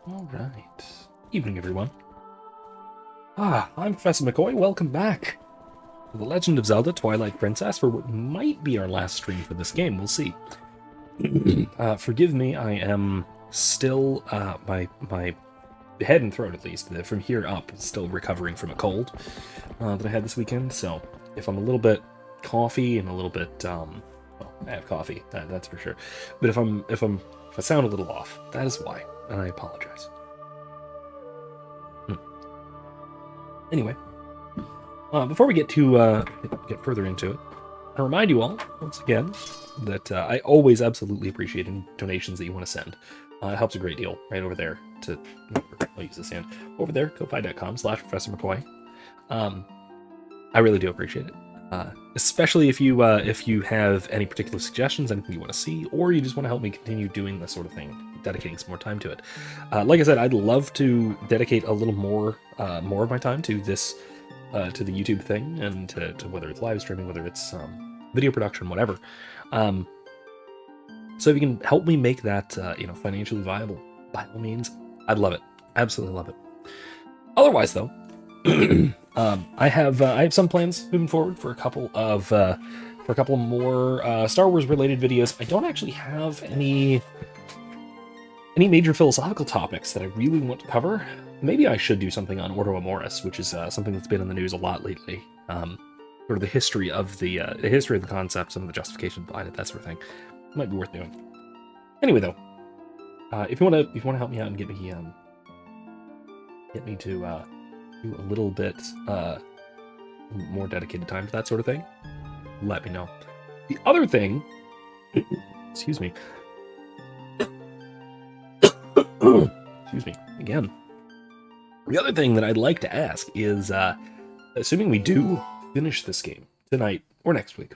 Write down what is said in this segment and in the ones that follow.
All right. Evening, everyone. I'm Professor McCoy. Welcome back to The Legend of Zelda Twilight Princess for what might be our last stream for this game. We'll see. Forgive me, I am still, my head and throat at least, from here up, still recovering from a cold that I had this weekend. So if I'm a little bit coffee and a little bit, well, I have coffee, that's for sure. But if I sound a little off, that is why, and I apologize. Anyway, before we get to get further into it, I remind you all once again that I always absolutely appreciate any donations that you want to send. It helps a great deal right over there. I'll use this hand over there. Ko-fi.com/Professor McCoy. I really do appreciate it, especially if you have any particular suggestions, anything you want to see, or you just want to help me continue doing this sort of thing, dedicating some more time to it. Like I said, I'd love to dedicate a little more of my time to this, to the YouTube thing, and to whether it's live streaming, whether it's video production, whatever. So if you can help me make that financially viable, by all means, I'd love it. Absolutely love it. Otherwise, though, I have some plans moving forward for a couple more Star Wars related videos. I don't actually have any major philosophical topics that I really want to cover. Maybe I should do something on Ordo Amoris, which is something that's been in the news a lot lately. Sort of the history of the concept, some of the justification behind it, that sort of thing. Might be worth doing. Anyway, though, if you want to help me out and get me to do a little bit more dedicated time to that sort of thing, let me know. The other thing, excuse me, excuse me again. The other thing that I'd like to ask is, assuming we do finish this game tonight or next week,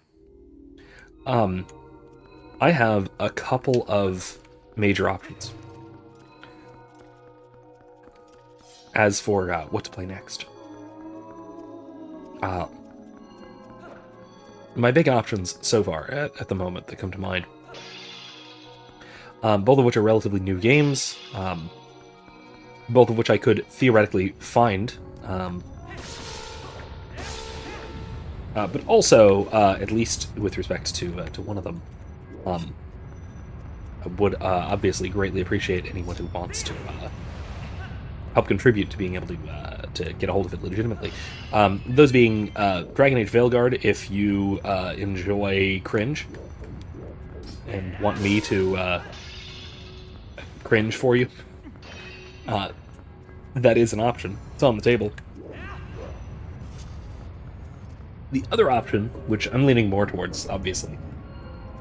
I have a couple of major options as for what to play next. My big options so far at the moment that come to mind, both of which are relatively new games, both of which I could theoretically find, but also, at least with respect to one of them, I would obviously greatly appreciate anyone who wants to help contribute to being able to get a hold of it legitimately. Those being Dragon Age Veilguard, if you enjoy cringe and want me to cringe for you, that is an option. It's on the table. The other option, which I'm leaning more towards, obviously.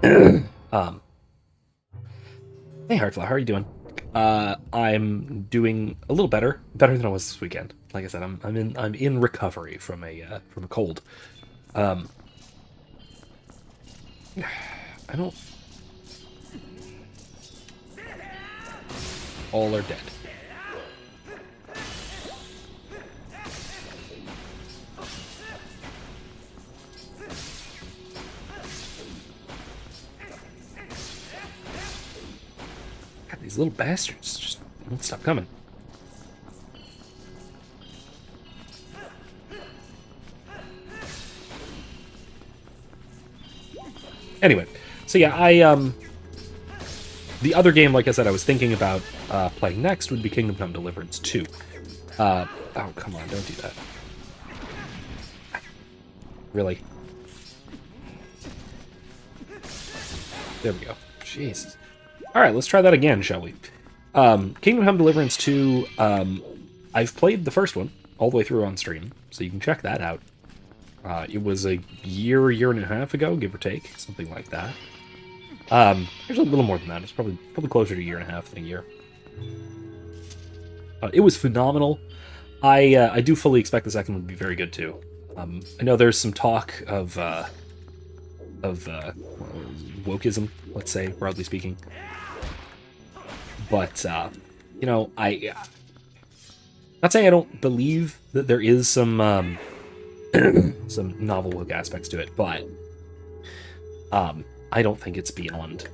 Hey, Heartflower, how are you doing? I'm doing a little better than I was this weekend. Like I said, I'm in recovery from a cold. I don't. All are dead. These little bastards just won't stop coming. Anyway, so yeah, the other game, like I said, I was thinking about playing next would be Kingdom Come Deliverance 2. Oh, come on, don't do that. Really? There we go. Jesus. Alright, let's try that again, shall we? Kingdom Come Deliverance 2, I've played the first one all the way through on stream, so you can check that out. It was a year and a half ago, give or take, something like that. Actually, a little more than that. It's probably closer to a year and a half than a year. It was phenomenal. I do fully expect the second one to be very good, too. I know there's some talk of wokeism, let's say, broadly speaking. But, not saying I don't believe that there is some some novel woke aspects to it, but I don't think it's beyond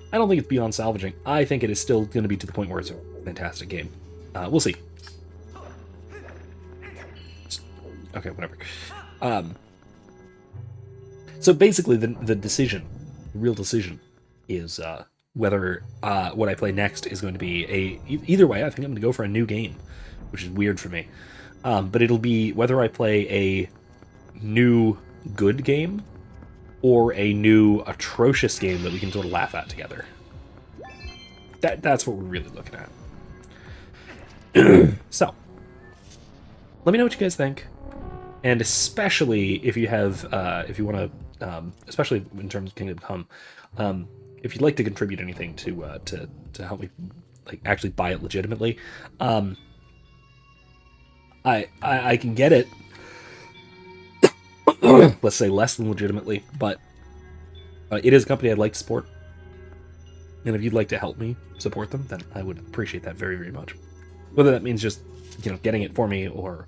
salvaging. I think it is still going to be to the point where it's a fantastic game. We'll see. Okay, whatever. So basically, the decision, the real decision, is whether what I play next is going to be either way. I think I'm going to go for a new game, which is weird for me. But it'll be whether I play a new good game or a new atrocious game that we can sort of laugh at together. That's what we're really looking at. So, let me know what you guys think, and especially if you have, if you want to, especially in terms of Kingdom Come, if you'd like to contribute anything to help me like actually buy it legitimately, I can get it. Let's say less than legitimately, but it is a company I'd like to support, and if you'd like to help me support them, then I would appreciate that very, very much. Whether that means just getting it for me, or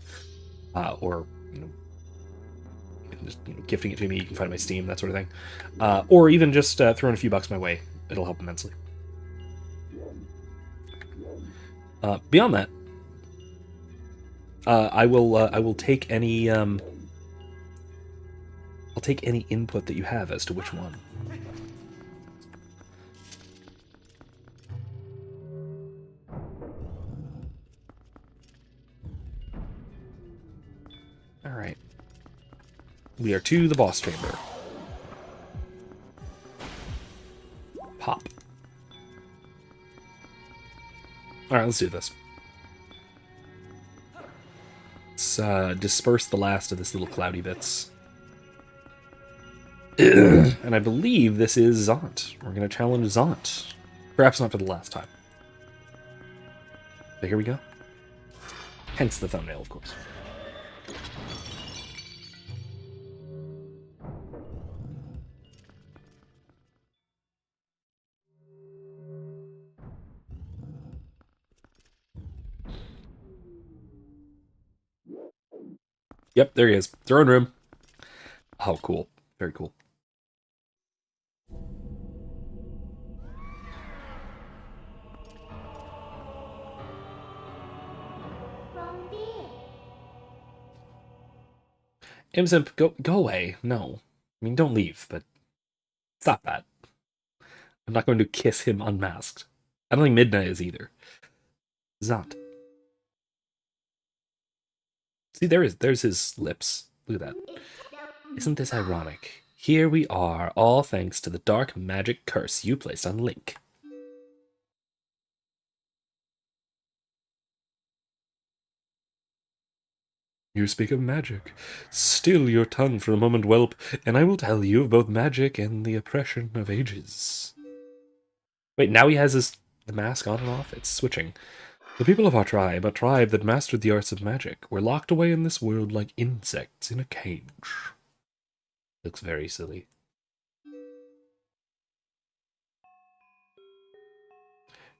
just gifting it to me. You can find it on my Steam, that sort of thing, or even just throwing a few bucks my way. It'll help immensely. Beyond that, I will take any I'll take any input that you have as to which one. All right. We are to the boss chamber. Pop. All right, let's do this. Let's disperse the last of this little cloudy bits. And I believe this is Zont. We're going to challenge Zont. Perhaps not for the last time. But here we go. Hence the thumbnail, of course. Yep, there he is. Throne room. Oh, cool. Very cool. Imsimp, go away. No. I mean, don't leave, but stop that. I'm not going to kiss him unmasked. I don't think Midnight is either. Zont. See, there's his lips. Look at that. Isn't this ironic? Here we are, all thanks to the dark magic curse you placed on Link. You speak of magic. Still your tongue for a moment, whelp, and I will tell you of both magic and the oppression of ages. Wait, now he has the mask on and off? It's switching. The people of our tribe, a tribe that mastered the arts of magic, were locked away in this world like insects in a cage. Looks very silly.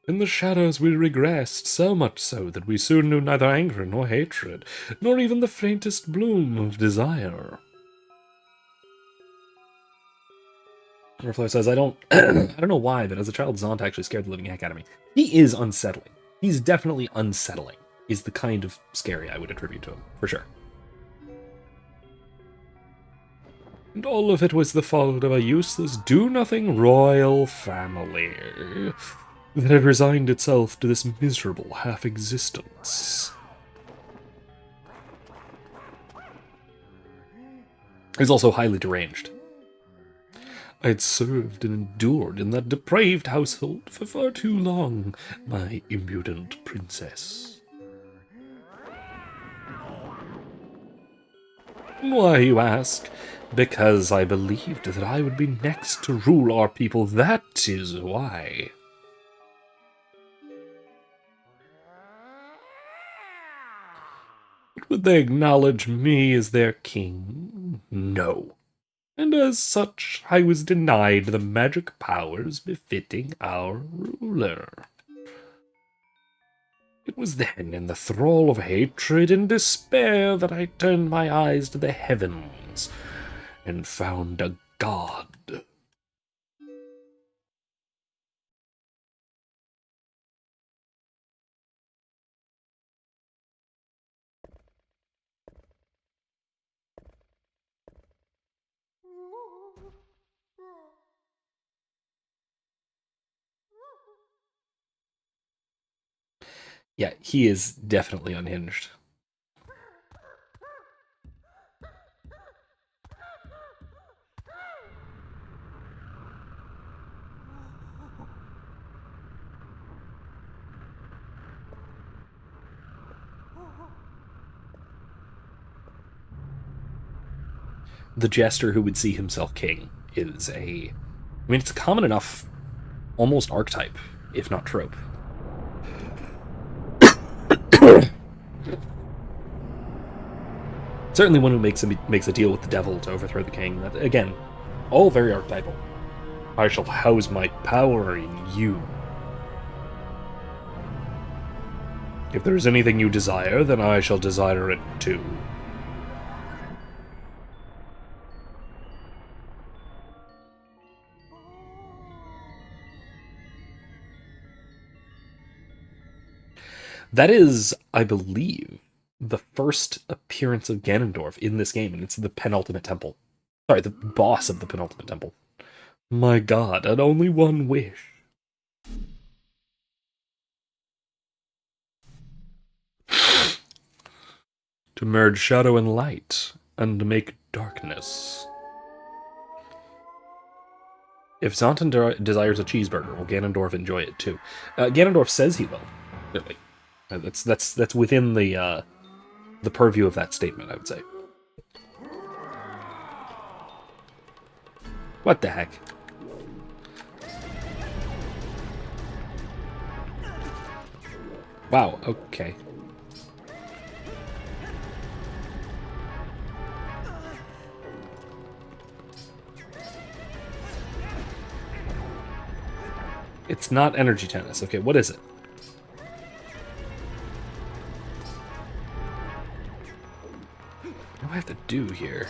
In the shadows we regressed, so much so that we soon knew neither anger nor hatred, nor even the faintest bloom of desire. Overflow says, I don't know why, but as a child, Zont actually scared the living heck out of me. He is unsettling. He's definitely unsettling, is the kind of scary I would attribute to him, for sure. And all of it was the fault of a useless, do-nothing royal family that had resigned itself to this miserable half-existence. He's also highly deranged. I had served and endured in that depraved household for far too long, my impudent princess. Why, you ask? Because I believed that I would be next to rule our people, that is why. But would they acknowledge me as their king? No. And as such, I was denied the magic powers befitting our ruler. It was then, in the thrall of hatred and despair, that I turned my eyes to the heavens and found a god. Yeah, he is definitely unhinged. The jester who would see himself king is a... I mean, it's a common enough, almost archetype, if not trope. Certainly one who makes a deal with the devil to overthrow the king. That, again, all very archetypal. I shall house my power in you. If there is anything you desire, then I shall desire it too. That is, I believe, the first appearance of Ganondorf in this game, and it's the penultimate temple. Sorry, the boss of the penultimate temple. My god, and only one wish. To merge shadow and light, and make darkness. If Zontan desires a cheeseburger, will Ganondorf enjoy it too? Ganondorf says he will. Really, that's within the purview of that statement, I would say. What the heck? Wow. Okay. It's not energy tennis. Okay, what is it? What do I have to do here?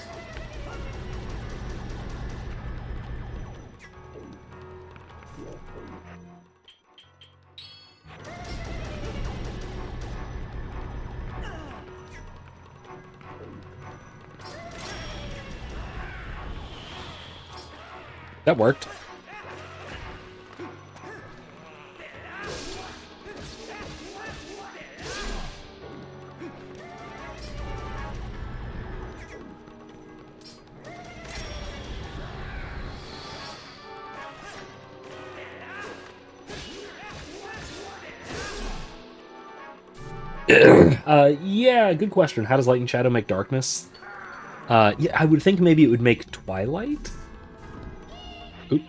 That worked. Yeah, good question. How does light and shadow make darkness? Yeah, I would think maybe it would make twilight? Oop.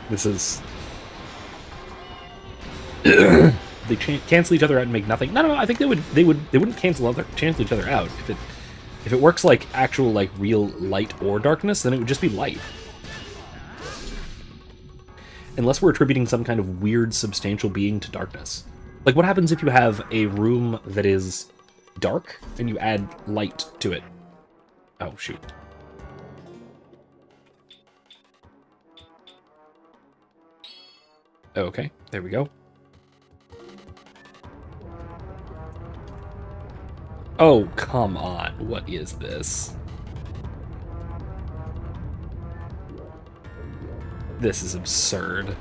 This is... they cancel each other out and make nothing. No, I think they wouldn't cancel each other out. If it works like actual, like, real light or darkness, then it would just be light. Unless we're attributing some kind of weird substantial being to darkness. Like, what happens if you have a room that is dark and you add light to it? Oh, shoot. Okay, there we go. Oh, come on. What is this? This is absurd.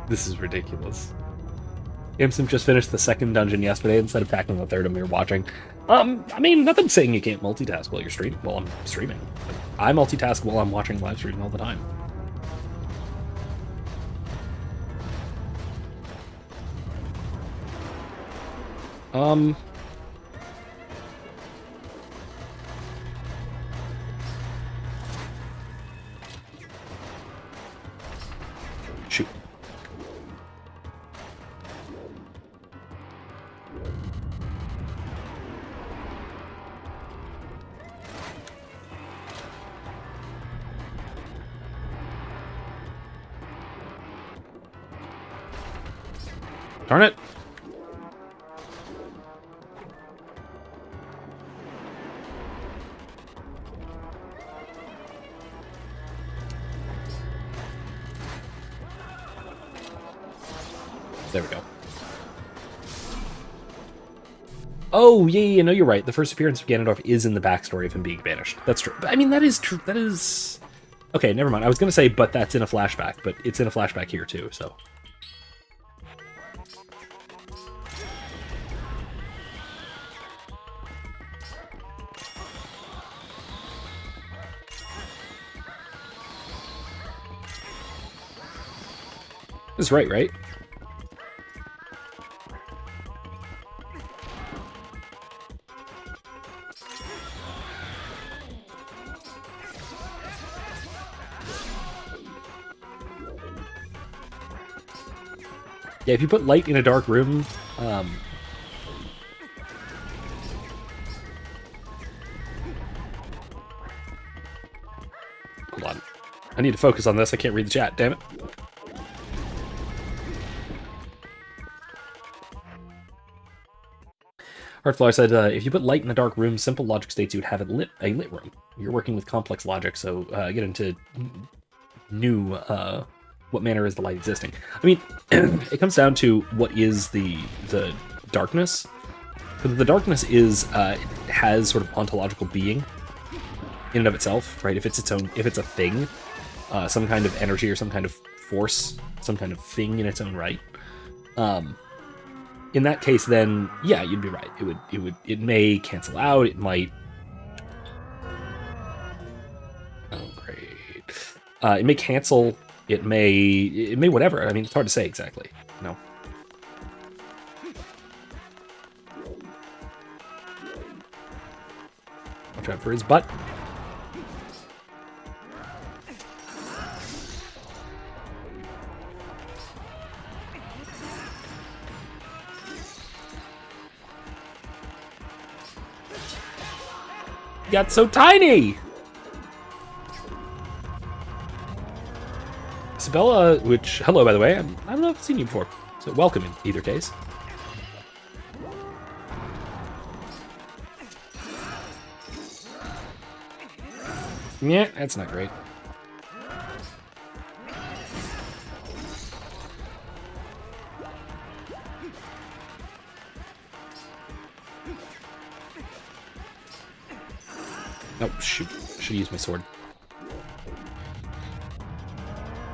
This is ridiculous. Gamsim just finished the second dungeon yesterday instead of tackling the third and we were watching. I mean, nothing's saying you can't multitask while you're streaming. Well, I'm streaming. I multitask while I'm watching live streaming all the time. Shoot. Darn it. There we go. Oh, yeah, no, you're right. The first appearance of Ganondorf is in the backstory of him being banished. That's true. I mean, that is true. That is... Okay, never mind. I was going to say, but that's in a flashback, but it's in a flashback here, too, so... That's right, right? Yeah, if you put light in a dark room, hold on. I need to focus on this. I can't read the chat, damn it. Heartflower said, if you put light in a dark room, simple logic states you would have a lit room. You're working with complex logic, so get into new, what manner is the light existing? I mean, it comes down to what is the darkness. Because the darkness is, has sort of ontological being in and of itself, right? If it's a thing, some kind of energy or some kind of force, some kind of thing in its own right. In that case, then, yeah, you'd be right. It may cancel out, it might... Oh, great. It may cancel, it may whatever. I mean, it's hard to say exactly. No. Watch out for his butt. Got so tiny! Isabella, which, hello by the way, I don't know if I've seen you before, so welcome in either case. Yeah, that's not great. Oh, shoot. Should use my sword.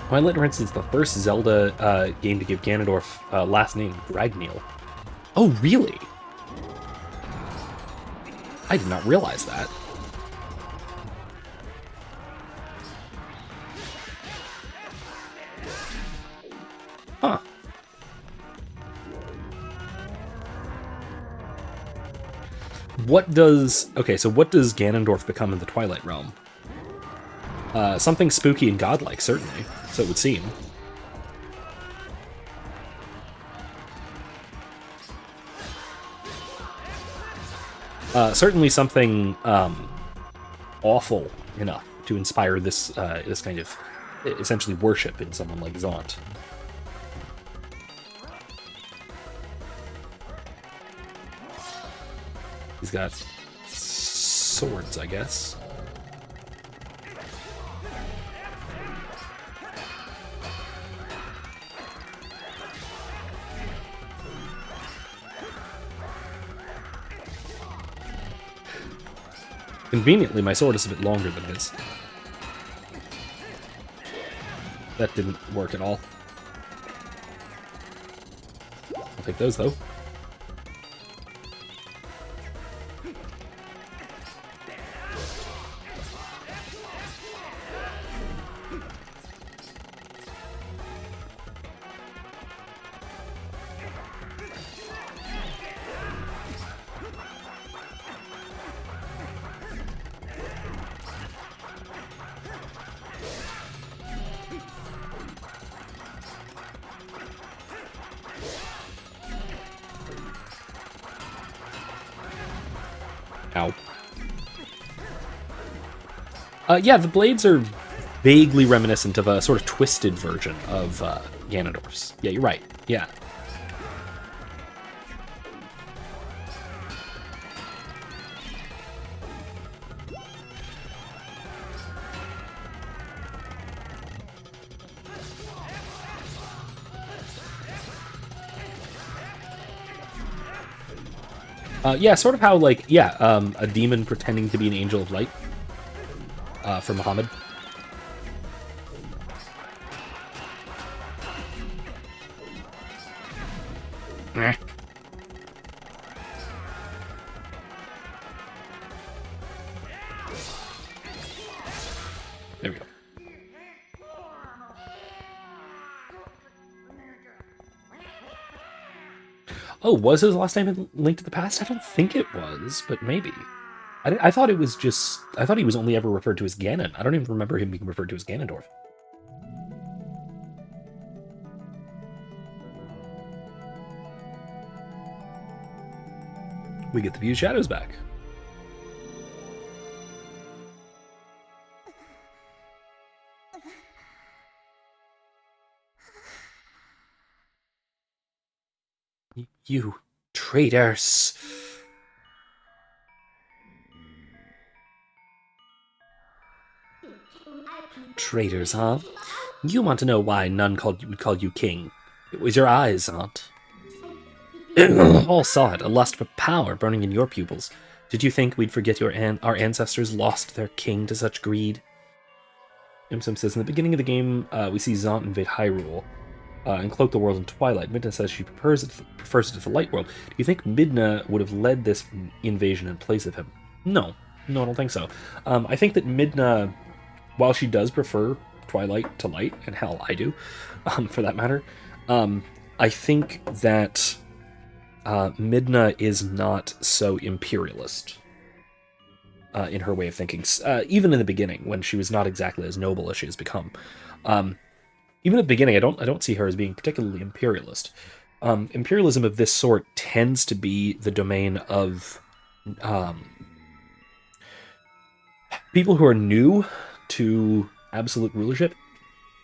Twilight Princess is the first Zelda game to give Ganondorf last name Dragneel. Oh, really? I did not realize that. Huh. What does... Okay, so what does Ganondorf become in the Twilight Realm? Something spooky and godlike, certainly. So it would seem. Certainly something awful enough to inspire this this kind of essentially worship in someone like Zaunt. He's got swords, I guess. Conveniently, my sword is a bit longer than his. That didn't work at all. I'll take those, though. Ow. Yeah, the blades are vaguely reminiscent of a sort of twisted version of Ganondorf's. Yeah, you're right. Yeah. Yeah, sort of how, like, a demon pretending to be an angel of light for Muhammad. There we go. Oh, was his last name in Link to the Past? I don't think it was, but maybe. I thought it was just... I thought he was only ever referred to as Ganon. I don't even remember him being referred to as Ganondorf. We get the View Shadows back. You traitors! Traitors, huh? You want to know why none would call you king. It was your eyes, Aunt. All saw it, a lust for power burning in your pupils. Did you think we'd forget our ancestors lost their king to such greed? Imsim says, in the beginning of the game, we see Zant invade Hyrule and cloak the world in Twilight. Midna says she prefers it to the Light World. Do you think Midna would have led this invasion in place of him? No, I don't think so. I think that Midna, while she does prefer Twilight to Light, and hell, I do, for that matter, I think that Midna is not so imperialist in her way of thinking. Even in the beginning, when she was not exactly as noble as she has become. Even at the beginning, I don't see her as being particularly imperialist. Imperialism of this sort tends to be the domain of people who are new to absolute rulership,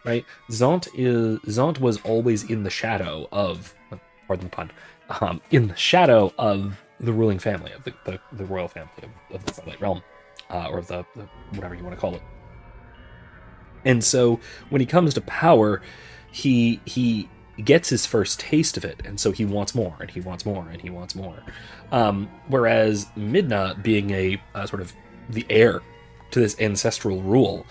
right? Zant was always in the shadow of, pardon the pun, in the shadow of the ruling family, of the royal family of the Twilight Realm, or of the whatever you want to call it. And so when he comes to power, he gets his first taste of it, and so he wants more, and he wants more, and he wants more. Whereas Midna, being a sort of the heir to this ancestral rule,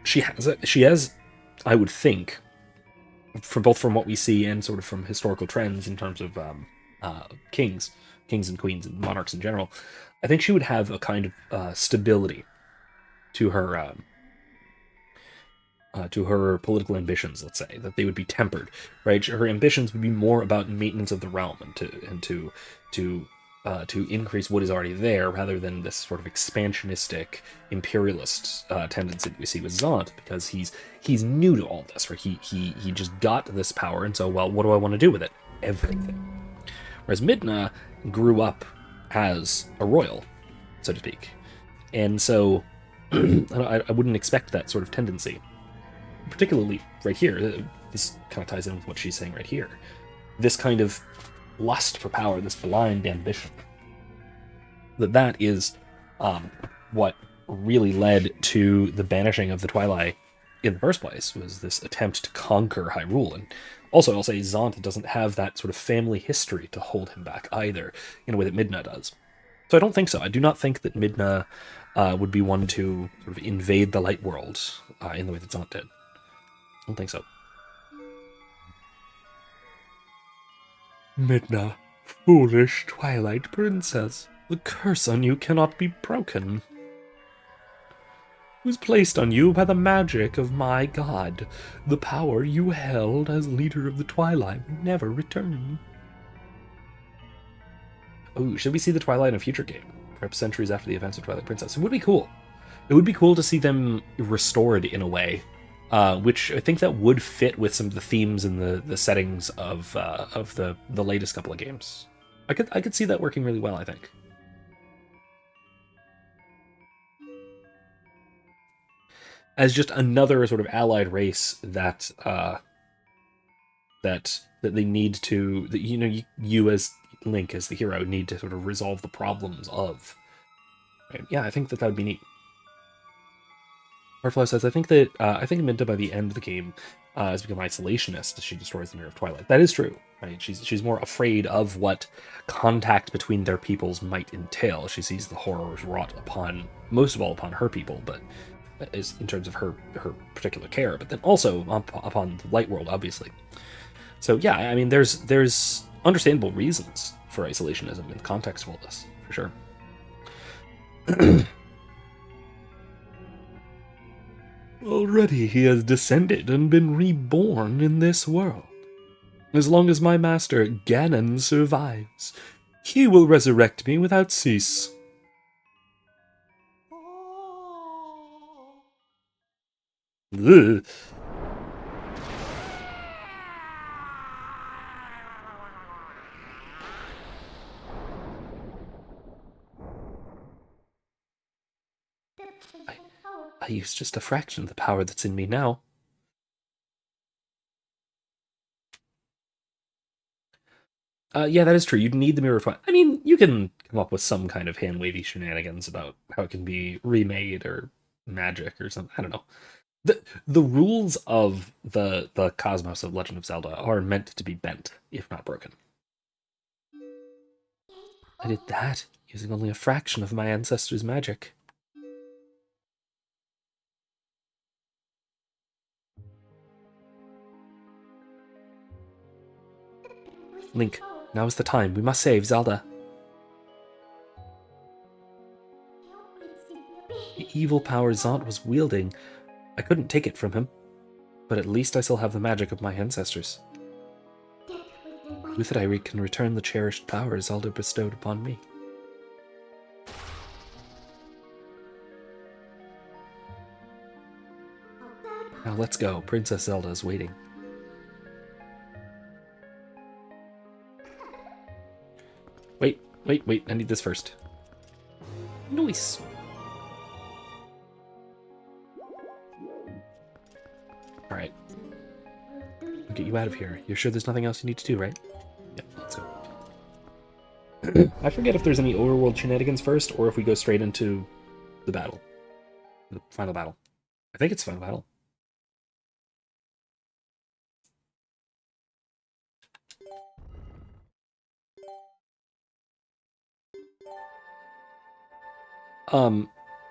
she has, I would think, from what we see and sort of from historical trends in terms of kings and queens and monarchs in general, I think she would have a kind of stability to her political ambitions. Let's say that they would be tempered, right? Her ambitions would be more about maintenance of the realm and to increase what is already there, rather than this sort of expansionistic imperialist tendency that we see with Zant, because he's new to all this, right? He just got this power, and so, well, what do I want to do with it? Everything. Whereas Midna grew up as a royal, so to speak, and so I wouldn't expect that sort of tendency, particularly right here. This kind of ties in with what she's saying right here. This kind of lust for power, this blind ambition, that is what really led to the banishing of the Twilight in the first place, was this attempt to conquer Hyrule. And also, I'll say, Zant doesn't have that sort of family history to hold him back either, in a way that Midna does. So I don't think so. I do not think that Midna would be one to sort of invade the Light World in the way that Zant did. I don't think so. Midna, foolish Twilight Princess, the curse on you cannot be broken. It was placed on you by the magic of my god. The power you held as leader of the Twilight will never return. Oh, should we see the Twilight in a future game? Perhaps centuries after the events of Twilight Princess. It would be cool. It would be cool to see them restored in a way, which I think that would fit with some of the themes and the settings of the latest couple of games. I could see that working really well, I think. As just another sort of allied race that that they need to, that you as Link, as the hero, need to sort of resolve the problems of. Right? Yeah, I think that would be neat. Harflow says, I think Minta by the end of the game has become isolationist as she destroys the Mirror of Twilight. That is true, right? She's more afraid of what contact between their peoples might entail. She sees the horrors wrought upon, most of all, upon her people, but is in terms of her particular care, but then also upon the light world, obviously. So yeah, I mean, there's understandable reasons for isolationism in the context of all this, for sure. Already he has descended and been reborn in this world. As long as my master Ganon survives, he will resurrect me without cease. Ugh. I use just a fraction of the power that's in me now. Yeah, that is true. You'd need the Mirror of Twilight. I mean, you can come up with some kind of hand-wavy shenanigans about how it can be remade or magic or something. I don't know. The rules of the cosmos of Legend of Zelda are meant to be bent, if not broken. I did that using only a fraction of my ancestors' magic. Link, now is the time. We must save Zelda. The evil power Zant was wielding, I couldn't take it from him. But at least I still have the magic of my ancestors. With it, I can return the cherished power Zelda bestowed upon me. Now let's go. Princess Zelda is waiting. Wait. I need this first. Nice. Alright. I'll get you out of here. You're sure there's nothing else you need to do, right? Yep, let's go. I forget if there's any overworld shenanigans first, or if we go straight into the battle. The final battle. I think it's final battle.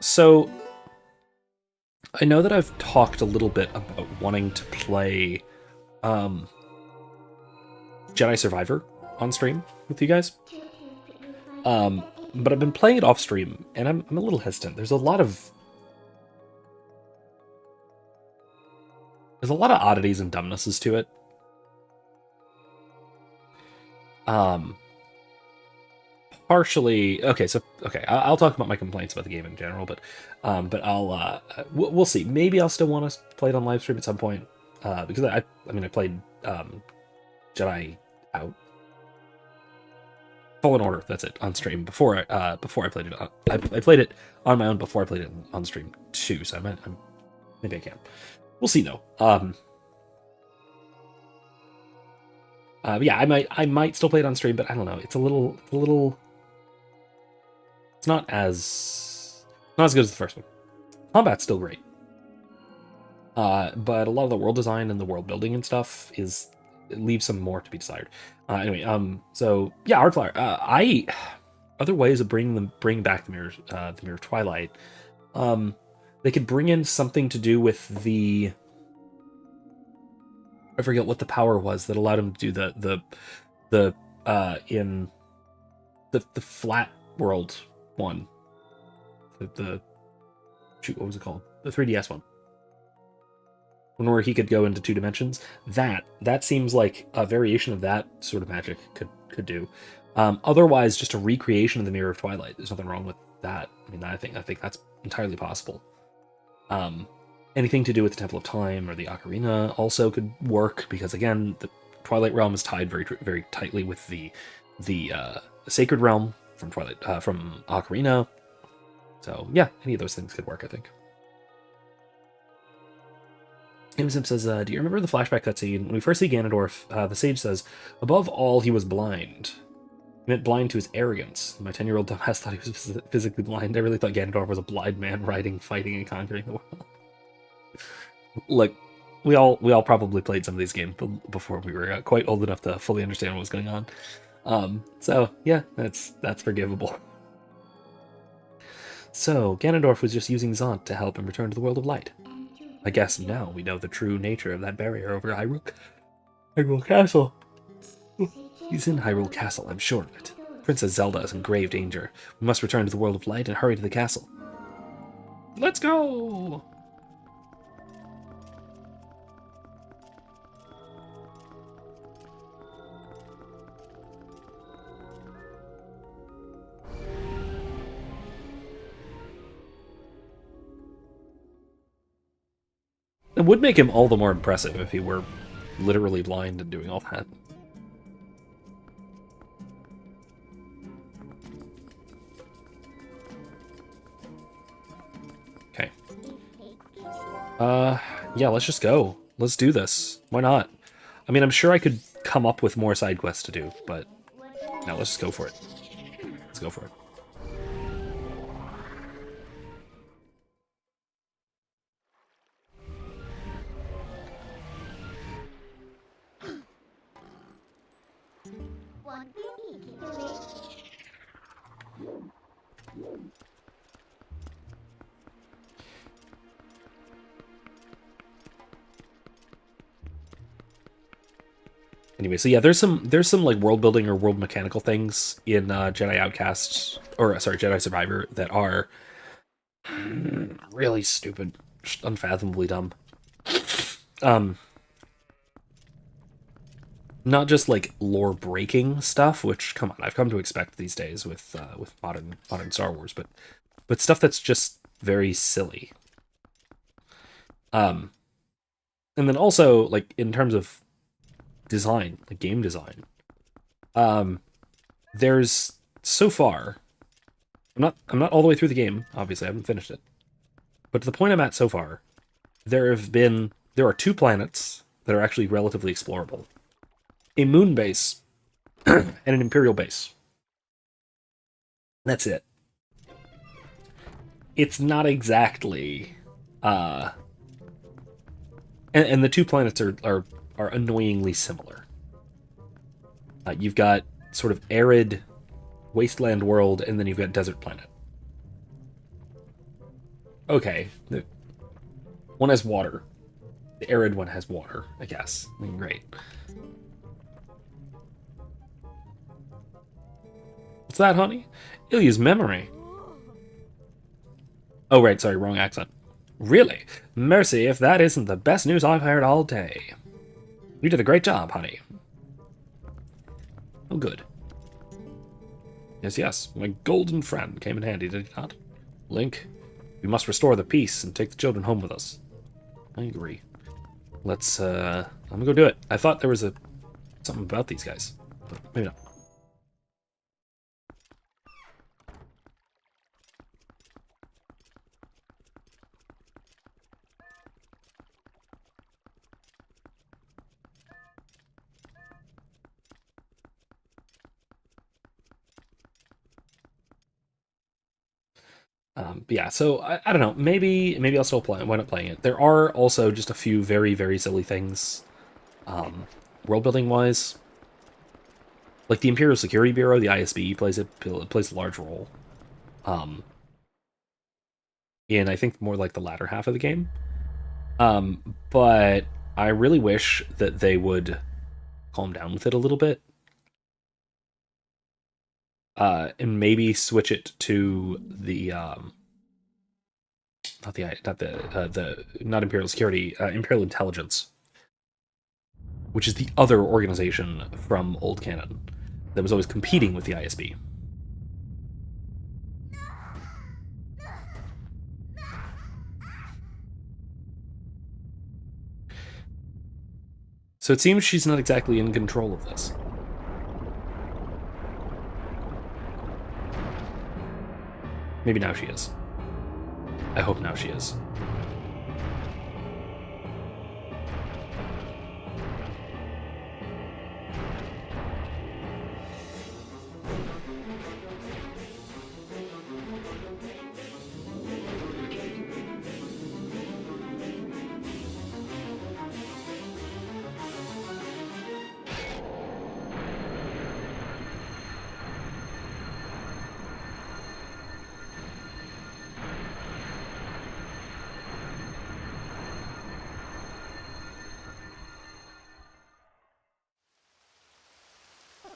So I know that I've talked a little bit about wanting to play Jedi Survivor on stream with you guys. But I've been playing it off stream, and I'm a little hesitant. There's a lot of oddities and dumbnesses to it. Partially okay. I'll talk about my complaints about the game in general, but I'll we'll see. Maybe I'll still want to play it on live stream at some point, because I played Jedi Out, Fallen Order. That's it, on stream before I played it. I played it on my own before I played it on stream too. So maybe I can. We'll see though. Yeah, I might still play it on stream, but I don't know. It's a little. It's not as good as the first one. Combat's still great, but a lot of the world design and the world building and stuff leaves some more to be desired. Anyway, so yeah, Artflower. Other ways of bring back the Mirror of Twilight. They could bring in something to do with the. I forget what the power was that allowed him to do the in the flat world one, the shoot, what was it called? The 3DS one, one where he could go into 2 dimensions. That seems like a variation of that sort of magic could do. Otherwise, just a recreation of the Mirror of Twilight. There's nothing wrong with that. I mean, I think that's entirely possible. Anything to do with the Temple of Time or the Ocarina also could work, because again, the Twilight Realm is tied very tightly with the Sacred Realm from from Ocarina. So yeah, any of those things could work, I think. Imsim says, do you remember the flashback cutscene? When we first see Ganondorf, the sage says, above all, he was blind. He meant blind to his arrogance. My 10-year-old dumbass thought he was physically blind. I really thought Ganondorf was a blind man riding, fighting, and conquering the world. Look, we all probably played some of these games before we were quite old enough to fully understand what was going on. So yeah, that's forgivable. So Ganondorf was just using Zant to help him return to the world of light. I guess now we know the true nature of that barrier over Hyrule Castle. He's in Hyrule Castle, I'm sure of it. Princess Zelda is in grave danger. We must return to the world of light and hurry to the castle. Let's go! It would make him all the more impressive if he were literally blind and doing all that. Okay. Yeah, let's just go. Let's do this. Why not? I mean, I'm sure I could come up with more side quests to do, but no, let's just go for it. Let's go for it. Anyway, so yeah, there's some like world building or world mechanical things in Jedi Outcast, or sorry, Jedi Survivor, that are really stupid, unfathomably dumb. Not just like lore breaking stuff, which come on, I've come to expect these days with modern Star Wars, but stuff that's just very silly. And then also like in terms of design, like game design, there's so far, I'm not all the way through the game, obviously I haven't finished it, but to the point I'm at so far, there are 2 planets that are actually relatively explorable, a moon base and an Imperial base. That's it. It's not exactly and the 2 planets are annoyingly similar. You've got sort of arid wasteland world, and then you've got desert planet. Okay, one has water. The arid one has water, I guess. I mean, great. What's that, honey? Ilya's memory. Oh, right, sorry, wrong accent. Really? Mercy, if that isn't the best news I've heard all day. You did a great job, honey. Oh, good. Yes, my golden friend came in handy, did he not? Link, we must restore the peace and take the children home with us. I agree. Let's, I'm gonna go do it. I thought there was something about these guys, but maybe not. But yeah, so I don't know. Maybe I'll still wind up playing it. There are also just a few very, very silly things, world building wise. Like the Imperial Security Bureau, the ISB plays a large role. In I think more like the latter half of the game. But I really wish that they would calm down with it a little bit. and maybe switch it to the not Imperial Security, Imperial Intelligence, which is the other organization from Old Canon that was always competing with the ISB. So it seems she's not exactly in control of this. Maybe now she is. I hope now she is.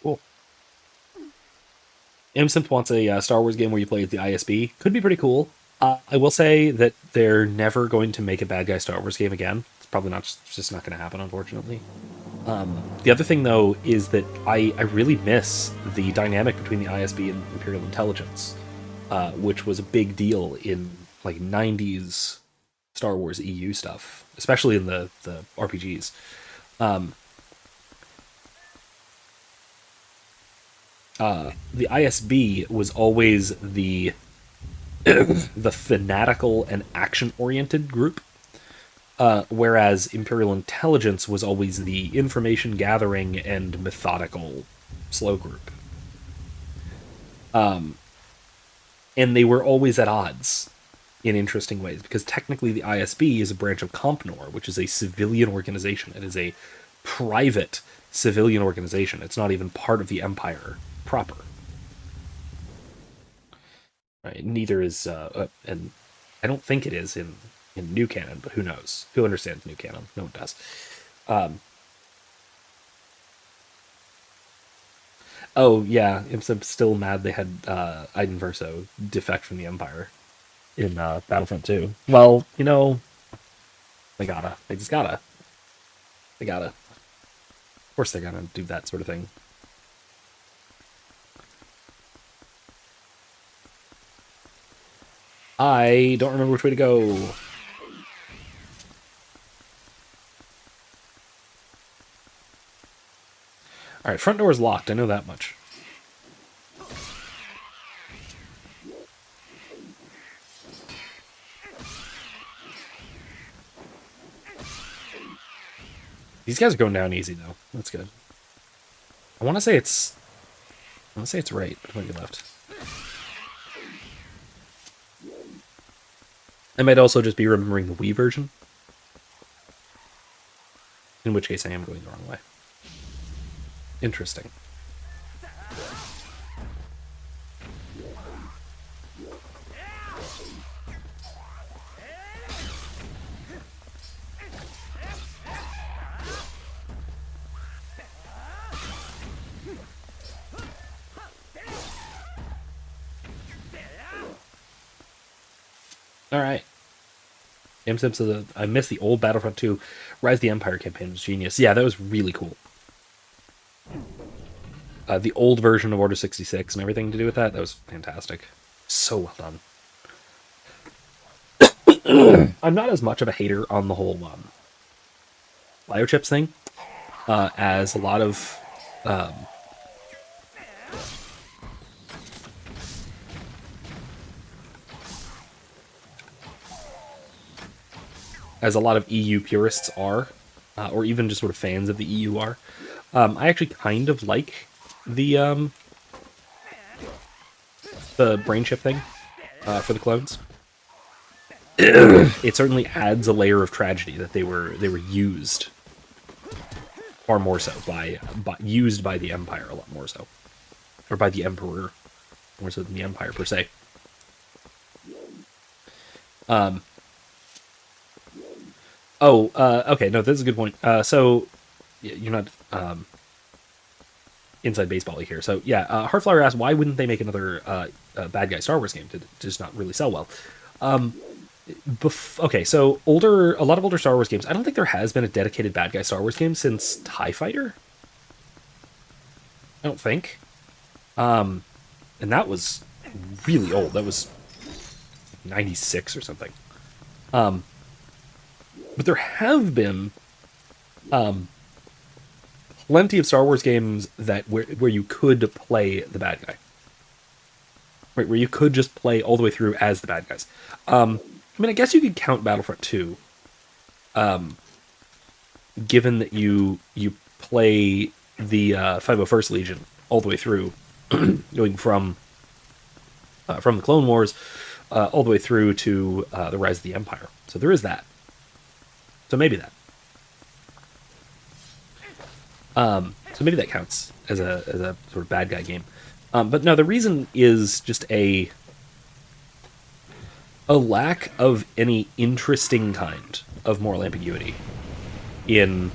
Cool. MSimp wants a Star Wars game where you play as the ISB. Could be pretty cool. I will say that they're never going to make a bad guy Star Wars game again. It's probably not just not going to happen, unfortunately. The other thing, though, is that I really miss the dynamic between the ISB and Imperial Intelligence, which was a big deal in like 90s Star Wars EU stuff, especially in the RPGs. The ISB was always the the fanatical and action-oriented group, whereas Imperial Intelligence was always the information gathering and methodical slow group. And they were always at odds in interesting ways, because technically the ISB is a branch of Compnor, which is a civilian organization. It is a private civilian organization. It's not even part of the Empire proper. Right? Neither is, and I don't think it is in new canon, but who knows? Who understands new canon? No one does. Oh yeah, I'm still mad they had Iden Verso defect from the Empire in Battlefront 2. Well, you know, they just gotta. Of course they're gonna do that sort of thing. I don't remember which way to go. Alright, front door is locked, I know that much. These guys are going down easy, though. That's good. I want to say it's right, but it might be left. I might also just be remembering the Wii version. In which case I am going the wrong way. Interesting. Alright. MSimp, I missed the old Battlefront 2 Rise of the Empire campaign. Was genius. Yeah, that was really cool. The old version of Order 66 and everything to do with that was fantastic. So well done. I'm not as much of a hater on the whole biochips thing as a lot of EU purists are, or even just sort of fans of the EU are. I actually kind of like the brain chip thing for the clones. It certainly adds a layer of tragedy that they were used far more so used by the Empire a lot more so, or by the Emperor more so than the Empire per se. Okay, no, this is a good point. So you're not. inside baseball here. So yeah, Heartflower asked, why wouldn't they make another bad guy Star Wars game to just not really sell well? Okay, so a lot of older Star Wars games. I don't think there has been a dedicated bad guy Star Wars game since TIE Fighter. I don't think. And that was really old. That was 96 or something. But there have been plenty of Star Wars games that where you could play the bad guy. Right, where you could just play all the way through as the bad guys. I mean, I guess you could count Battlefront 2, given that you play the 501st Legion all the way through, going from the Clone Wars all the way through to the Rise of the Empire. So there is that. So maybe that. So maybe that counts as a sort of bad guy game. But no, the reason is just a lack of any interesting kind of moral ambiguity in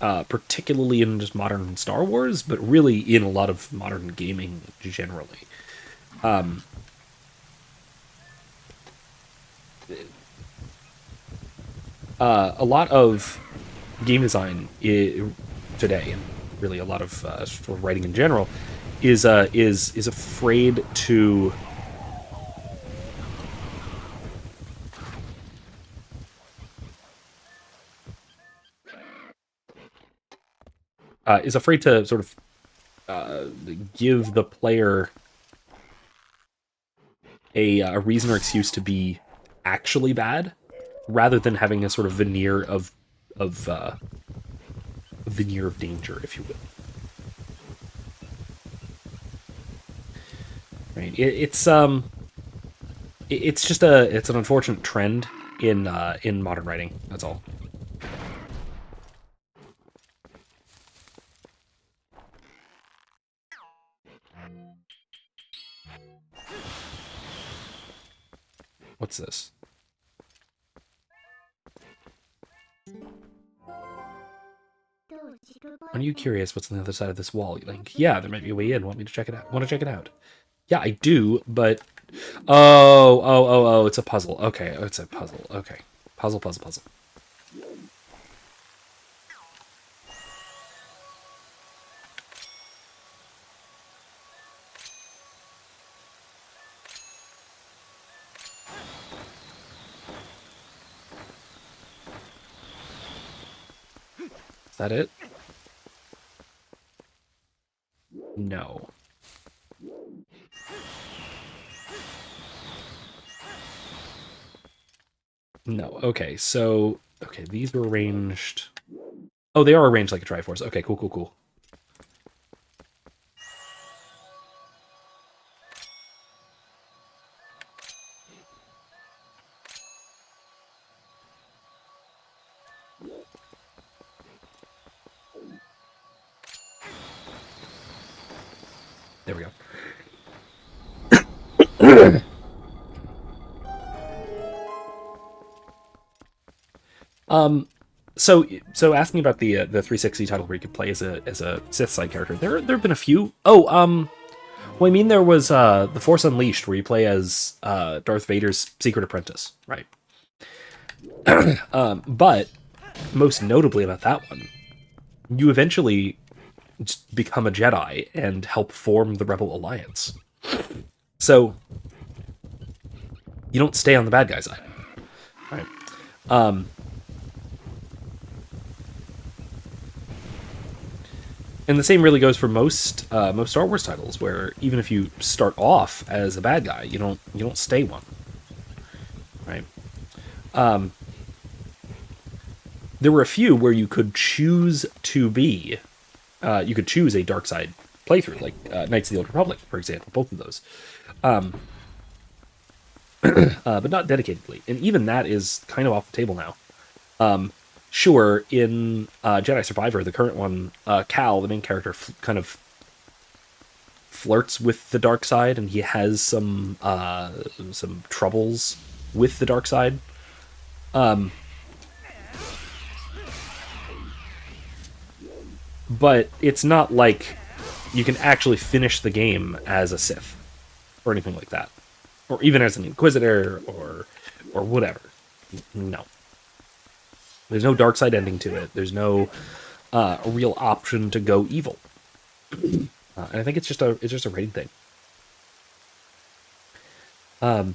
particularly in just modern Star Wars, but really in a lot of modern gaming generally. A lot of game design today, and really a lot of sort of writing in general, is afraid to sort of give the player a reason or excuse to be actually bad, rather than having a sort of veneer of danger, if you will. Right? It's just an unfortunate trend in modern writing. That's all. What's this? Are you curious what's on the other side of this wall? Like, yeah, there might be a way in. Want me to check it out? Want to check it out? Yeah, I do, but... Oh, it's a puzzle. Okay, it's a puzzle. Okay. Puzzle. Is that it? No. No. Okay, so... Okay, these were arranged... Oh, they are arranged like a Triforce. Okay, cool. There we go. So asking about the 360 title where you could play as a Sith side character, there have been a few. Well, I mean, there was the Force Unleashed where you play as Darth Vader's secret apprentice, right? But most notably about that one, you eventually just become a Jedi and help form the Rebel Alliance. So you don't stay on the bad guy side, right? And the same really goes for most Star Wars titles, where even if you start off as a bad guy, you don't stay one, right? There were a few where you could choose to be, you could choose a dark side playthrough, like Knights of the Old Republic, for example, both of those, but not dedicatedly, and even that is kind of off the table now. Sure, in Jedi Survivor, the current one, Cal, the main character, kind of flirts with the dark side, and he has some troubles with the dark side. but it's not like you can actually finish the game as a Sith or anything like that, or even as an Inquisitor or whatever. No, there's no dark side ending to it. There's no real option to go evil, and I think it's just a rating thing. Um,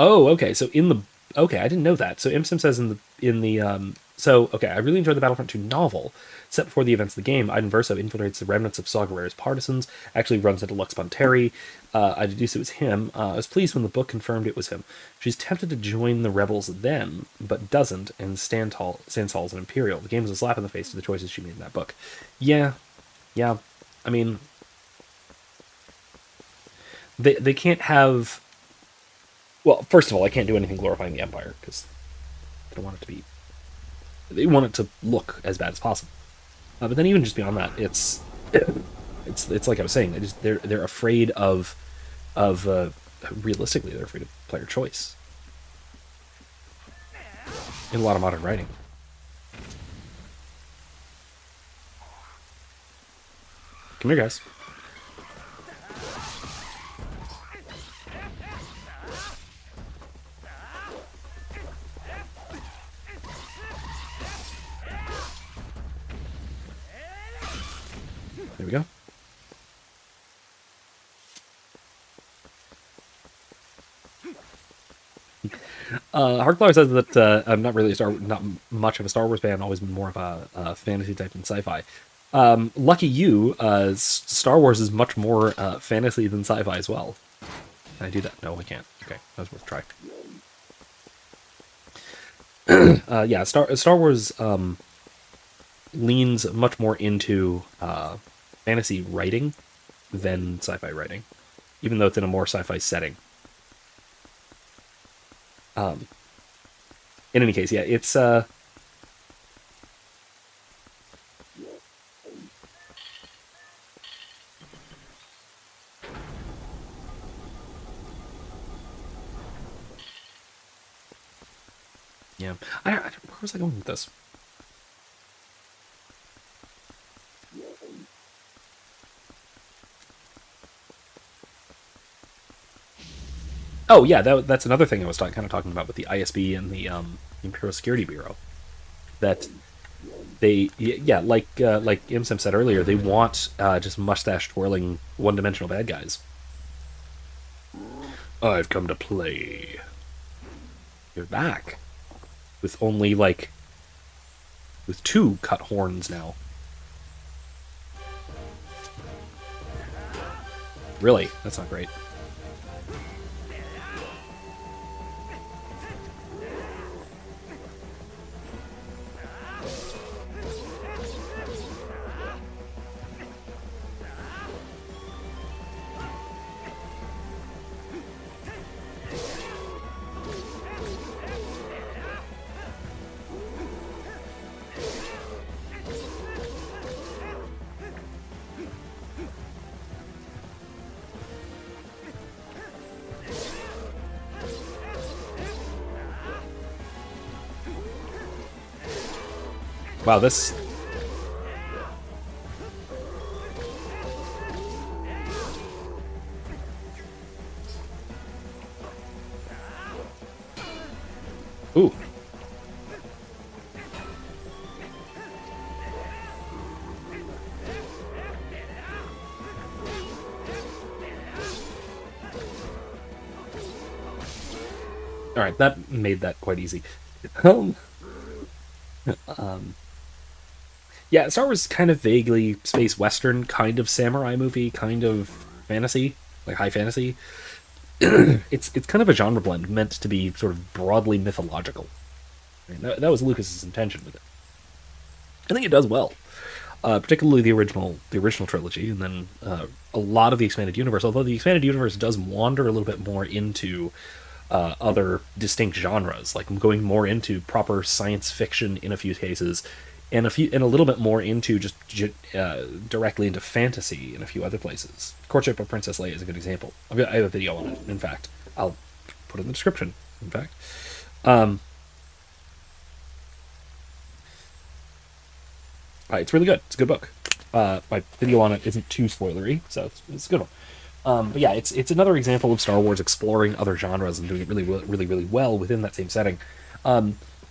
Oh, okay. So in the okay, I didn't know that. So Imsim says in the okay, I really enjoyed the Battlefront 2 novel. Set before the events of the game, Iden Verso infiltrates the remnants of Saw Gerrera's partisans, actually runs into Lux Bonteri. I deduced it was him. I was pleased when the book confirmed it was him. She's tempted to join the rebels then, but doesn't, and stands tall as an Imperial. The game is a slap in the face to the choices she made in that book. Yeah, yeah. I mean, they can't have. Well, first of all, I can't do anything glorifying the Empire because I don't want it to be. They want it to look as bad as possible. But then even just beyond that, it's like I was saying. They're afraid of realistically they're afraid of player choice in a lot of modern writing. Come here, guys. There we go. Harklar says that I'm not really not much of a Star Wars fan. Always been more of a fantasy type than sci-fi. Lucky you, Star Wars is much more fantasy than sci-fi as well. Can I do that? No, I can't. Okay, that was worth a try. Yeah, Star Wars leans much more into fantasy writing than sci-fi writing, even though it's in a more sci-fi setting. In any case, yeah, it's yeah. Where was I going with this? Oh yeah, that's another thing I was kind of talking about with the ISB and the Imperial Security Bureau. That yeah, like Imsim said earlier, they want just mustache twirling, one-dimensional bad guys. I've come to play. You're back with only with two cut horns now. Really, that's not great. Wow, this. Ooh. All right, that made that quite easy. Um, yeah, Star Wars is kind of vaguely space western, kind of samurai movie, kind of fantasy, like high fantasy. It's kind of a genre blend meant to be sort of broadly mythological. I mean, that was Lucas's intention with it. I think it does well, particularly the original trilogy, and then a lot of the expanded universe. Although the expanded universe does wander a little bit more into other distinct genres, like going more into proper science fiction in a few cases, and a little bit more into just directly into fantasy in a few other places. Courtship of Princess Leia is a good example. I have a video on it. In fact, I'll put it in the description. In fact, it's really good. It's a good book. My video on it isn't too spoilery, so it's a good one. But yeah, it's another example of Star Wars exploring other genres and doing it really well within that same setting.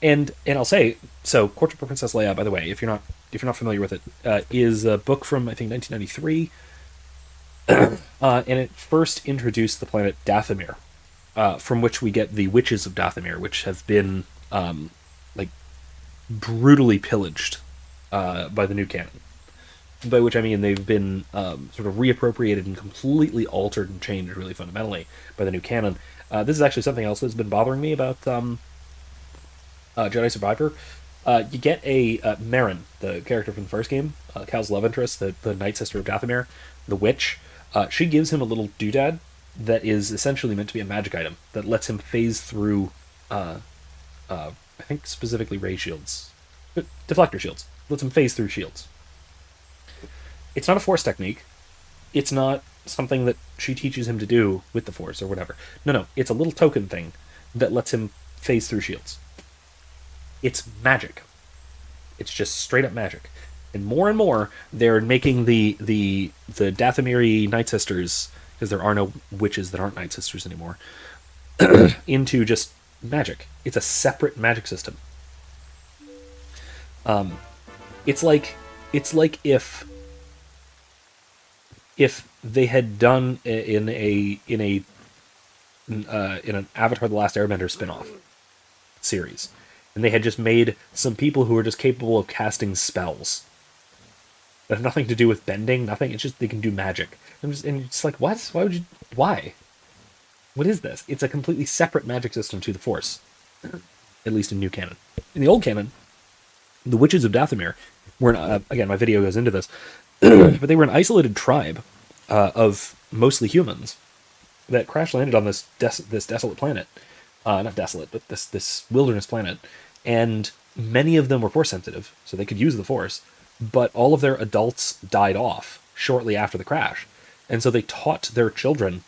And I'll say, so Courtship of Princess Leia, by the way, if you're not familiar with it, is a book from I think 1993, and it first introduced the planet Dathomir, from which we get the witches of Dathomir, which have been like brutally pillaged by the new canon. By which I mean they've been sort of reappropriated and completely altered and changed really fundamentally by the new canon. This is actually something else that's been bothering me about Jedi Survivor. You get a Marin, the character from the first game, Cal's love interest, the Night Sister of Dathomir, the witch. She gives him a little doodad that is essentially meant to be a magic item that lets him phase through, I think specifically ray shields, deflector shields. Lets him phase through shields. It's not a Force technique. It's not something that she teaches him to do with the Force or whatever. No, it's a little token thing that lets him phase through shields. It's magic. It's just straight up magic. And more, they're making the Dathomiri Night Sisters, because there are no witches that aren't Night Sisters anymore, into just magic. It's a separate magic system. It's like if they had done in an Avatar: The Last Airbender spin-off series, and they had just made some people who are just capable of casting spells that have nothing to do with bending, nothing. It's just they can do magic. And it's like, what? Why would you? Why? What is this? It's a completely separate magic system to the Force, at least in new canon. In the old canon, the witches of Dathomir were again. My video goes into this. But they were an isolated tribe of mostly humans that crash landed on this desolate planet. Not desolate, but this wilderness planet. And many of them were Force sensitive, so they could use the Force. But all of their adults died off shortly after the crash. And so they taught their children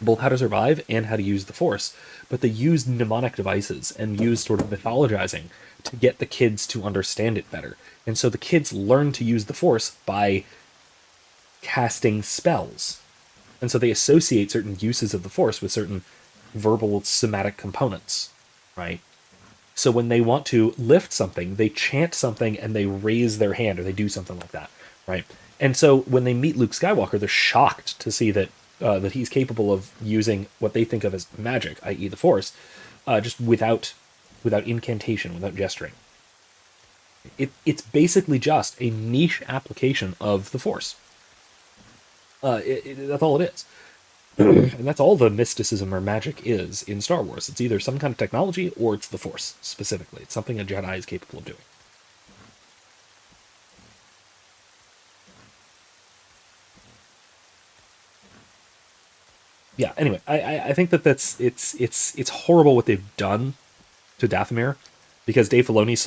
both how to survive and how to use the Force. But they used mnemonic devices and used sort of mythologizing to get the kids to understand it better. And so the kids learn to use the Force by casting spells. And so they associate certain uses of the Force with certain verbal somatic components, right? So when they want to lift something, they chant something and they raise their hand, or they do something like that, right? And so when they meet Luke Skywalker, they're shocked to see that he's capable of using what they think of as magic, i.e. the Force, just without incantation, without gesturing. It's basically just a niche application of the Force. That's all it is. And that's all the mysticism or magic is in Star Wars. It's either some kind of technology or it's the Force, specifically. It's something a Jedi is capable of doing. Yeah, anyway, I think it's horrible what they've done to Dathomir, because Dave Filoni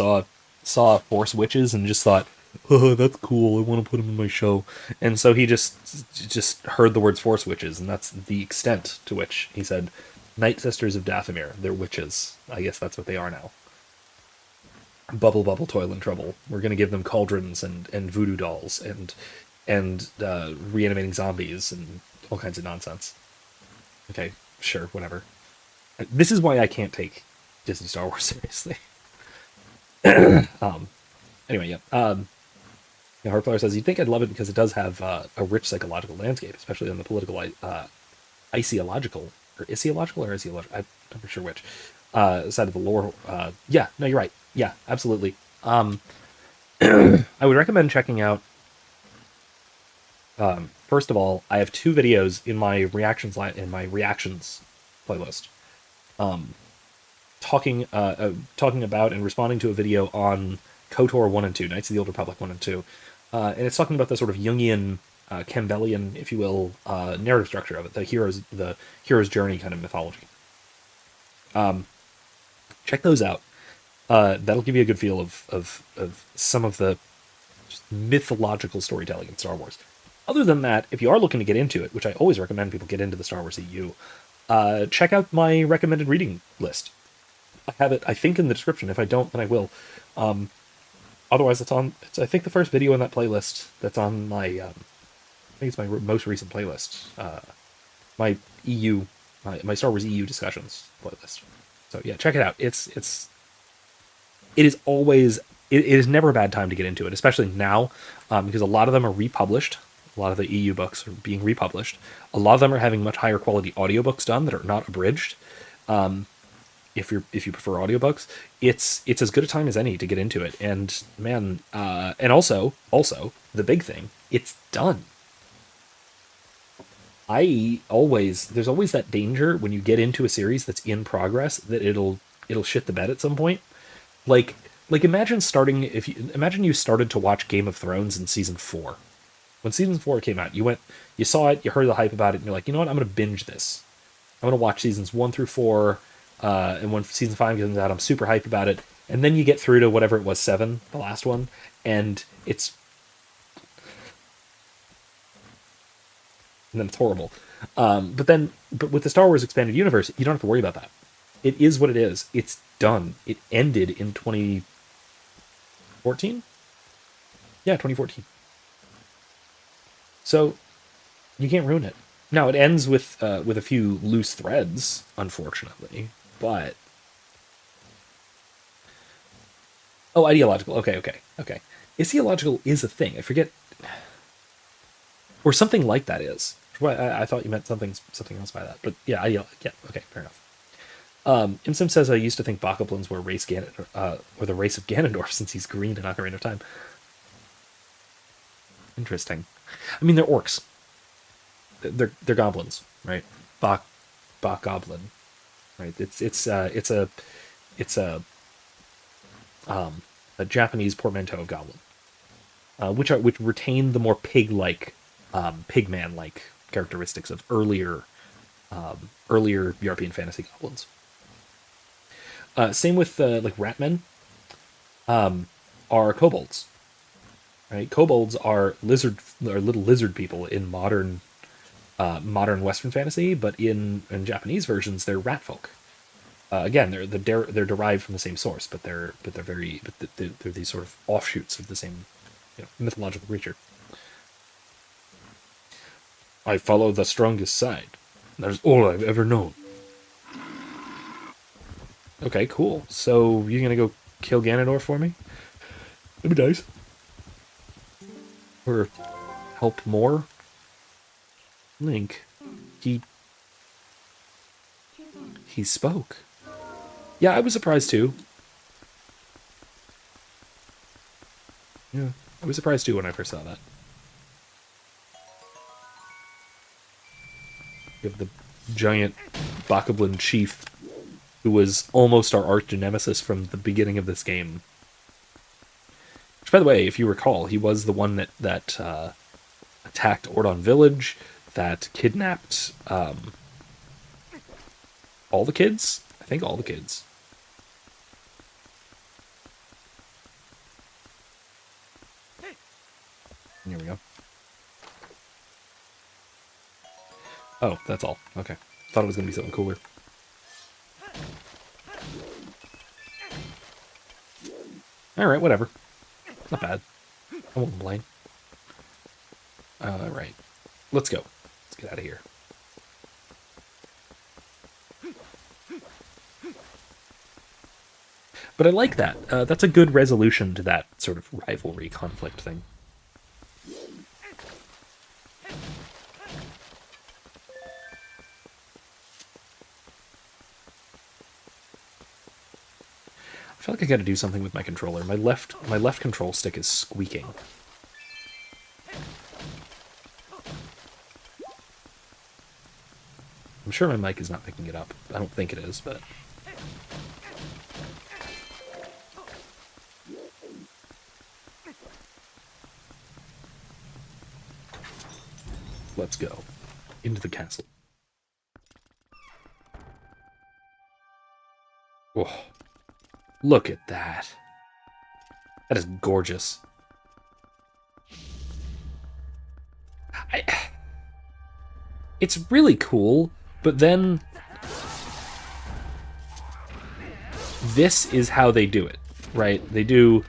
saw Force witches and just thought, oh, that's cool, I want to put them in my show. And so he just heard the words Force witches, and that's the extent to which he said, Night Sisters of Dathomir, they're witches. I guess that's what they are now. Bubble, bubble, toil and trouble. We're going to give them cauldrons and voodoo dolls and reanimating zombies and all kinds of nonsense. Okay, sure, whatever. This is why I can't take Disney Star Wars seriously. Anyway, yeah. Harpler says, you'd think I'd love it because it does have a rich psychological landscape, especially on the political, isiological, or isiological, or isiological, I'm not sure which, side of the lore. Yeah, no, you're right. Yeah, absolutely. I would recommend checking out, first of all, I have 2 videos in my reactions playlist, talking about and responding to a video on KOTOR 1 and 2, Knights of the Old Republic 1 and 2. And it's talking about the sort of Jungian, Campbellian, if you will, narrative structure of it, the hero's journey kind of mythology. Check those out. That'll give you a good feel of some of the mythological storytelling in Star Wars. Other than that, if you are looking to get into it, which I always recommend people get into the Star Wars EU, check out my recommended reading list. I have it, I think, in the description. If I don't, then I will. Otherwise, it's on. It's, I think, the first video in that playlist that's on my. I think it's my most recent playlist. My EU, my Star Wars EU discussions playlist. So yeah, check it out. It is always. It is never a bad time to get into it, especially now, because a lot of them are republished. A lot of the EU books are being republished. A lot of them are having much higher quality audiobooks done that are not abridged. If you prefer audiobooks, it's as good a time as any to get into it. And man, and also the big thing, it's done. There's always that danger when you get into a series that's in progress that it'll shit the bed at some point. Like imagine imagine you started to watch Game of Thrones in season 4. When season 4 came out, you saw it, you heard the hype about it, and you're like, you know what, I'm gonna binge this. I'm gonna watch seasons 1 through 4, and when season 5 comes out, I'm super hyped about it. And then you get through to whatever it was, 7, the last one, and then it's horrible. But with the Star Wars expanded universe, you don't have to worry about that. It is what it is. It's done. It ended in 2014. Yeah, 2014. So you can't ruin it. Now it ends with a few loose threads, unfortunately, but oh, ideological. Okay. Ideological is a thing. I forget, or something like that is. Well, I thought you meant something else by that, but yeah, yeah. Okay, fair enough. Imsim says I used to think Bokoblins were or the race of Ganondorf since he's green in Ocarina of Time. Interesting. I mean, they're orcs. They're goblins, right? Bok goblin, right? It's a Japanese portmanteau of goblin, which retain the more pigman-like characteristics of earlier European fantasy goblins. Same with like ratmen, are kobolds, right? Kobolds are little lizard people in modern Western fantasy, but in Japanese versions they're rat folk. Again, they're derived from the same source, but they're these sort of offshoots of the same mythological creature. I follow the strongest side. That's all I've ever known. Okay, cool. So you're gonna go kill Ganondorf for me? That'd be nice. Or help more? Link. He spoke. Yeah, I was surprised too. Yeah, I was surprised too when I first saw that. You have the giant Bokoblin chief who was almost our arch nemesis from the beginning of this game. Which, by the way, if you recall, he was the one that attacked Ordon Village, that kidnapped all the kids? I think all the kids. Here we go. Oh, that's all. Okay. Thought it was going to be something cooler. Alright, whatever. Not bad. I won't complain. Right. Let's go. Let's get out of here. But I like that. That's a good resolution to that sort of rivalry conflict thing. I feel like I gotta do something with my controller. My left control stick is squeaking. I'm sure my mic is not picking it up. I don't think it is, but... Let's go. Into the castle. Oh. Look at that. That is gorgeous. It's really cool, but then this is how they do it, right? They do...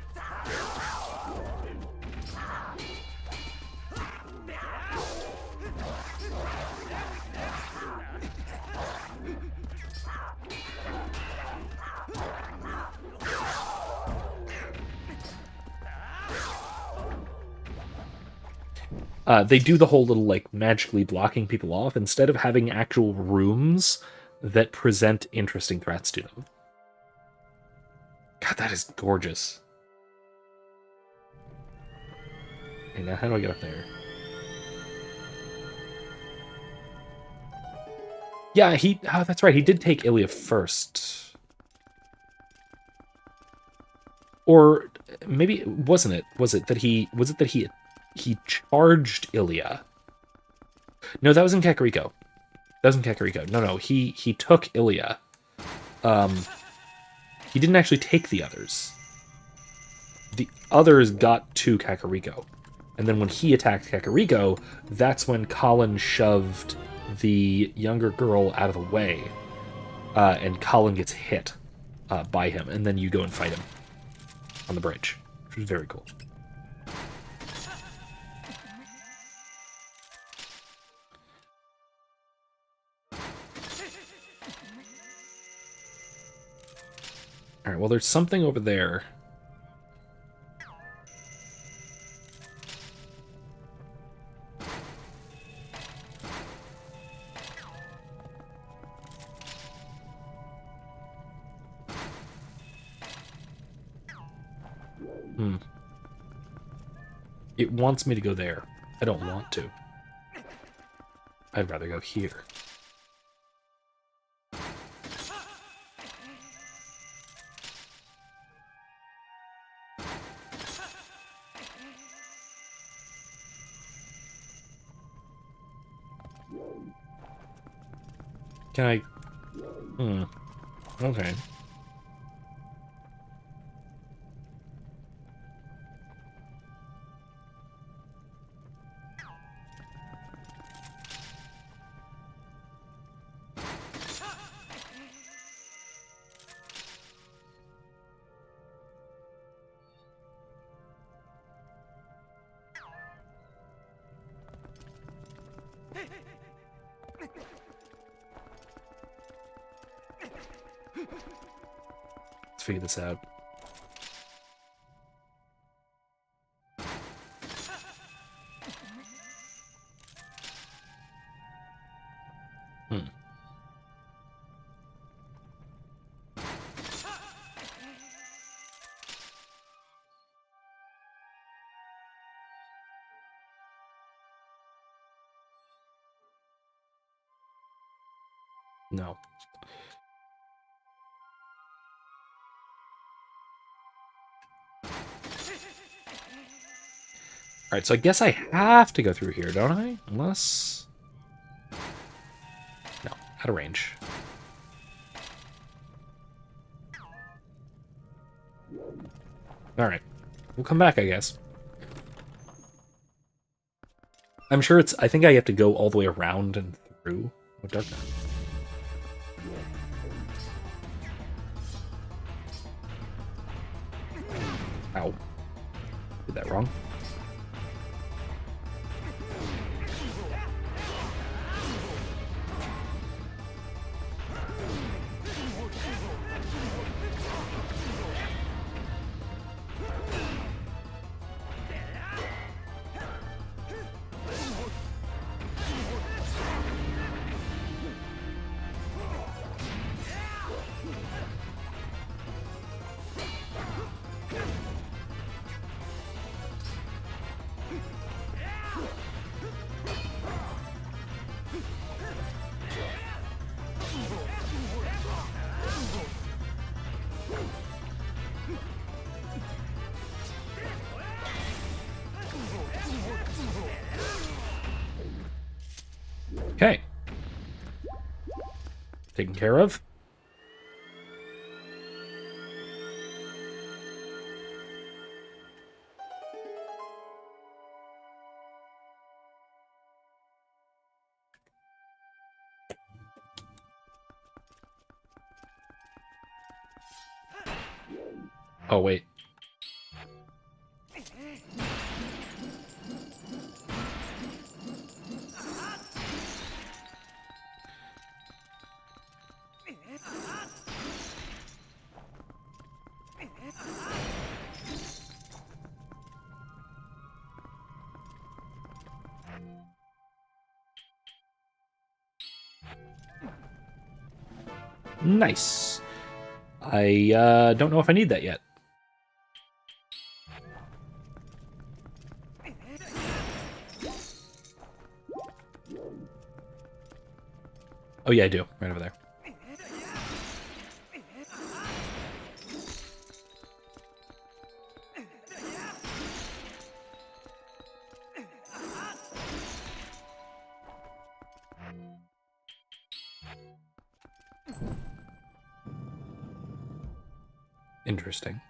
they do the whole little, like, magically blocking people off instead of having actual rooms that present interesting threats to them. God, that is gorgeous. Okay, now how do I get up there? Yeah, oh, that's right, he did take Ilya first. Or maybe wasn't it? Was it that he charged Ilya? No, that was in Kakariko. That was in Kakariko. No, he took Ilya. He didn't actually take the others. The others got to Kakariko. And then when he attacked Kakariko, that's when Colin shoved the younger girl out of the way. And Colin gets hit by him. And then you go and fight him on the bridge, which was very cool. Alright, well, there's something over there. It wants me to go there. I don't want to. I'd rather go here. Can I... Okay. Let's figure this out. No. Alright, so I guess I have to go through here, don't I? Unless... No, out of range. Alright. We'll come back, I guess. I'm sure it's... I think I have to go all the way around and through. Oh, dark now. Ow. Did that wrong. Okay. Taken care of. Oh, wait. Nice. I don't know if I need that yet. Oh yeah, I do. Right over there. Interesting.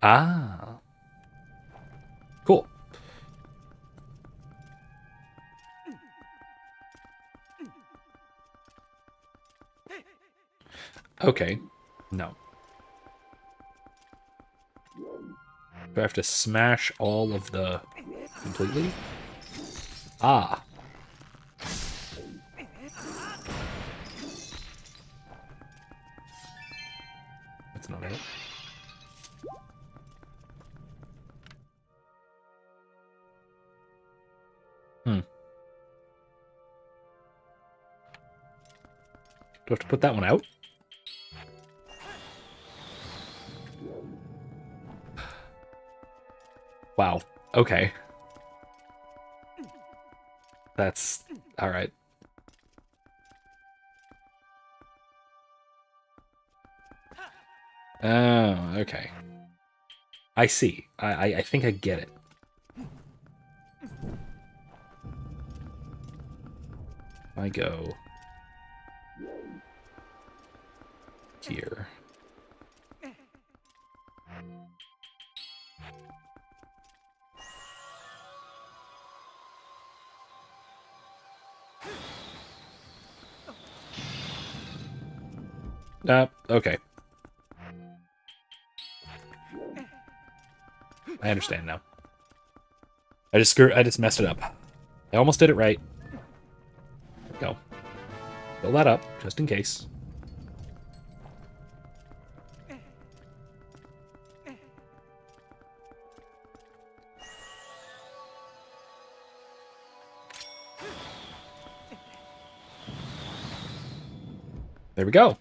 Ah. Cool. Okay. No. Do I have to smash all of the... completely? Ah. That's not it. Hmm. Do I have to put that one out? Wow. Okay. That's... alright. Oh, okay. I see. I think I get it. I go... here. Okay. I understand now. I just messed it up. I almost did it right. Go. Fill that up, just in case. There we go.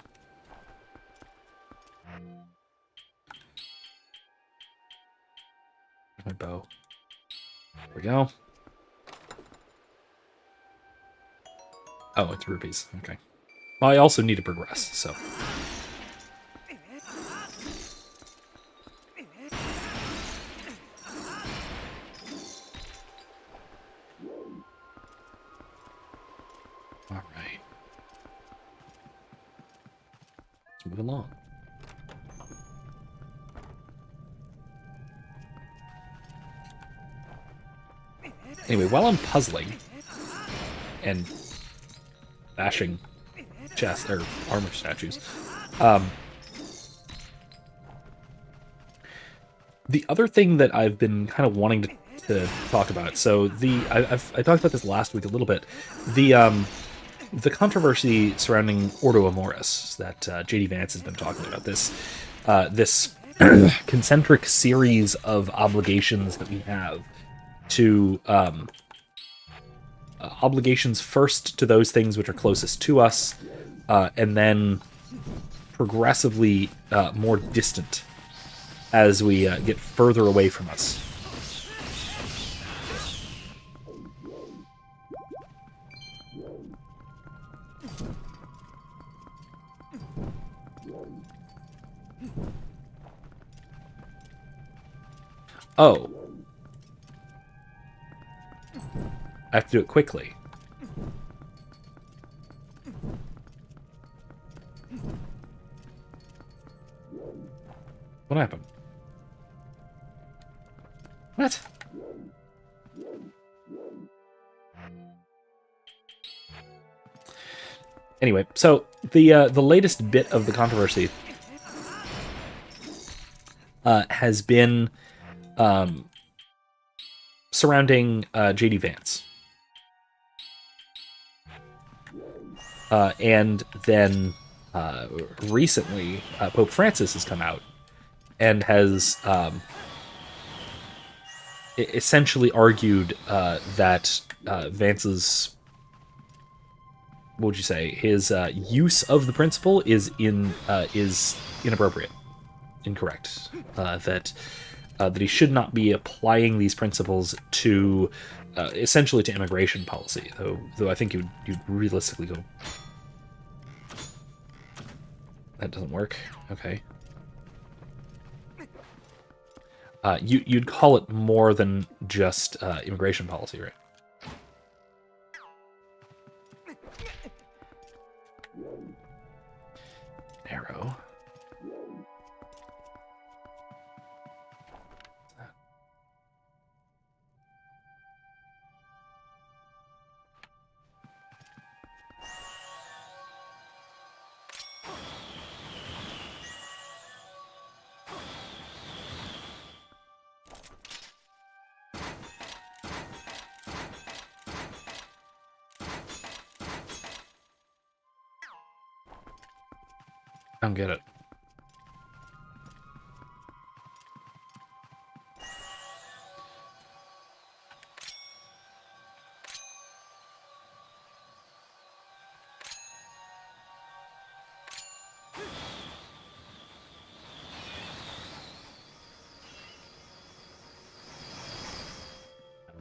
My bow. There we go. Oh, it's rupees. Okay. Well, I also need to progress, so... Alright. Let's move along. Anyway, while I'm puzzling and bashing chest or armor statues, the other thing that I've been kind of wanting to talk about. So I talked about this last week a little bit. The controversy surrounding Ordo Amoris that J.D. Vance has been talking about. This concentric series of obligations that we have to obligations first to those things which are closest to us, and then progressively more distant as we get further away from us. Oh. I have to do it quickly. What happened? What? Anyway, so The latest bit of the controversy has been surrounding J.D. Vance. And then recently, Pope Francis has come out and has essentially argued that Vance's, what would you say, his use of the principle is inappropriate, incorrect. That he should not be applying these principles to essentially to immigration policy. Though I think you'd realistically go, that doesn't work. Okay. You'd call it more than just immigration policy, right? Arrow. I don't get it.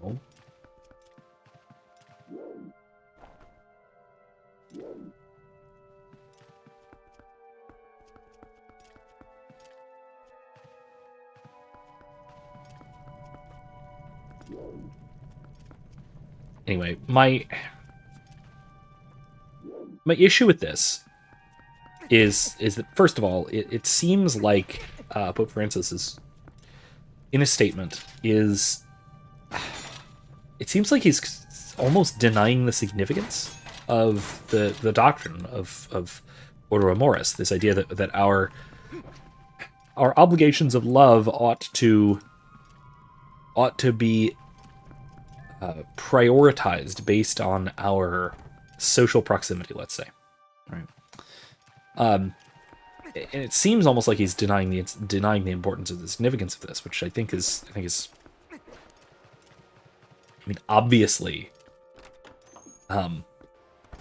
No. Anyway, my issue with this is that, first of all, it seems like Pope Francis is, in his statement, it seems like he's almost denying the significance of the doctrine of Ordo Amoris, this idea that our obligations of love ought to be prioritized based on our social proximity, let's say, right? And it seems almost like he's denying the importance of the significance of this, which I think is, I mean, obviously, out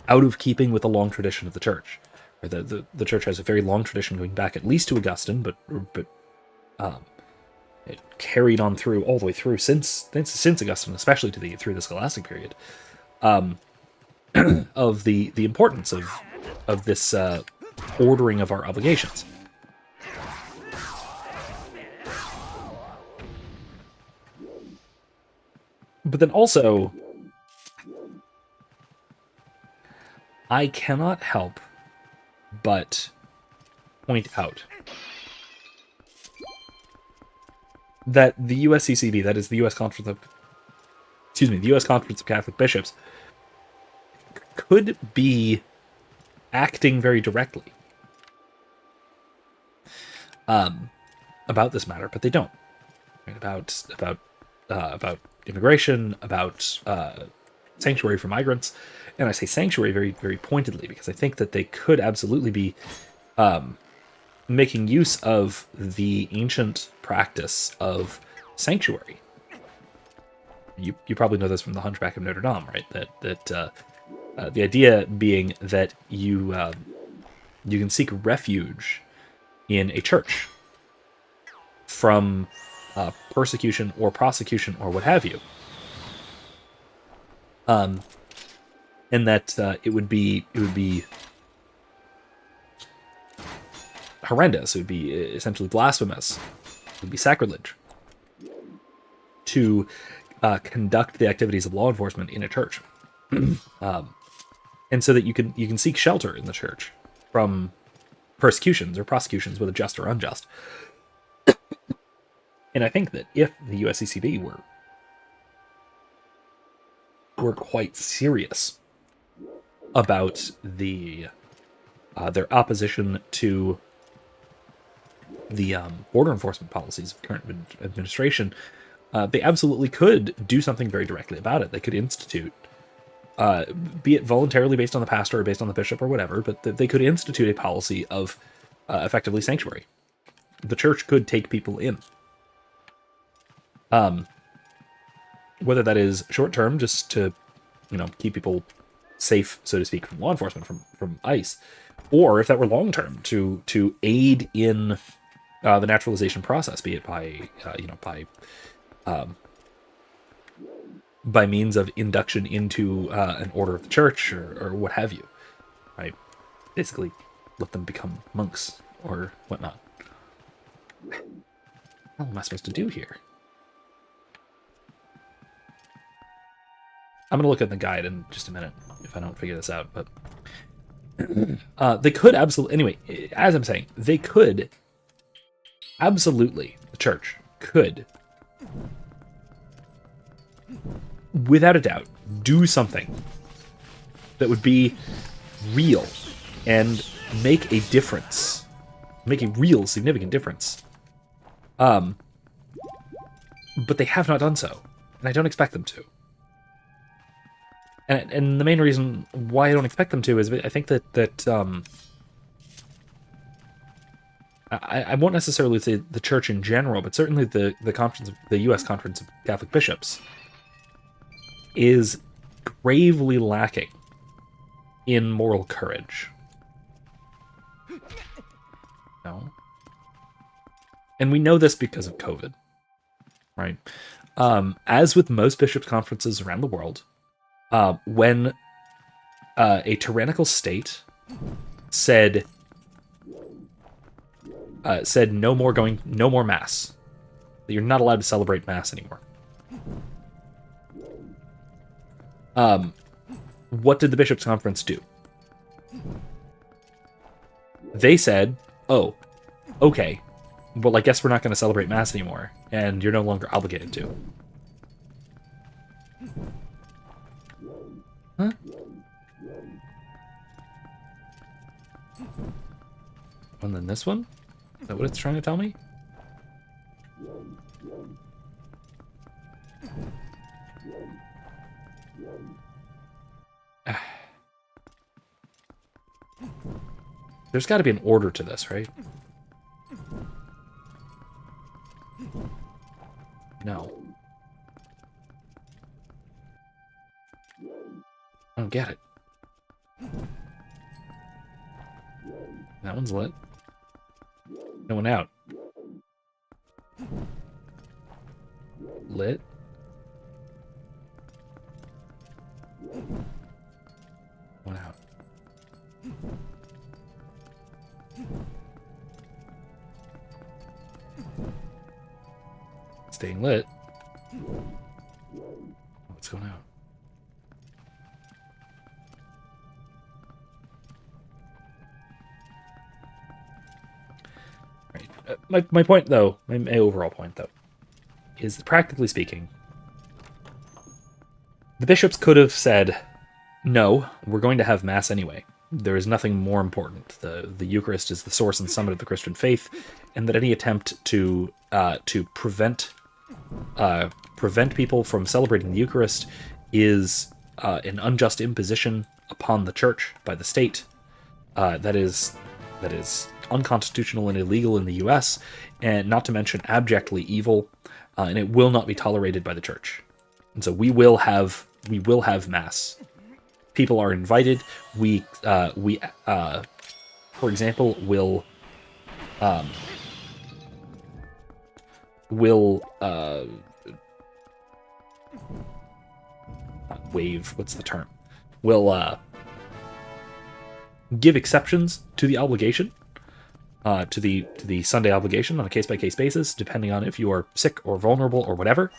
of keeping with the long tradition of the church. Right? The church has a very long tradition going back at least to Augustine, but it carried on through all the way through since Augustine, especially through the Scholastic period, of the importance of this ordering of our obligations. But then also, I cannot help but point out that the USCCB, that is the U.S. Conference of Catholic Bishops, could be acting very directly about this matter, but they don't. Right? About immigration, about sanctuary for migrants, and I say sanctuary very, very pointedly because I think that they could absolutely be making use of the ancient practice of sanctuary. You probably know this from the Hunchback of Notre Dame, right? That the idea being that you can seek refuge in a church from persecution or prosecution or what have you, and that it would be horrendous. It would be essentially blasphemous. It would be sacrilege to conduct the activities of law enforcement in a church, and so that you can seek shelter in the church from persecutions or prosecutions, whether just or unjust. And I think that if the USCCB were quite serious about the their opposition to the border enforcement policies of current administration, they absolutely could do something very directly about it. They could institute, be it voluntarily based on the pastor or based on the bishop or whatever, but they could institute a policy of effectively sanctuary. The church could take people in. Whether that is short term, just to, keep people safe, so to speak, from law enforcement, from ICE, or if that were long term, to aid in the naturalization process, be it by means of induction into an order of the church or what have you, right? Basically, let them become monks or whatnot. What am I supposed to do here? I'm going to look at the guide in just a minute if I don't figure this out, but they could absolutely, anyway, as I'm saying, they could absolutely, the church could, without a doubt, do something that would be real and make a difference, make a real significant difference. But they have not done so, and I don't expect them to. And the main reason why I don't expect them to is I think that I won't necessarily say the church in general, but certainly the conference, the U.S. Conference of Catholic Bishops, is gravely lacking in moral courage. No. And we know this because of COVID, right? As with most bishops' conferences around the world, when a tyrannical state said no more mass, that you're not allowed to celebrate mass anymore. What did the bishops' conference do? They said, "Oh, okay. Well, I guess we're not going to celebrate mass anymore, and you're no longer obligated to." Huh? And then this one? Is that what it's trying to tell me? There's got to be an order to this, right? No. I don't get it. That one's lit. No one out. Lit. One out. Staying lit. What's going out? Right. My point, though, my overall point, though, is that practically speaking, the bishops could have said, no, we're going to have Mass anyway. There is nothing more important. The Eucharist is the source and summit of the Christian faith, and that any attempt to prevent people from celebrating the Eucharist is an unjust imposition upon the Church by the state. That is unconstitutional and illegal in the U.S., and not to mention abjectly evil, and it will not be tolerated by the Church. And so we will have Mass. People are invited. We for example, will waive. What's the term? Will give exceptions to the obligation, to the Sunday obligation on a case-by-case basis, depending on if you are sick or vulnerable or whatever.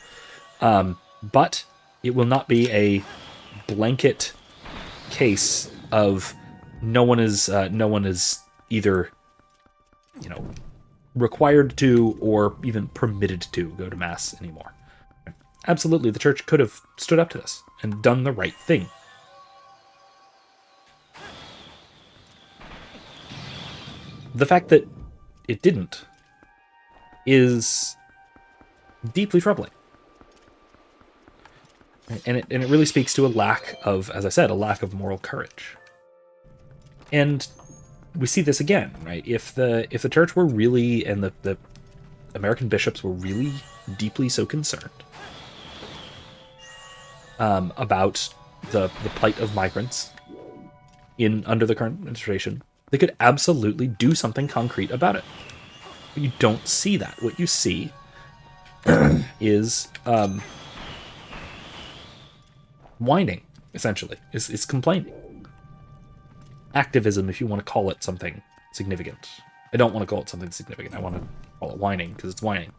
But it will not be a blanket case of no one is either required to or even permitted to go to Mass anymore. Absolutely, the Church could have stood up to this and done the right thing. the fact that it didn't is deeply troubling. And it really speaks to a lack of, as I said, a lack of moral courage. And we see this again, right? If the church were really, and the American bishops were really deeply so concerned about the plight of migrants under the current administration, they could absolutely do something concrete about it. But you don't see that. What you see is whining, essentially, is complaining. Activism, if you want to call it something significant. I don't want to call it something significant. I want to call it whining, because it's whining.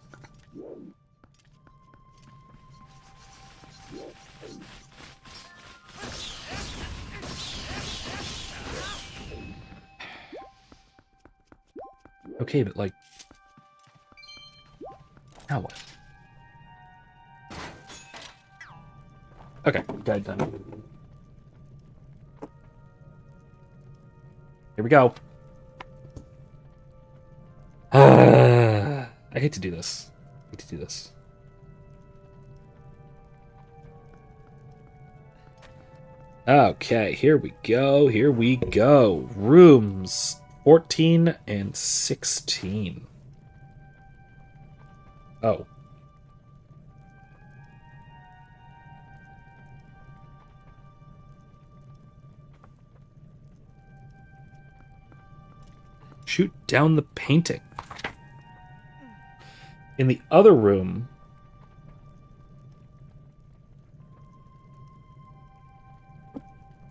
Okay, but like... Now what? Okay, guide done. Here we go. I hate to do this. Okay, here we go. Rooms 14 and 16. Oh. Shoot down the painting. In the other room...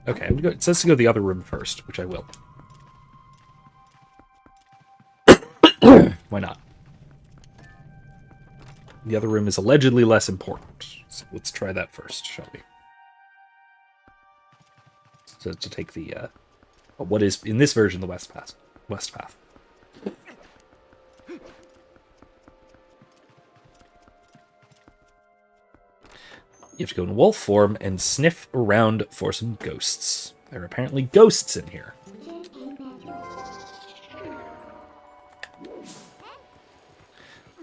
Okay, it says to go to the other room first, which I will. Why not? The other room is allegedly less important. So let's try that first, shall we? So to take the... what is, in this version, the West Path. You have to go in wolf form and sniff around for some ghosts. There are apparently ghosts in here.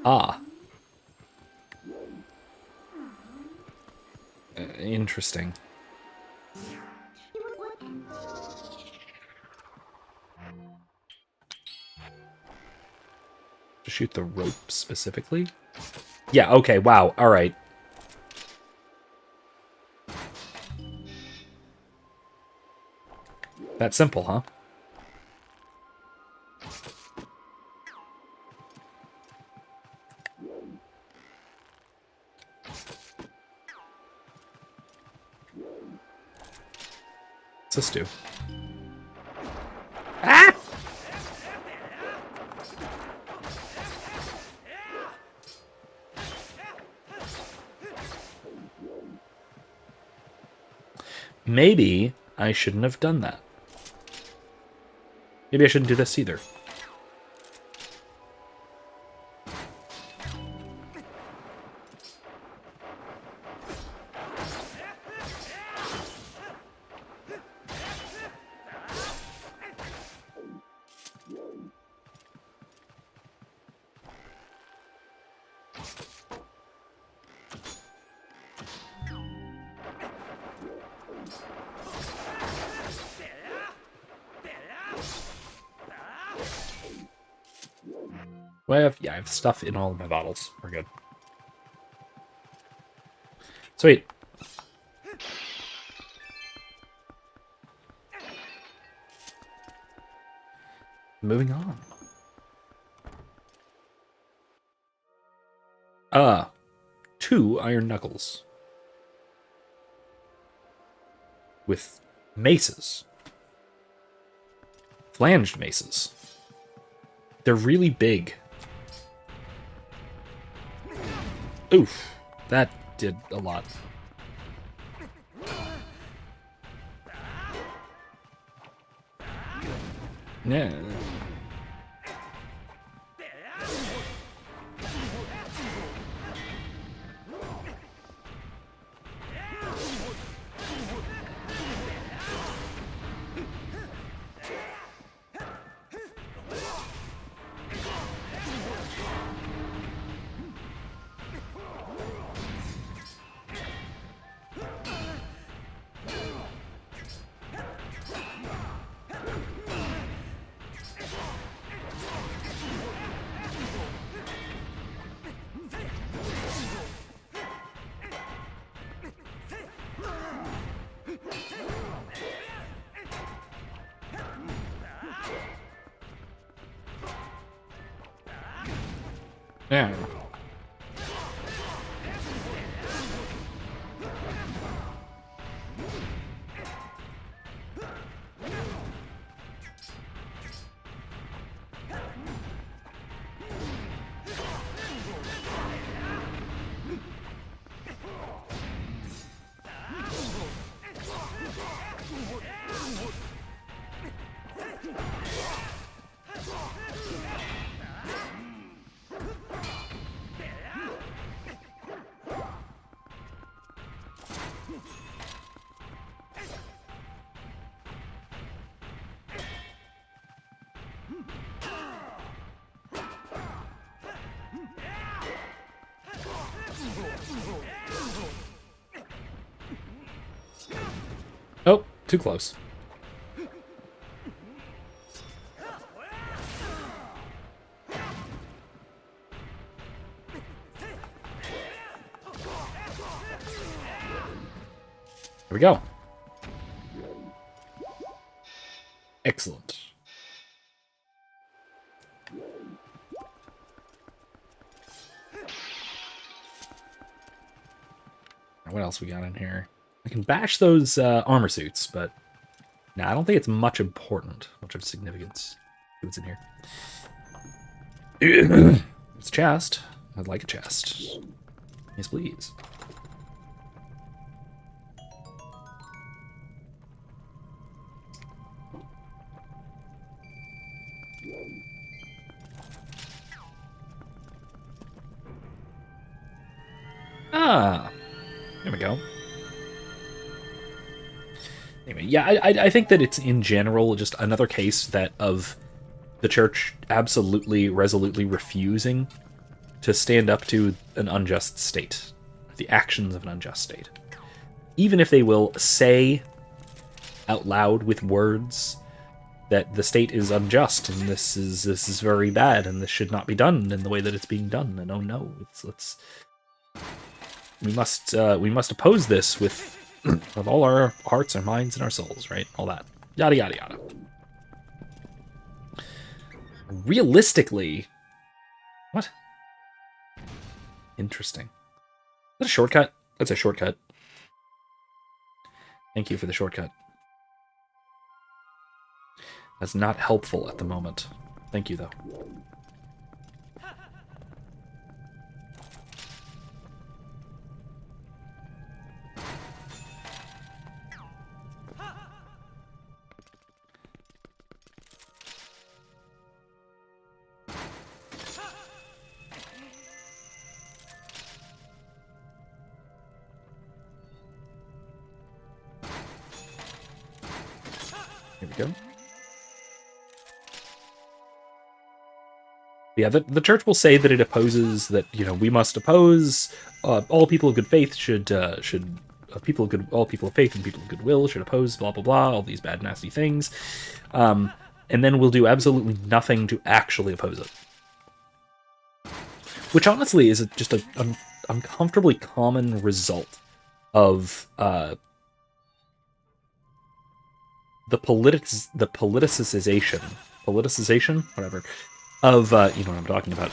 Ah. Interesting. To shoot the rope specifically? Yeah, okay, wow, alright. That simple, huh? What's this do? Ah! Maybe I shouldn't have done that. Maybe I shouldn't do this either. Well, I have stuff in all of my bottles. We're good. Sweet. Moving on. 2 iron knuckles. With maces. Flanged maces. They're really big. Oof. That did a lot. Yeah. Yeah. Oh, too close. Here we go. Excellent. What else we got in here? I can bash those armor suits, but no, I don't think it's much important, much of significance. See what's in here. It's a chest. I'd like a chest. Yes, please. Ah, there we go. Anyway, yeah, I think that it's in general just another case that of the church absolutely, resolutely refusing to stand up to an unjust state, the actions of an unjust state. Even if they will say out loud with words that the state is unjust and this is very bad and this should not be done in the way that it's being done, and oh no, we must oppose this with all our hearts, our minds, and our souls, right? All that. Yada, yada, yada. Realistically... What? Interesting. Is that a shortcut? That's a shortcut. Thank you for the shortcut. That's not helpful at the moment. Thank you, though. Here we go. Yeah, the church will say that it opposes that, you know, we must oppose all people of good faith should all people of faith and people of goodwill should oppose blah blah blah, all these bad nasty things, and then we'll do absolutely nothing to actually oppose it, which honestly is just an uncomfortably common result of the politicization, whatever, of you know what I'm talking about,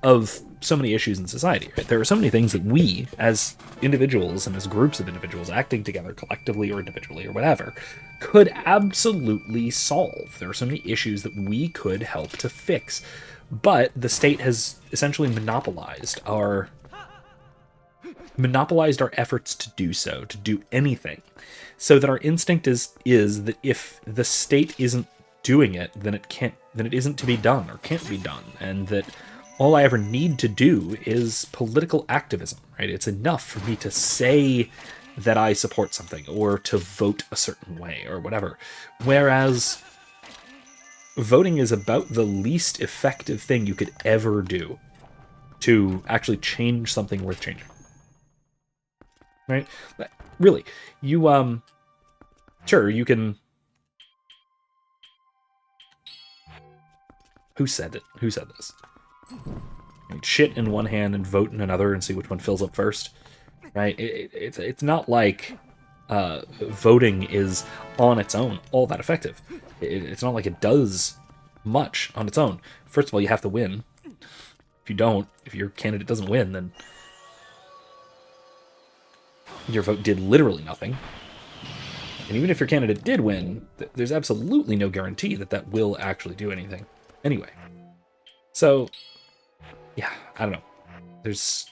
of so many issues in society. Right? There are so many things that we, as individuals and as groups of individuals acting together, collectively or individually or whatever, could absolutely solve. There are so many issues that we could help to fix, but the state has essentially monopolized our efforts to do so, to do anything. So that our instinct is that if the state isn't doing it, then it isn't to be done or can't be done, and that all I ever need to do is political activism, right? It's enough for me to say that I support something or to vote a certain way or whatever. Whereas voting is about the least effective thing you could ever do to actually change something worth changing. Right? Really, you, sure, you can... Who said it? Who said this? Shit in one hand and vote in another and see which one fills up first. Right? It's not like voting is on its own all that effective. It's not like it does much on its own. First of all, you have to win. If you don't, if your candidate doesn't win, then your vote did literally nothing. And even if your candidate did win, there's absolutely no guarantee that that will actually do anything. Anyway. So, yeah, I don't know. There's...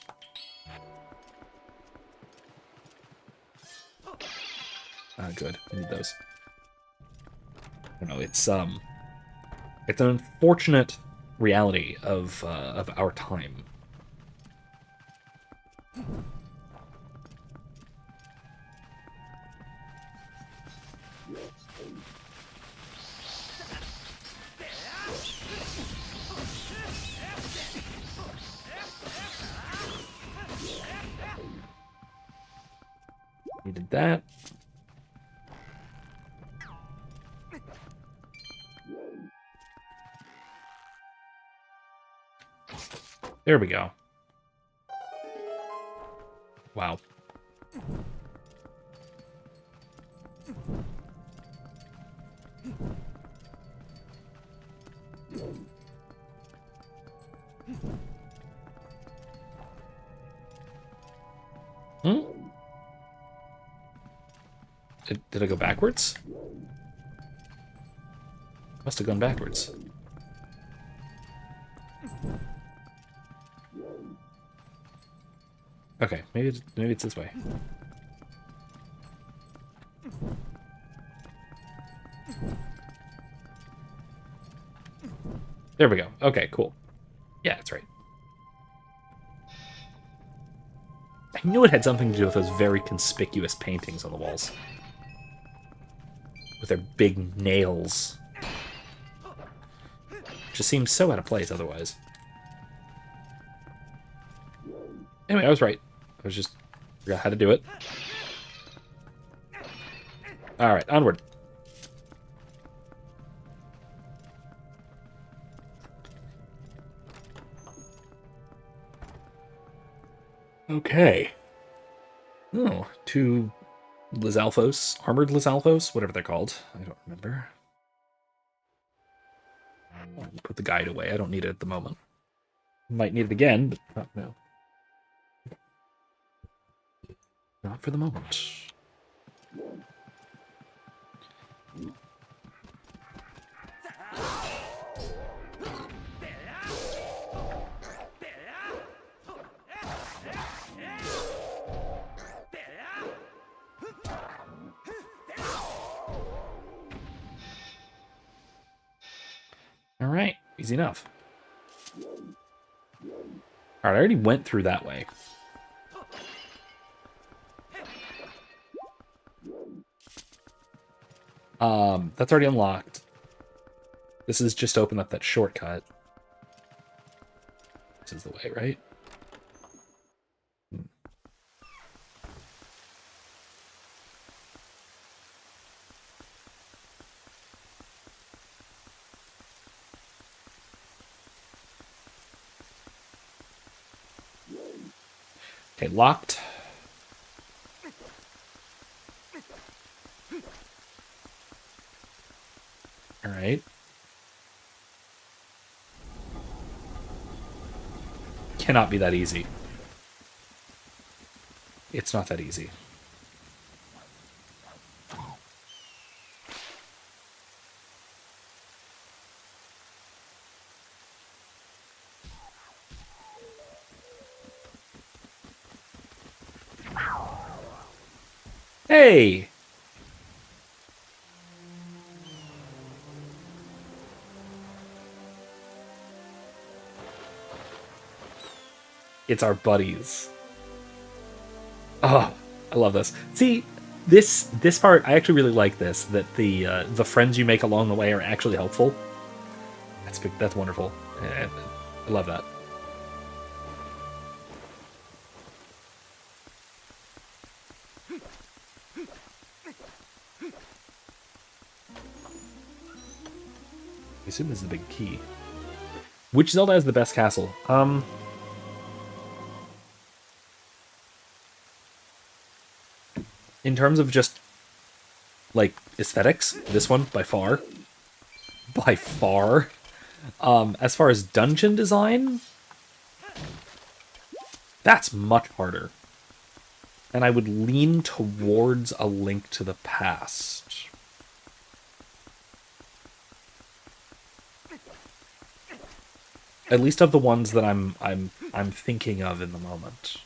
good. I need those. I don't know, it's an unfortunate reality of our time. Needed that. There we go. Wow. Hmm? Did I go backwards? Must have gone backwards. Okay, maybe it's this way. There we go. Okay, cool. Yeah, that's right. I knew it had something to do with those very conspicuous paintings on the walls. With their big nails. Just seems so out of place otherwise. Anyway, I was right. I was just forgot how to do it. Alright, onward. Okay. Oh, two Lizalfos, armored Lizalfos, whatever they're called. I don't remember. I'll put the guide away. I don't need it at the moment. Might need it again, but not now. Not for the moment. All right, easy enough. All right, I already went through that way. That's already unlocked. This is just open up that shortcut. This is the way, right? Okay, locked. All right. Cannot be that easy. It's not that easy. Hey! It's our buddies. Oh, I love this. See, this part, I actually really like this, that the friends you make along the way are actually helpful. That's wonderful. I love that. I assume this is the big key. Which Zelda has the best castle? In terms of just, like, aesthetics, this one, by far. By far. As far as dungeon design, That's much harder. And I would lean towards A Link to the Past. At least of the ones that I'm thinking of in the moment.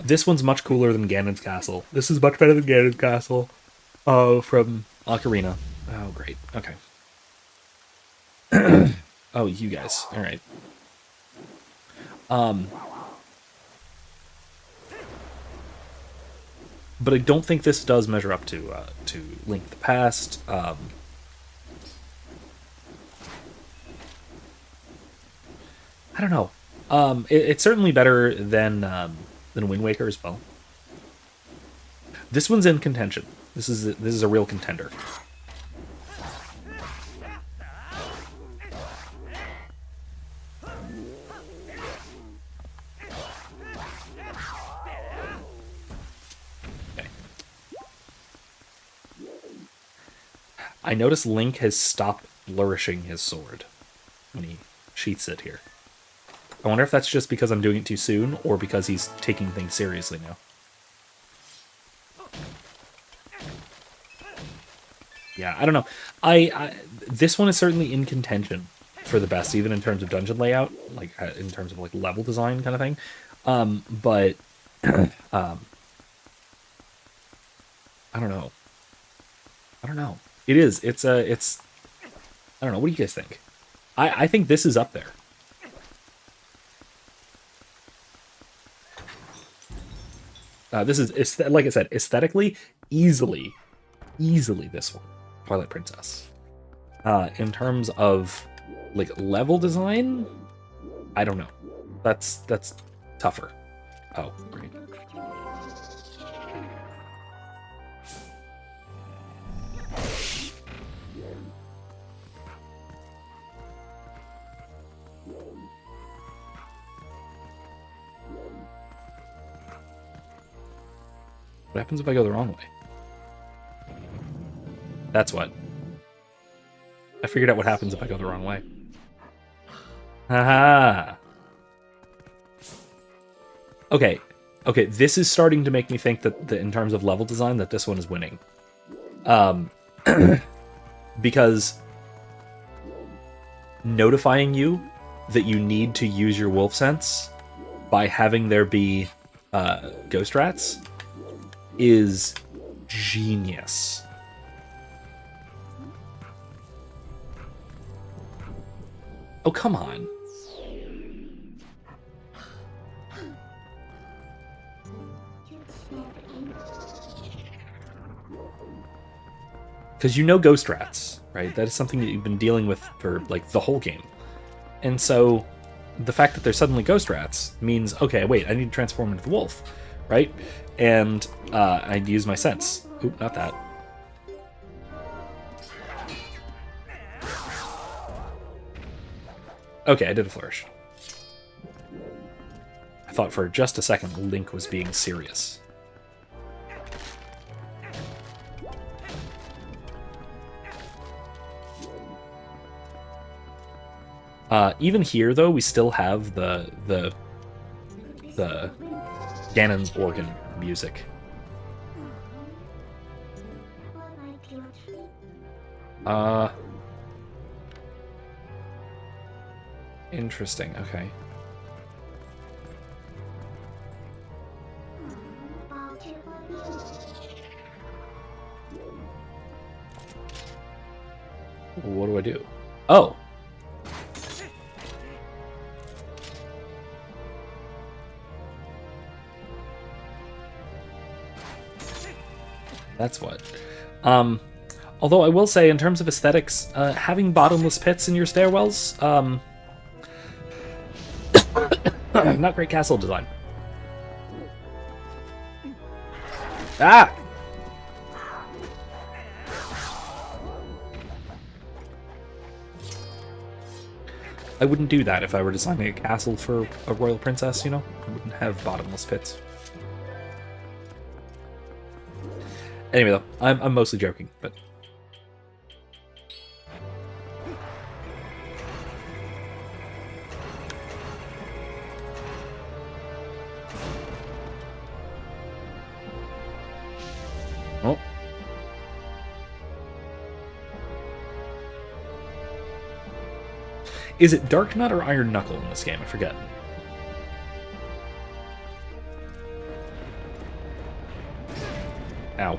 This one's much cooler than Ganon's Castle. This is much better than Ganon's Castle from Ocarina. Oh, great. Okay. Oh, you guys. All right. But I don't think this does measure up to Link to the Past. I don't know. It's certainly better than Wind Waker as well. This one's in contention. This is a real contender. Okay. I notice Link has stopped flourishing his sword when he sheaths it here. I wonder if that's just because I'm doing it too soon, or because he's taking things seriously now. Yeah, I don't know. This one is certainly in contention for the best, even in terms of dungeon layout, like in terms of like level design kind of thing. But I don't know. I don't know. It is. It's I don't know. What do you guys think? I think this is up there. This is, like I said, aesthetically, easily this one, Twilight Princess. In terms of like level design, I don't know. That's tougher. Oh, great. What happens if I go the wrong way? That's what. I figured out what happens if I go the wrong way. Haha. Okay. Okay, this is starting to make me think that in terms of level design, that this one is winning. Because notifying you that you need to use your wolf sense by having there be ghost rats is genius. Oh, come on. Because you know ghost rats, right? That is something that you've been dealing with for, like, the whole game. And so the fact that there's suddenly ghost rats means, okay, wait, I need to transform into the wolf, right? And I use my sense. Oop, not that. Okay, I did a flourish. I thought for just a second Link was being serious. Even here, though, we still have the Ganon's organ music. Interesting, okay. What do I do? Oh! That's what. Although I will say, in terms of aesthetics, having bottomless pits in your stairwells, not great castle design. Ah! I wouldn't do that if I were designing a castle for a royal princess, you know? I wouldn't have bottomless pits. Anyway, though, I'm mostly joking, but... Oh. Is it Dark Nut or Iron Knuckle in this game? I forget. Ow.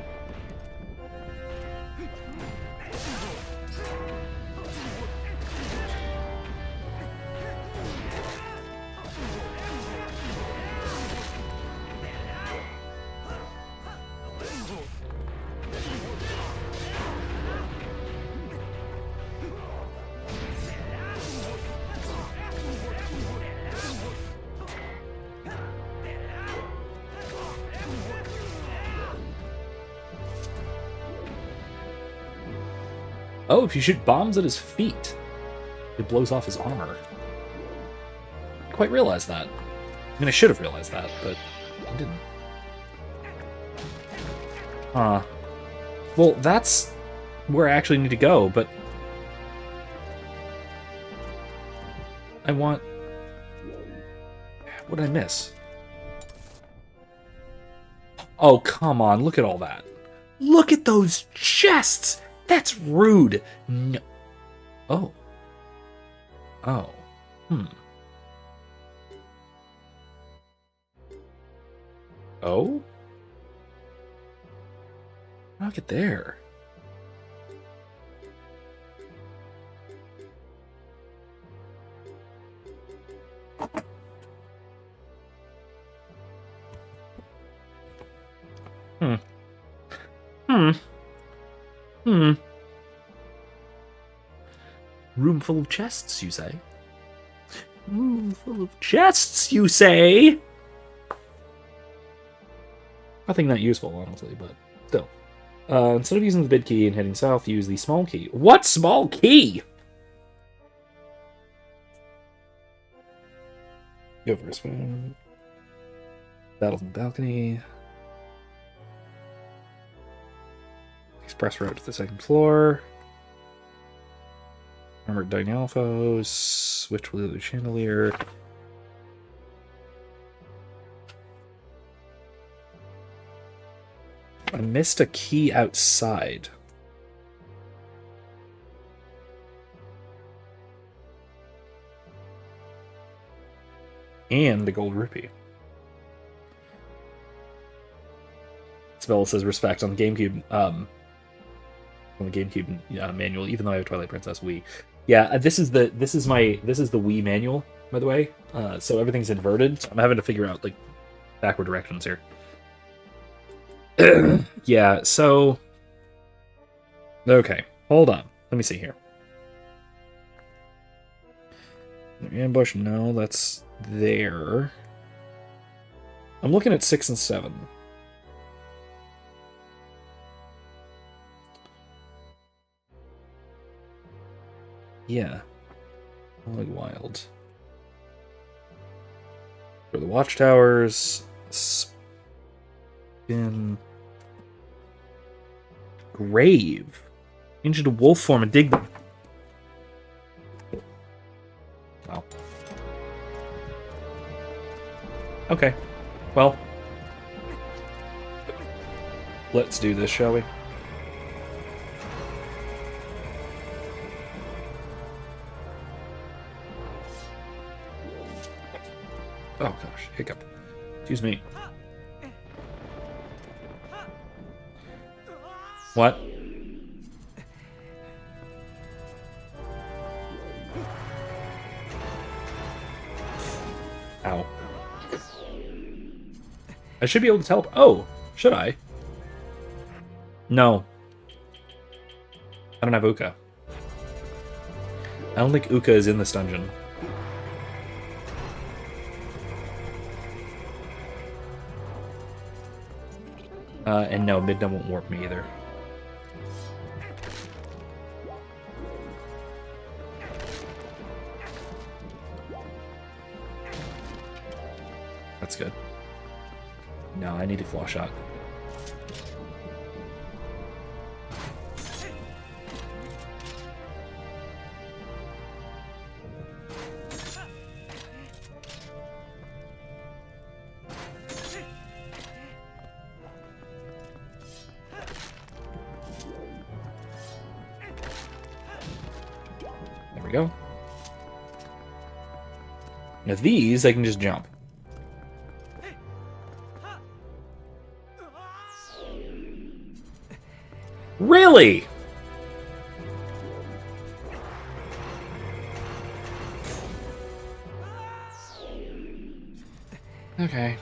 Oh, if you shoot bombs at his feet, it blows off his armor. I didn't quite realize that. I mean, I should have realized that, but I didn't. Well, that's where I actually need to go, but I want... What did I miss? Oh, come on, look at all that. Look at those chests! That's rude. No. Oh. Oh. Oh? I'll get there. Room full of chests, you say? Room full of chests, you say? Nothing that useful, honestly, but still. Instead of using the big key and heading south, use the small key. What small key? Go for a spin. Battle from the balcony. Express route to the second floor. Armored Dynalphos. Switch with the chandelier. I missed a key outside. And the gold rupee. Spell says respect on the GameCube. On the GameCube manual, even though I have Twilight Princess Wii. Yeah, this is the Wii manual, by the way. So everything's inverted. So I'm having to figure out like backward directions here. Yeah, so okay, hold on. Let me see here. Ambush, no, that's there. I'm looking at 6 and 7. Yeah. Like wild. For the watchtowers. Spin. Grave. Change into wolf form and dig them. Wow. Okay. Well. Let's do this, shall we? Oh gosh, hiccup. Excuse me. What? Ow. I should be able to teleport. Oh, should I? No. I don't have Uka. I don't think Uka is in this dungeon. And no, Midna won't warp me either. That's good. No, I need a claw shot. go. Now these, I can just jump. Really? Okay.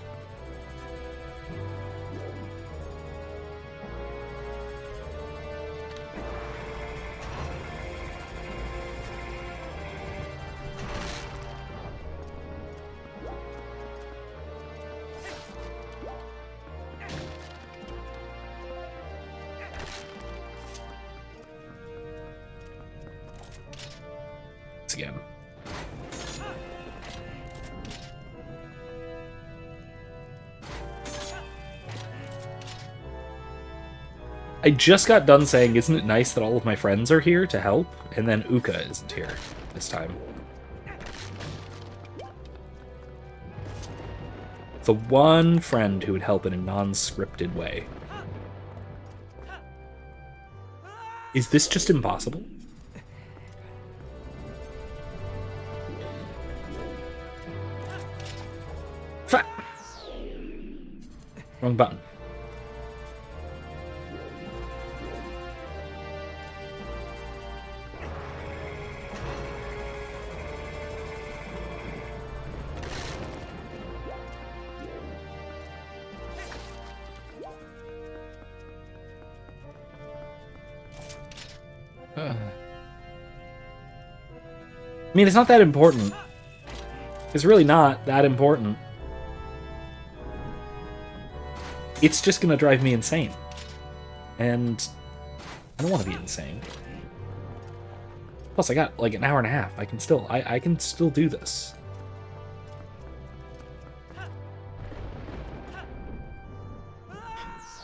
Again. I just got done saying, isn't it nice that all of my friends are here to help? And then Uka isn't here this time. The one friend who would help in a non-scripted way. Is this just impossible? Wrong button. I mean, it's not that important. It's really not that important. It's just gonna drive me insane. And I don't want to be insane. Plus, I got like an hour and a half. I can still do this.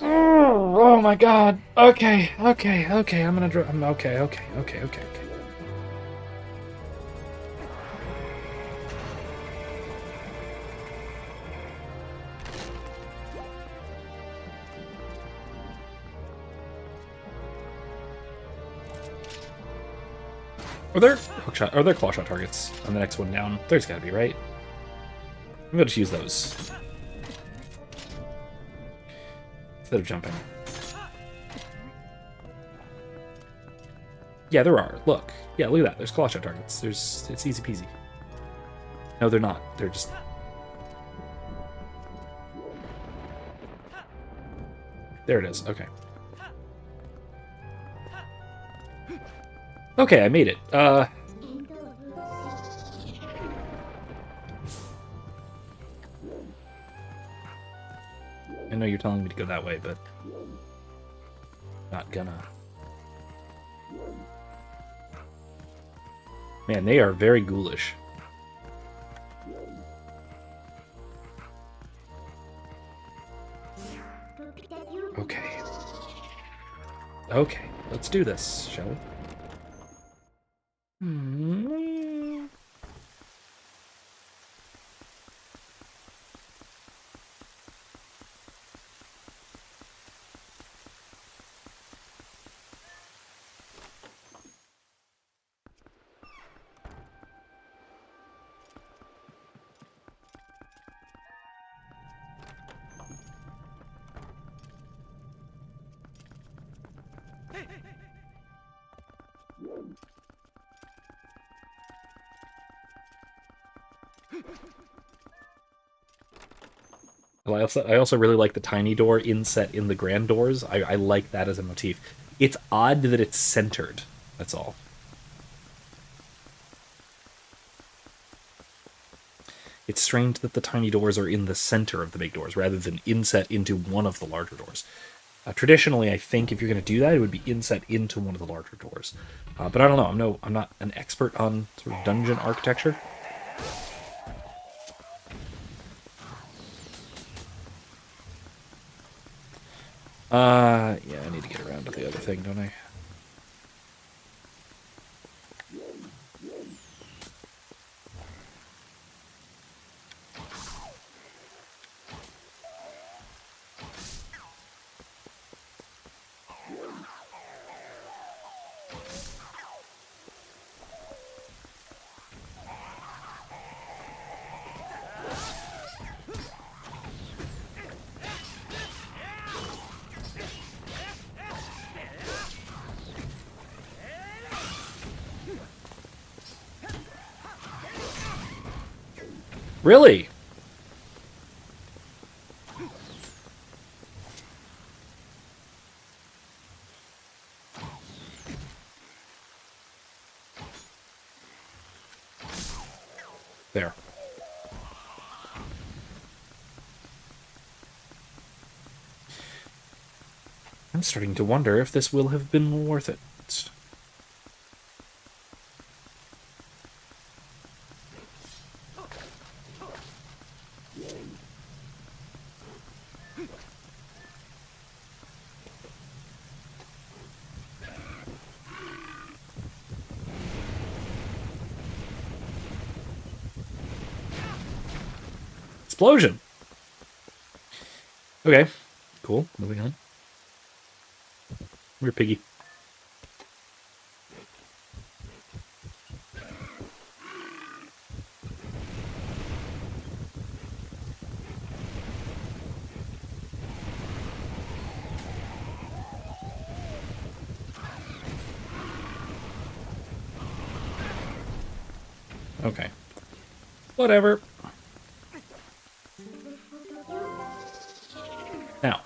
Oh my god. Okay. I'm gonna drive. Okay. Are there hookshot? Are there clawshot targets on the next one down? There's gotta be, right? I'm gonna just use those instead of jumping. Yeah, there are. Look. Yeah, look at that. There's clawshot targets. It's easy peasy. No, they're not. They're just. There it is. Okay. Okay, I made it. I know you're telling me to go that way, but not gonna. Man, they are very ghoulish. Okay. Okay, let's do this, shall we? Well, I also really like the tiny door inset in the grand doors. I like that as a motif. It's odd that it's centered. That's all. It's strange that the tiny doors are in the center of the big doors rather than inset into one of the larger doors. Traditionally, I think if you're going to do that, it would be inset into one of the larger doors. But I don't know. I'm not an expert on sort of dungeon architecture. Yeah, I need to get around to the other thing, don't I? Really? There. I'm starting to wonder if this will have been worth it. Explosion! Okay, cool. Moving on. We're piggy. Okay. Whatever. Now.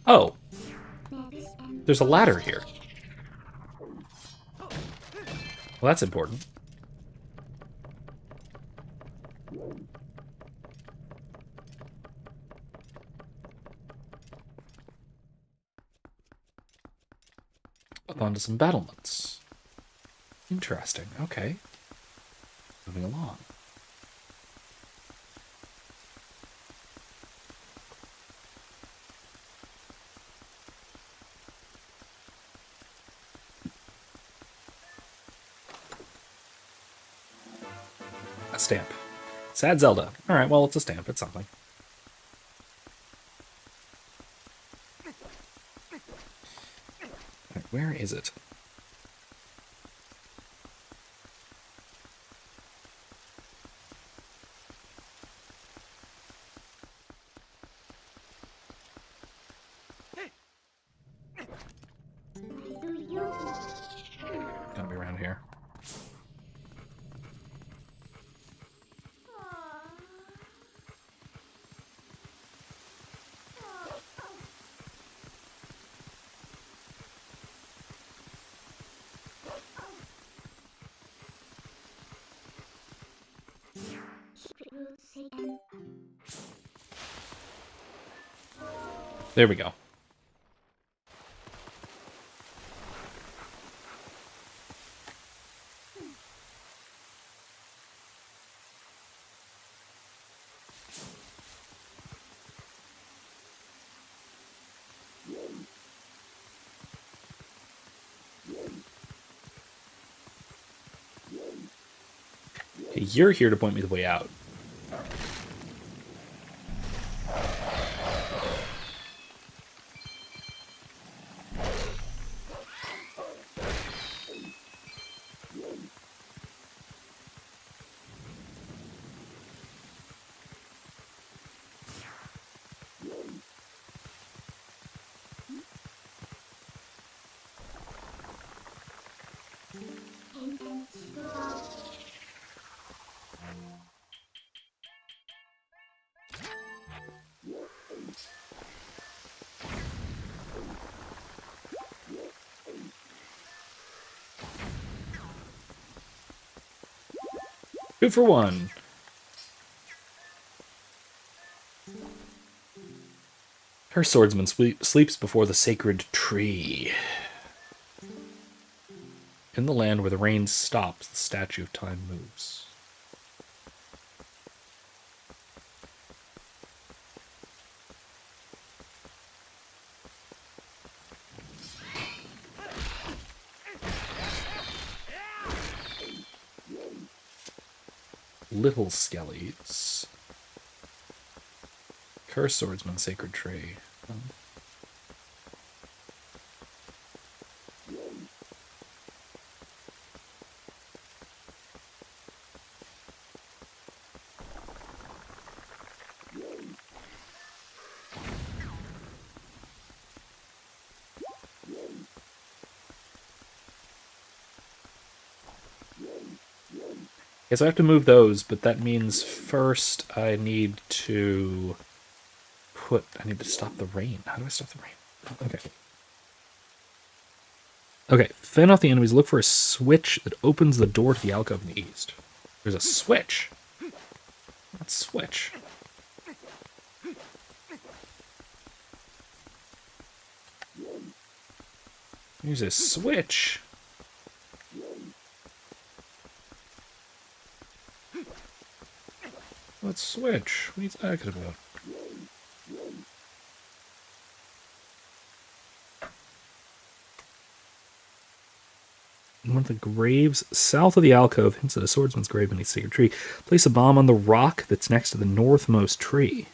Oh. There's a ladder here. Well, that's important. Up onto some battlements. Interesting. Okay. Moving along. A stamp. Sad Zelda. Alright, well, it's a stamp. It's something. Right, where is it? Gotta be around here. There we go. Hey, you're here to point me the way out. Two for one. Her swordsman sleeps before the sacred tree. In the land where the rain stops, the statue of time moves. Little skellies. Cursed swordsman, sacred tree. Okay, so I have to move those, but that means first I need to stop the rain. How do I stop the rain? Okay. Okay, fend off the enemies. Look for a switch that opens the door to the alcove in the east. There's a switch. What switch? There's a switch. What switch? What are you talking about? One of the graves south of the alcove hints at a swordsman's grave beneath a sacred tree. Place a bomb on the rock that's next to the northmost tree.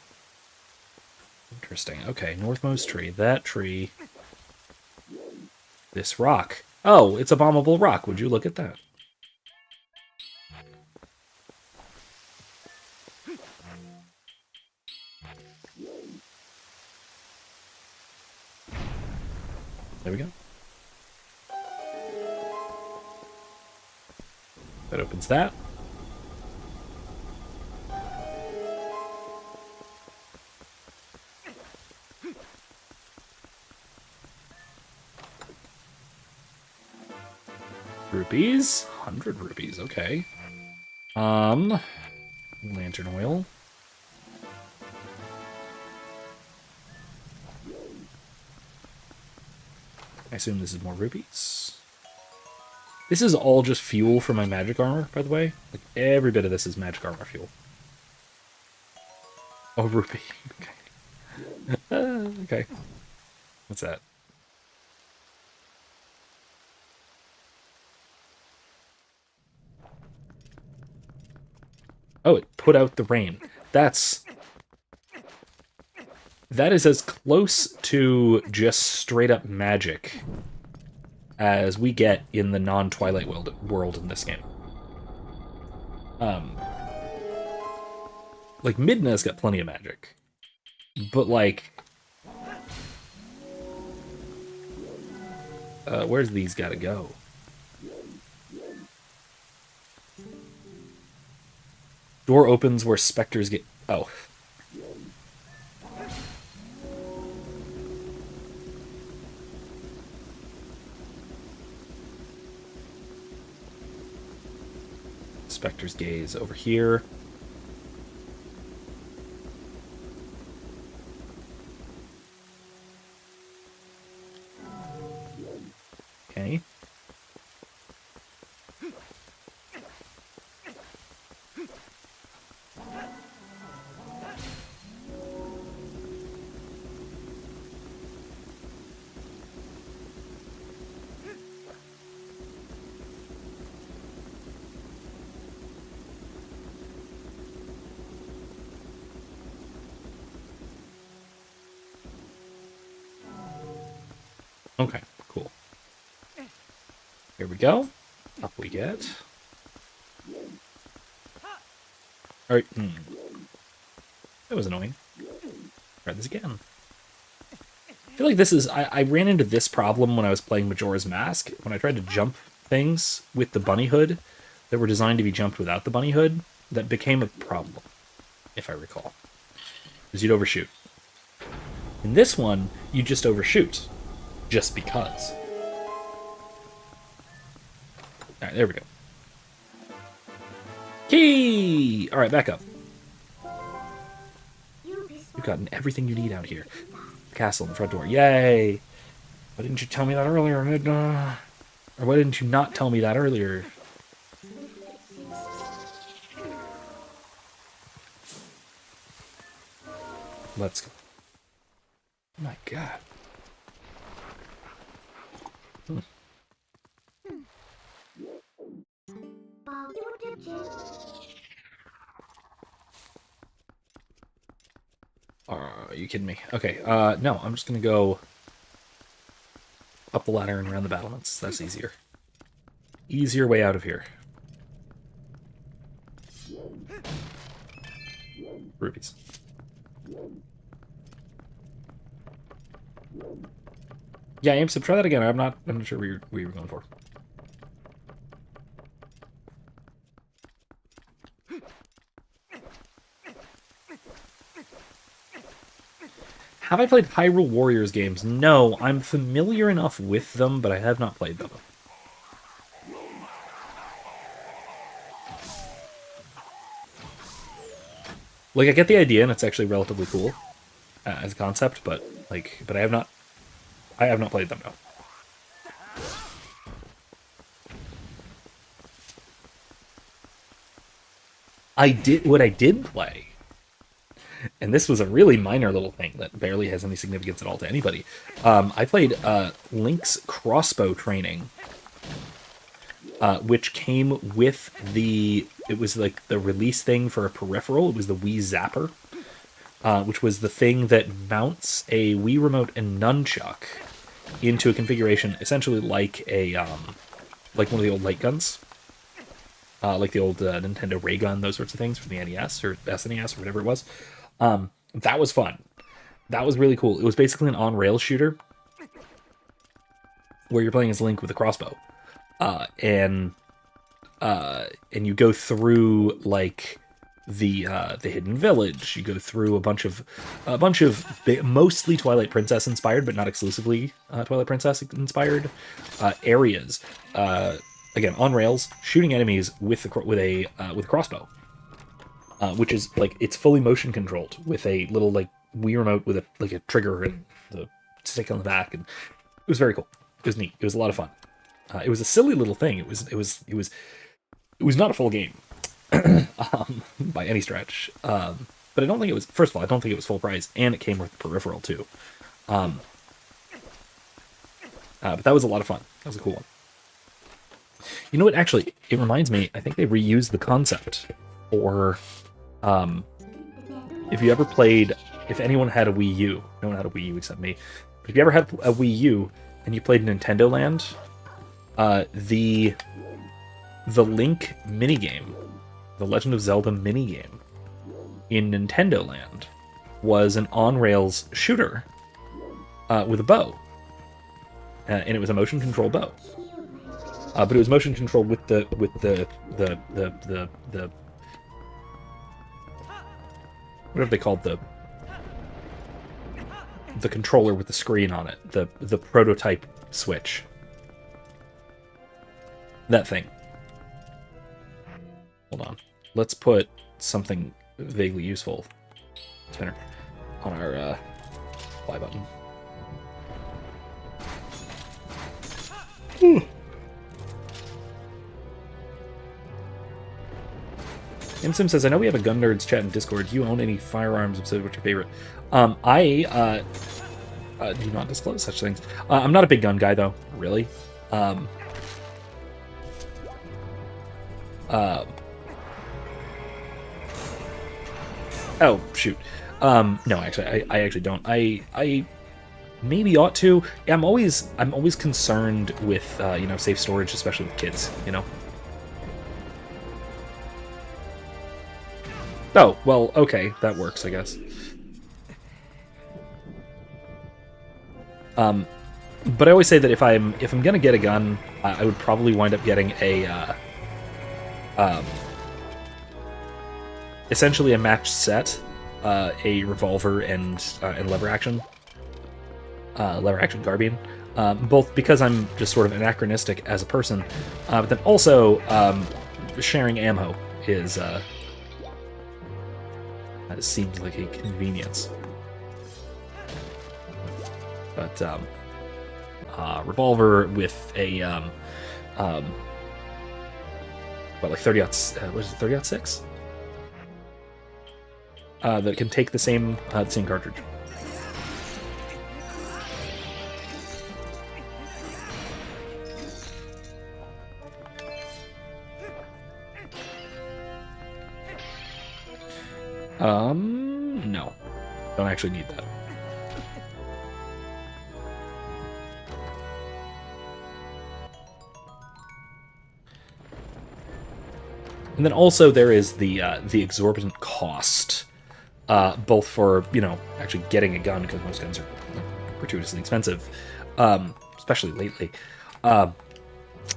Interesting. Okay, northmost tree. That tree. This rock. Oh, it's a bombable rock. Would you look at that? There we go. That opens that. Rupees? 100 rupees, okay. Lantern oil. I assume this is more rupees. This is all just fuel for my magic armor, by the way. Like, every bit of this is magic armor fuel. Oh, rupee. Okay. Okay. What's that? Oh, it put out the rain. That is as close to just straight up magic as we get in the non-Twilight world in this game. Like, Midna's got plenty of magic. But, like... where's these gotta go? Door opens where specters get... Oh. Spectre's gaze over here. Okay. Okay, cool. Here we go. Up we get. Alright. That was annoying. Try this again. I feel like this is... I ran into this problem when I was playing Majora's Mask. When I tried to jump things with the bunny hood that were designed to be jumped without the bunny hood, that became a problem, if I recall. Because you'd overshoot. In this one, you just overshoot. Just because. Alright, there we go. Key! Alright, back up. You've gotten everything you need out here. The castle in the front door. Yay! Why didn't you tell me that earlier? Or why didn't you not tell me that earlier? Let's go. Oh my god. Are you kidding me? Okay, no, I'm just gonna go up the ladder and around the battlements. That's easier. Easier way out of here. Rubies. Yeah, Aim, so try that again. I'm not sure what you were going for. Have I played Hyrule Warriors games? No, I'm familiar enough with them, but I have not played them. Like, I get the idea, and it's actually relatively cool as a concept, but I have not played them, no. What I did play, and this was a really minor little thing that barely has any significance at all to anybody. I played Link's crossbow training, which came with it was like the release thing for a peripheral. It was the Wii Zapper, which was the thing that mounts a Wii Remote and nunchuck into a configuration essentially like like one of the old light guns. Like the old Nintendo ray gun, those sorts of things from the NES or SNES or whatever it was. That was fun. That was really cool. It was basically an on-rail shooter where you're playing as Link with a crossbow. And you go through like the hidden village. You go through a bunch of mostly Twilight Princess inspired, but not exclusively Twilight Princess inspired areas. Again, on rails, shooting enemies with a crossbow, which is like it's fully motion controlled with a little like Wii remote with a trigger and the stick on the back, and it was very cool. It was neat. It was a lot of fun. It was a silly little thing. It was not a full game by any stretch. But I don't think it was. First of all, I don't think it was full price, and it came with the peripheral too. But that was a lot of fun. That was a cool one. You know what? Actually, it reminds me. I think they reused the concept for. If anyone had a Wii U, no one had a Wii U except me. But if you ever had a Wii U and you played Nintendo Land, the Link minigame, the Legend of Zelda minigame in Nintendo Land was an on-rails shooter with a bow, and it was a motion control bow. But it was motion controlled with the whatever they called the controller with the screen on it, the prototype Switch. That thing. Hold on. Let's put something vaguely useful spinner on our Y button. Imsim says, I know we have a gun nerds chat in Discord. Do you own any firearms? What's your favorite? I do not disclose such things. I'm not a big gun guy, though, really. Oh, shoot. No, actually, I actually don't. I maybe ought to. I'm always concerned with, safe storage, especially with kids, Oh, well, okay, that works, I guess. But I always say that if I'm gonna get a gun, I would probably wind up getting a essentially a matched set, a revolver and lever action carbine. Both because I'm just sort of anachronistic as a person, but then also sharing ammo is. That seems like a convenience. But revolver with a like 30-06? That can take the same cartridge. No. Don't actually need that. And then also there is the exorbitant cost, both for, actually getting a gun, because most guns are gratuitously expensive, especially lately. And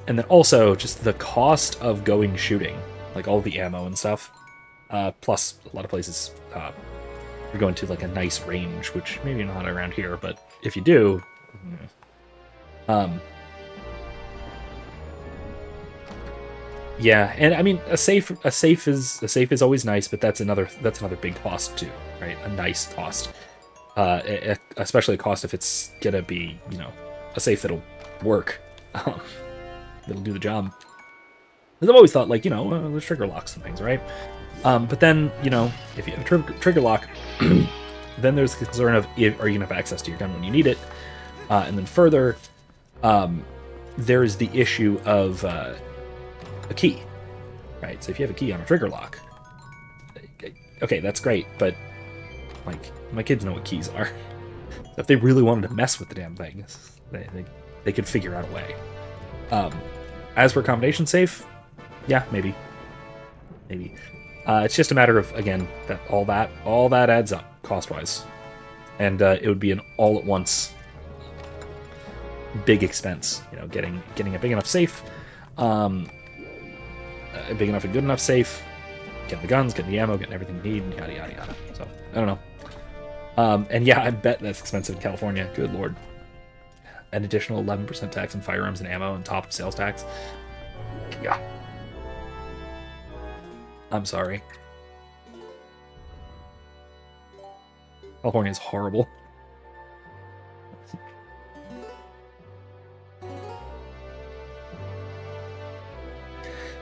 then also just the cost of going shooting, like all the ammo and stuff. Plus, a lot of places you're going to like a nice range, which maybe not around here, but if you do, yeah, and I mean a safe is always nice, but that's another big cost too, right? A nice cost, especially a cost if it's gonna be a safe that'll work, that'll do the job. Because I've always thought like there's trigger locks and things, right? But then if you have a trigger lock, then there's the concern of are you gonna have access to your gun when you need it, and then further, there is the issue of a key, right? So if you have a key on a trigger lock, okay, that's great, but like my kids know what keys are. So if they really wanted to mess with the damn thing, they could figure out a way. As for combination safe, yeah, maybe. It's just a matter of, again, that all that adds up cost wise, and it would be an all at once big expense. Getting a big enough safe. A big enough and good enough safe, getting the guns, getting the ammo, getting everything you need, yada yada yada. So I don't know. And yeah, I bet that's expensive in California. Good lord. An additional 11% tax on firearms and ammo on top of sales tax. Yeah. I'm sorry. California is horrible.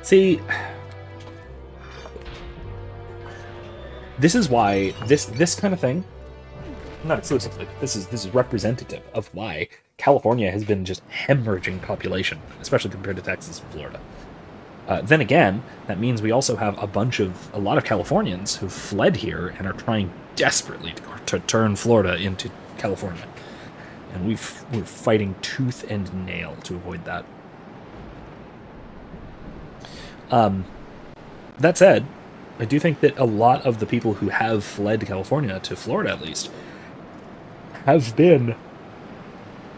See, this is why this kind of thing, not exclusively, but this is representative of why California has been just hemorrhaging population, especially compared to Texas and Florida. Then again, that means we also have a lot of Californians who fled here and are trying desperately to turn Florida into California, and we're fighting tooth and nail to avoid that. That said, I do think that a lot of the people who have fled California, to Florida at least, have been,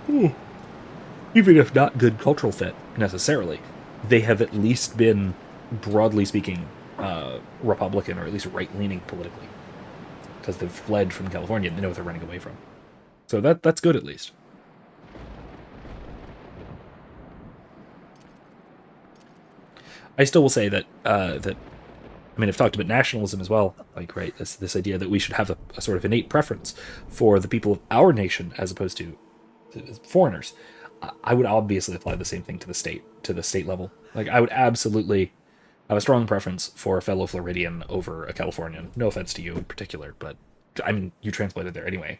even if not good cultural fit necessarily, they have at least been, broadly speaking, Republican, or at least right-leaning politically, because they've fled from California and they know what they're running away from. So that's good at least. I still will say that I mean, I've talked about nationalism as well, like, right, this idea that we should have a sort of innate preference for the people of our nation as opposed to foreigners. I would obviously apply the same thing to the state level. Like, I would absolutely have a strong preference for a fellow Floridian over a Californian. No offense to you in particular, but I mean, you transplanted there anyway.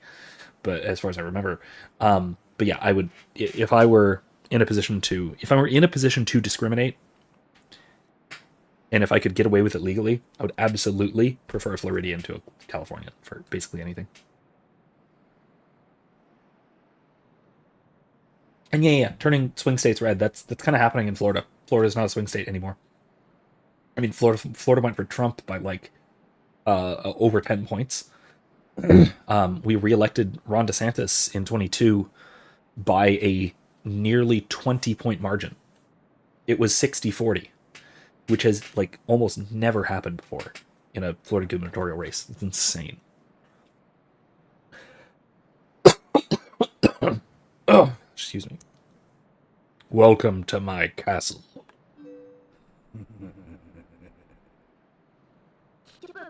But as far as I remember, but yeah, I would, if I were in a position to discriminate, and if I could get away with it legally, I would absolutely prefer a Floridian to a Californian for basically anything. And yeah, turning swing states red, that's kind of happening in Florida. Florida's not a swing state anymore. I mean, Florida went for Trump by like over 10 points. We reelected Ron DeSantis in 22 by a nearly 20-point margin. It was 60-40. Which has like almost never happened before in a Florida gubernatorial race. It's insane. Oh, excuse me. Welcome to my castle.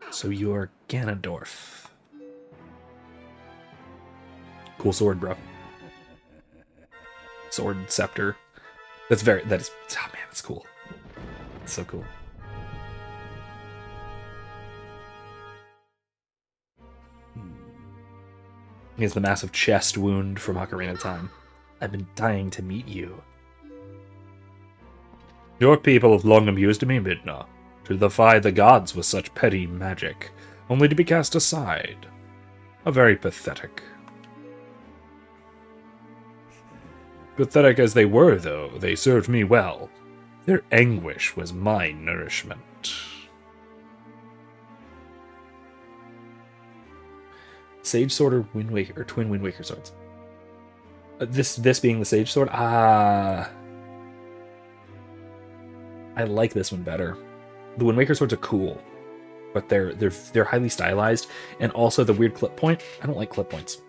So you're Ganondorf. Cool sword, bro. Sword, scepter. Oh man, that's cool. It's so cool. He has the massive chest wound from Ocarina of Time. I've been dying to meet you. Your people have long amused me, Midna, to defy the gods with such petty magic, only to be cast aside. A very pathetic. Pathetic as they were, though, they served me well. Their anguish was my nourishment. Sage Sword or Wind Waker, or Twin Wind Waker swords? This being the Sage Sword? I like this one better. The Wind Waker swords are cool. but they're highly stylized, and also the weird clip point. I don't like clip points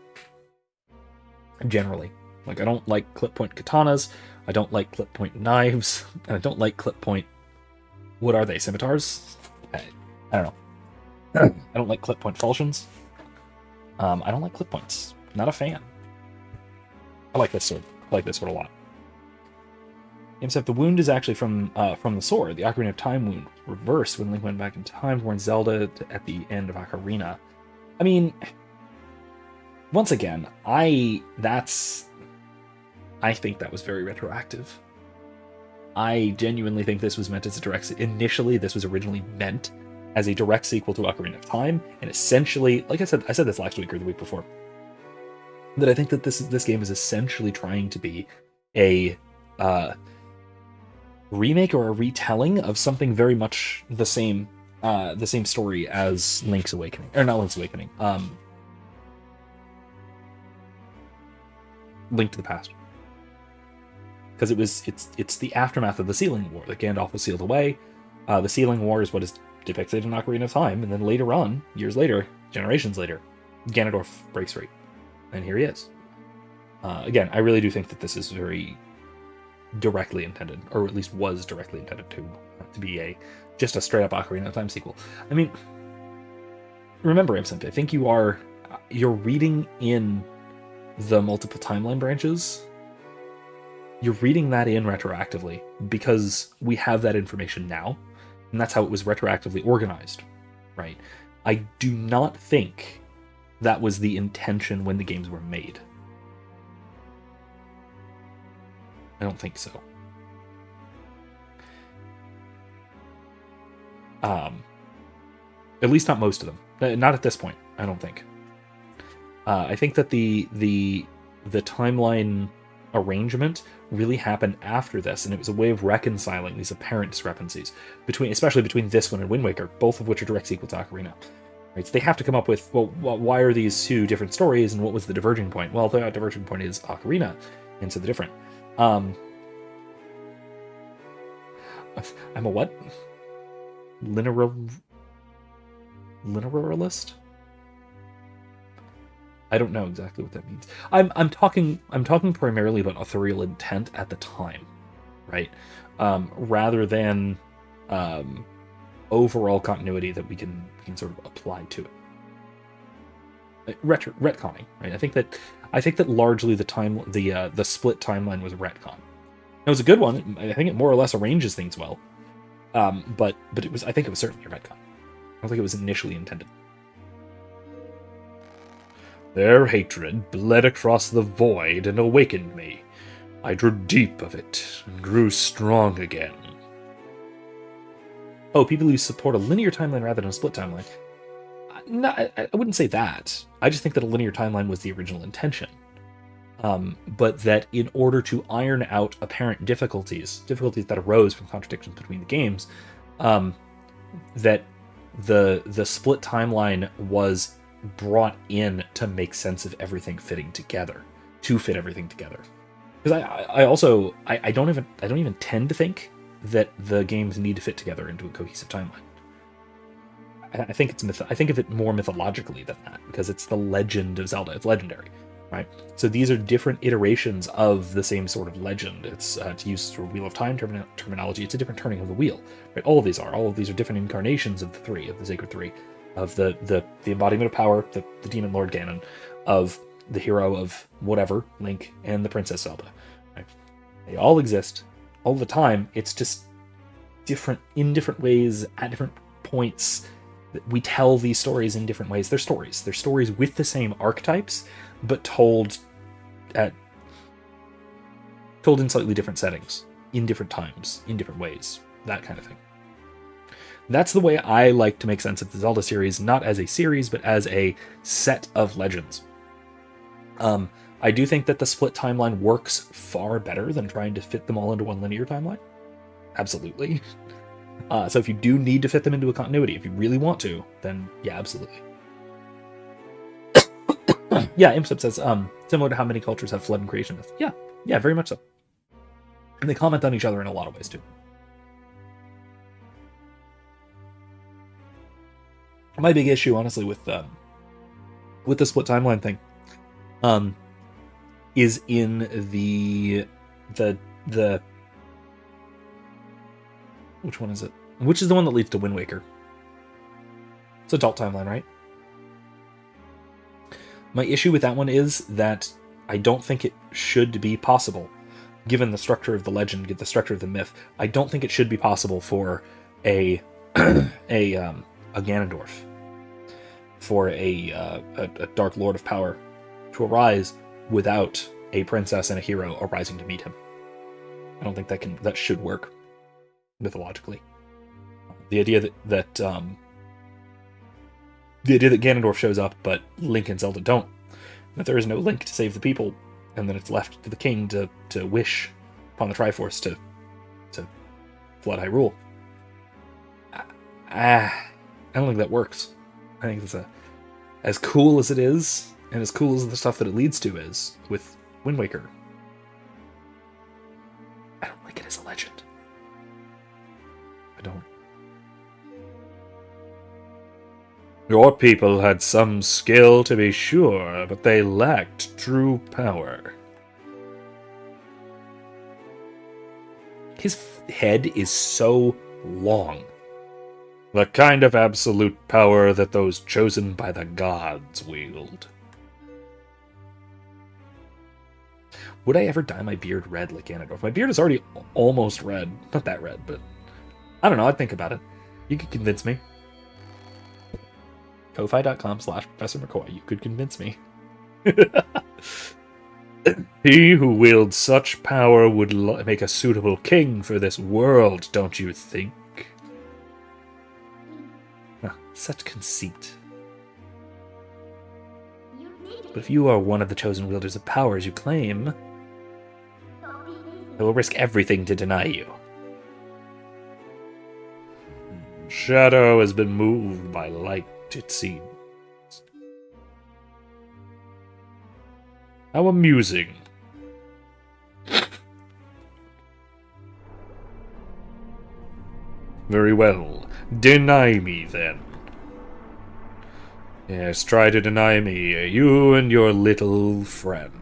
generally. Like, I don't like clip point katanas, I don't like clip point knives, and I don't like clip point, what are they, scimitars? I don't know. I don't like clip point falchions. I don't like clip points. Not a fan. I like this sword. I like this sword a lot. Except the wound is actually from the sword. The Ocarina of Time wound reversed when Link went back in time to warn Zelda at the end of Ocarina. I mean, once again, I think that was very retroactive. I genuinely think this was meant as a direct... Initially, this was originally meant as a direct sequel to Ocarina of Time, and essentially, like I said this last week or the week before, that I think that this game is essentially trying to be a remake or a retelling of something very much the same story as Link's Awakening, or not Link's Awakening, Link to the Past, because it's the aftermath of the Sealing War that Gandalf was sealed away. The Sealing War is what is depicted in Ocarina of Time, and then later on, years later, generations later, Ganondorf breaks free, and here he is. Again, I really do think that this is very directly intended, or at least was directly intended to be just a straight up Ocarina of Time sequel. I mean, remember, Imsint, I think you're reading in the multiple timeline branches. You're reading that in retroactively because we have that information now, and that's how it was retroactively organized, right? I do not think that was the intention when the games were made. I don't think so. At least not most of them. Not at this point, I don't think. I think that the timeline arrangement really happened after this, and it was a way of reconciling these apparent discrepancies especially between this one and Wind Waker, both of which are direct sequels to Ocarina. Right? So they have to come up with, well, why are these two different stories, and what was the diverging point? Well, the diverging point is Ocarina, and so they're different. I'm a what? Linearist? I don't know exactly what that means. I'm talking primarily about authorial intent at the time, right? Rather than overall continuity that we can sort of apply to it. Retconning, right? I think that largely the split timeline was a retcon. It was a good one. I think it more or less arranges things well. But I think it was certainly a retcon. I don't think it was initially intended. Their hatred bled across the void and awakened me. I drew deep of it and grew strong again. Oh, people who support a linear timeline rather than a split timeline. No, I wouldn't say that. I just think that a linear timeline was the original intention. But that in order to iron out apparent difficulties that arose from contradictions between the games, that the split timeline was brought in to make sense of everything fitting together, to fit everything together. Because I don't even tend to think that the games need to fit together into a cohesive timeline. I think I think of it more mythologically than that, because it's the Legend of Zelda. It's legendary, right? So these are different iterations of the same sort of legend. It's to use sort of Wheel of Time terminology. It's a different turning of the wheel, right? All of these are different incarnations of the Sacred Three, of the embodiment of power, the Demon Lord Ganon, of the hero of whatever, Link, and the Princess Zelda. Right? They all exist all the time. It's just different in different ways at different points. We tell these stories in different ways. They're stories. They're stories with the same archetypes, but told in slightly different settings, in different times, in different ways, that kind of thing. That's the way I like to make sense of the Zelda series, not as a series, but as a set of legends. I do think that the split timeline works far better than trying to fit them all into one linear timeline. Absolutely. So if you do need to fit them into a continuity, if you really want to, then yeah, absolutely. Yeah, Imsip says, similar to how many cultures have flood and creation myths. Yeah, very much so. And they comment on each other in a lot of ways too. My big issue, honestly, with the split timeline thing, is in the which one is it? Which is the one that leads to Wind Waker? It's adult timeline, right? My issue with that one is that I don't think it should be possible, given the structure of the legend, the structure of the myth. I don't think it should be possible for a Ganondorf, for a Dark Lord of Power, to arise without a princess and a hero arising to meet him. I don't think that should work mythologically. The idea that Ganondorf shows up, but Link and Zelda don't, that there is no Link to save the people, and then it's left to the king to wish upon the Triforce to flood Hyrule. I don't think that works. I think it's as cool as it is, and as cool as the stuff that it leads to is with Wind Waker. I don't like it as a legend. I don't. Your people had some skill, to be sure, but they lacked true power. His head is so long. The kind of absolute power that those chosen by the gods wield. Would I ever dye my beard red like Ganondorf? My beard is already almost red. Not that red, but I don't know. I'd think about it. You could convince me. Ko-fi.com/Professor McCoy. You could convince me. He who wields such power would make a suitable king for this world, don't you think? Such conceit. But if you are one of the chosen wielders of power as you claim, I will risk everything to deny you. Shadow has been moved by light, it seems. How amusing. Very well. Deny me, then. Yes, try to deny me, you and your little friend.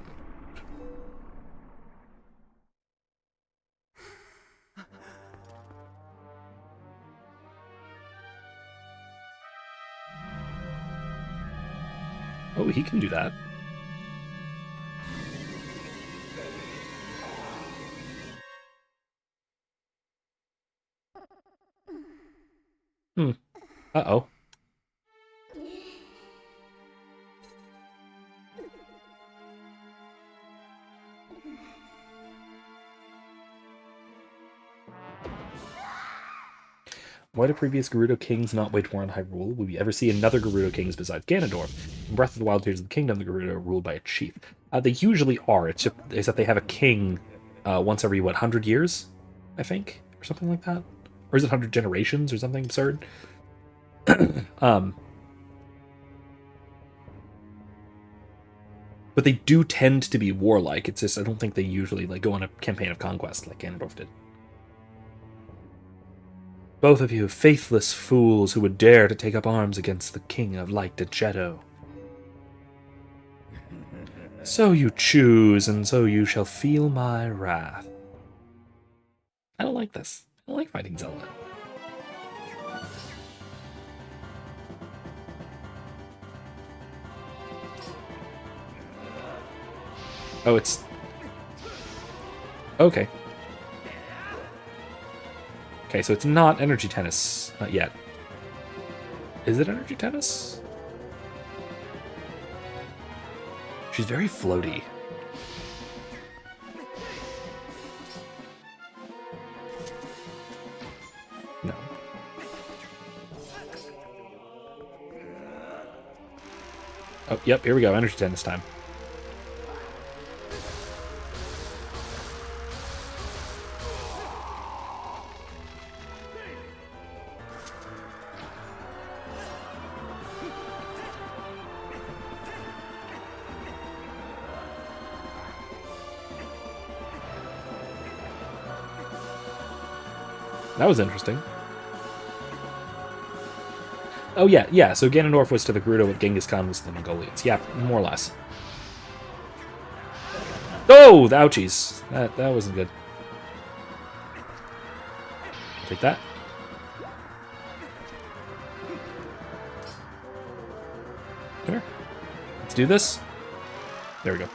Oh, he can do that. Uh-oh. Why do previous Gerudo kings not wage war on Hyrule? Will we ever see another Gerudo kings besides Ganondorf? In Breath of the Wild, Tears of the Kingdom, the Gerudo are ruled by a chief. They usually are. It's that they have a king once every, 100 years? I think? Or something like that? Or is it 100 generations or something absurd? But they do tend to be warlike. It's just, I don't think they usually go on a campaign of conquest like Ganondorf did. Both of you faithless fools who would dare to take up arms against the King of Light and Shadow. So you choose, and so you shall feel my wrath. I don't like this. I don't like fighting Zelda. Oh, it's... Okay. Okay, so it's not energy tennis. Not yet. Is it energy tennis? She's very floaty. No. Oh, yep, here we go. Energy tennis time. That was interesting. Oh, yeah, yeah. So Ganondorf was to the Gerudo what Genghis Khan was to the Mongolians. Yeah, more or less. Oh, the ouchies. That wasn't good. I'll take that. Come here. Let's do this. There we go.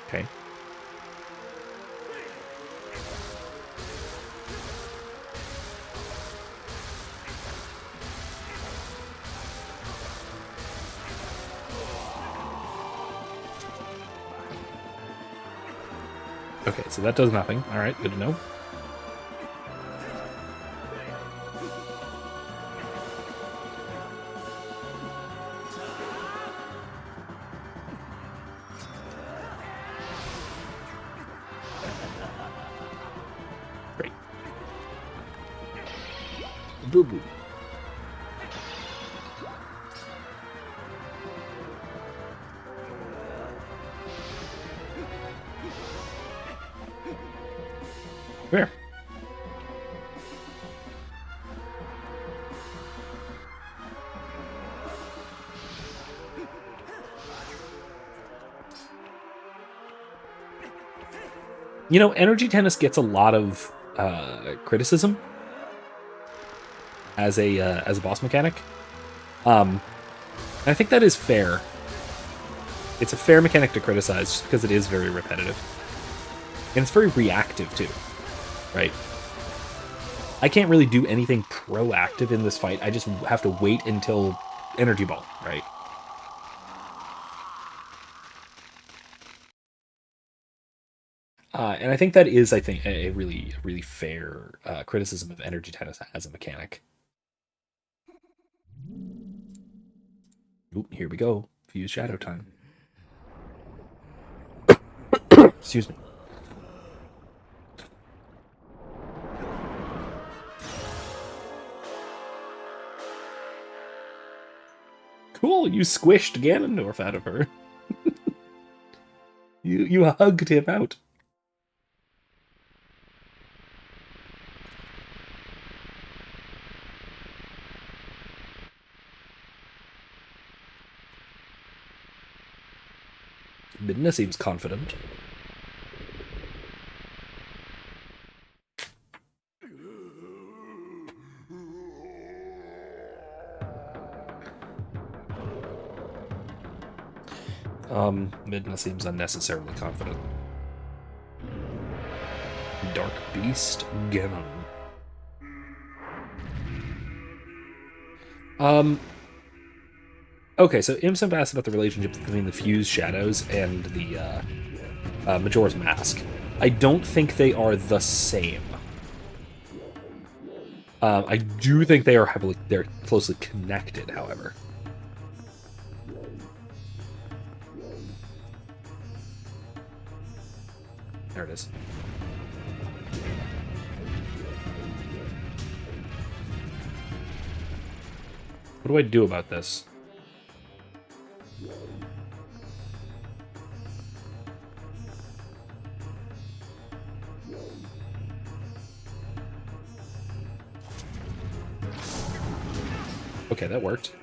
Okay. Okay, so that does nothing. All right, good to know. Great. Boo boo. Where? You know, energy tennis gets a lot of criticism as a boss mechanic. And I think that is fair. It's a fair mechanic to criticize just because it is very repetitive. And it's very reactive too, right? I can't really do anything proactive in this fight. I just have to wait until Energy Ball, right? And I think that is, I think, a really fair criticism of energy tennis as a mechanic. Ooh, here we go. Fuse Shadow time. Excuse me. Cool, you squished Ganondorf out of her. You hugged him out. Midna seems confident. Midna seems unnecessarily confident. Dark Beast Ganon. Okay, so Imsimp asked about the relationship between the Fused Shadows and the Majora's Mask. I don't think they are the same. I do think they're closely connected, however. There it is. What do I do about this? Okay, that worked.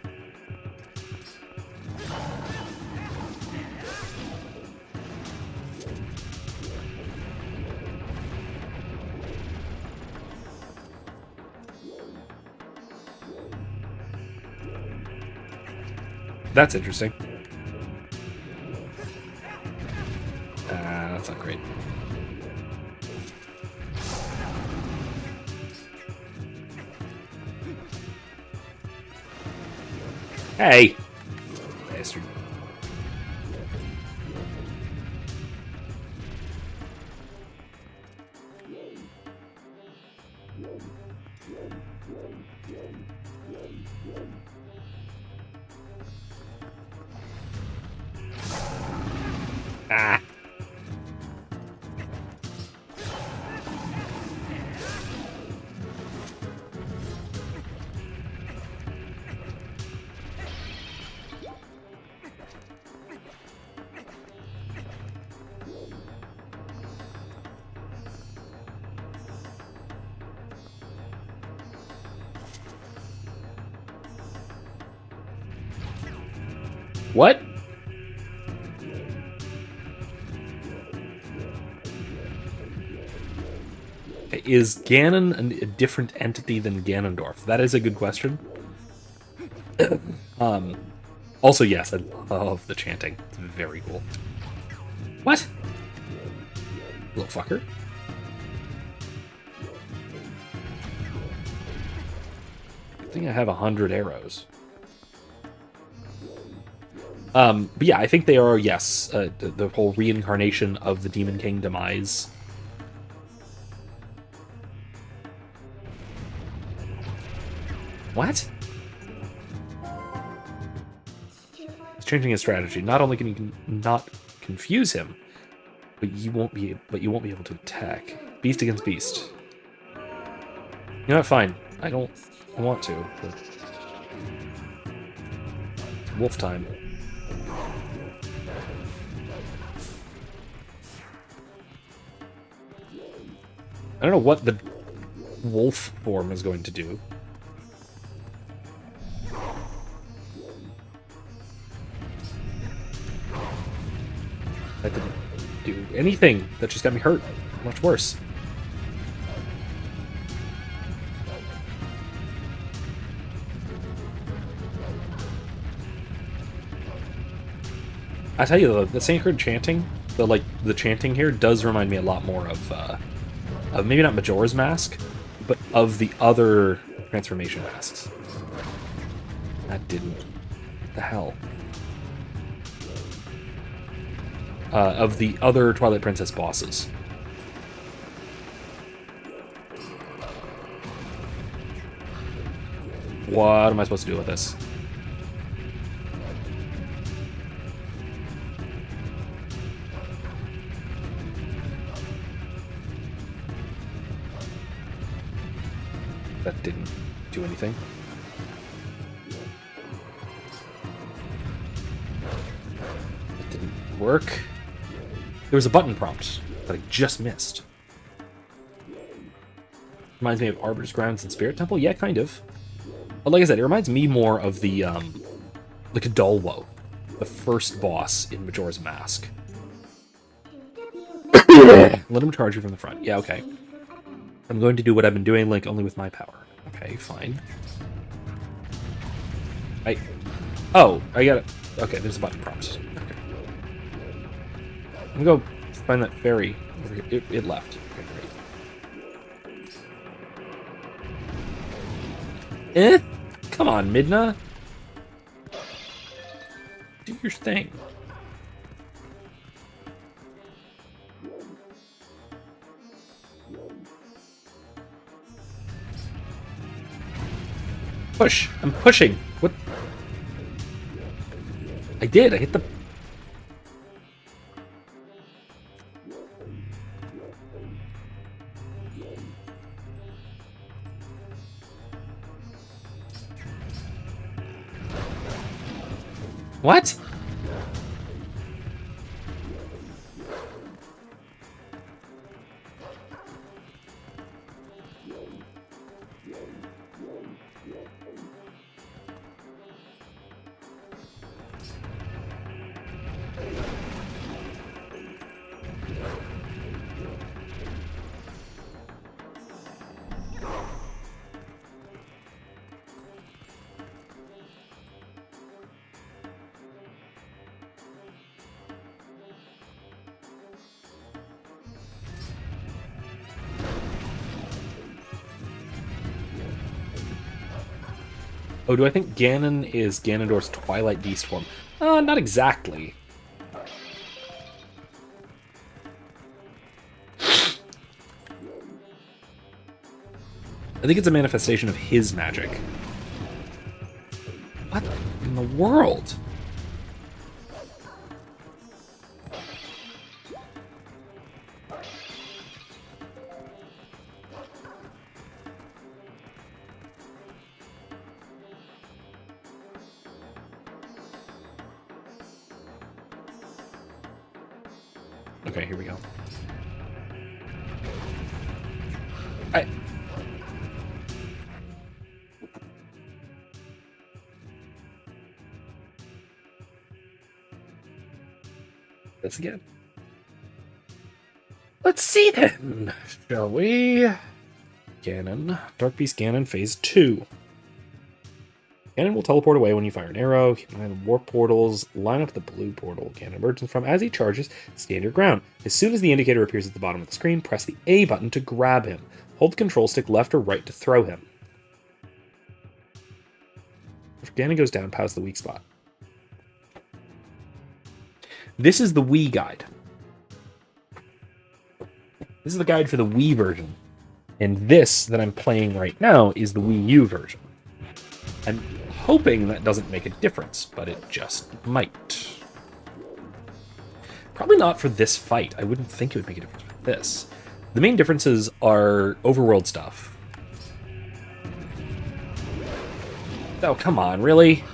That's interesting. That's not great. Hey! Bastard. Ah! What? Is Ganon a different entity than Ganondorf? That is a good question. Also, yes, I love the chanting. It's very cool. What? Little fucker. I think I have 100 arrows. But yeah, I think they are, yes, the whole reincarnation of the Demon King demise. What? He's changing his strategy. Not only can you not confuse him, but you won't be able to attack. Beast against beast. You know what? Fine. I don't want to. But it's wolf time. I don't know what the wolf form is going to do. That didn't do anything. That just got me hurt. Much worse. I tell you, the sacred chanting, the chanting here does remind me a lot more of maybe not Majora's Mask, but of the other transformation masks. That didn't. What the hell? Of the other Twilight Princess bosses. What am I supposed to do with this? That didn't do anything. It didn't work. There was a button prompt that I just missed. Reminds me of Arbiter's Grounds and Spirit Temple? Yeah, kind of. But like I said, it reminds me more of the, like a Dolwo, the first boss in Majora's Mask. Let him charge you from the front. Yeah, okay. I'm going to do what I've been doing, like, only with my power. Okay, fine. Oh, I got it. Okay, there's a button prompt. Okay. I'm gonna go find that fairy over here. It left. Okay, great. Come on, Midna. Do your thing. Push. I'm pushing. What? I did. I hit the... What? Oh, do I think Ganon is Ganondorf's Twilight Beast form? Not exactly. I think it's a manifestation of his magic. What in the world? Okay, here we go. this again. Let's see then, shall we? Ganon. Dark Beast Ganon Phase 2. Ganon will teleport away when you fire an arrow. Line warp portals. Line up the blue portal Ganon emerges from. As he charges, stand your ground. As soon as the indicator appears at the bottom of the screen, press the A button to grab him. Hold the control stick left or right to throw him. If Ganon goes down, pause the weak spot. This is the Wii guide. This is the guide for the Wii version. And this that I'm playing right now is the Wii U version. I'm hoping that doesn't make a difference, but it just might. Probably not for this fight. I wouldn't think it would make a difference for this. The main differences are overworld stuff. Oh, come on, really?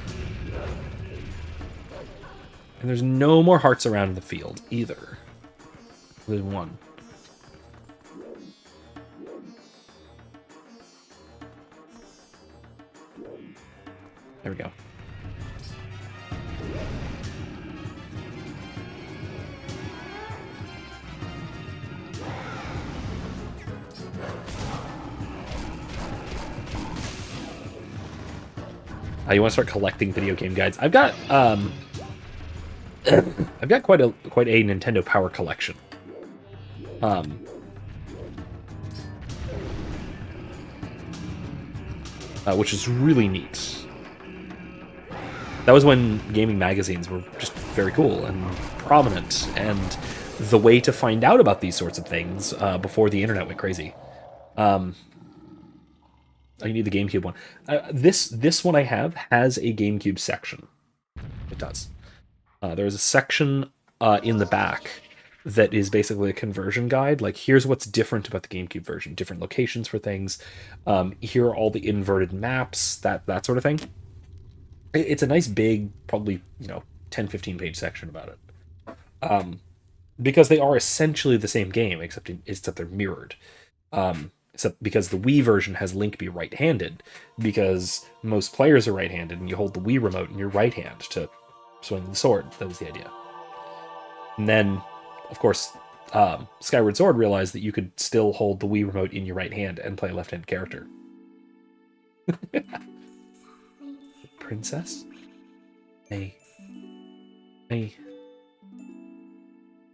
And there's no more hearts around the field, either. There's one. There we go. You want to start collecting video game guides? I've got I've got quite a Nintendo Power collection. Which is really neat. That was when gaming magazines were just very cool and prominent, and the way to find out about these sorts of things before the internet went crazy. I need the GameCube one. This one I have has a GameCube section. It does. There's a section in the back that is basically a conversion guide. Like, here's what's different about the GameCube version. Different locations for things. Here are all the inverted maps, that sort of thing. It's a nice big, probably, 10, 15 page section about it. Because they are essentially the same game, except they're mirrored. Except because the Wii version has Link be right-handed, because most players are right-handed, and you hold the Wii remote in your right hand to swing the sword. That was the idea. And then, of course, Skyward Sword realized that you could still hold the Wii remote in your right hand and play a left-handed character. Princess? Hey.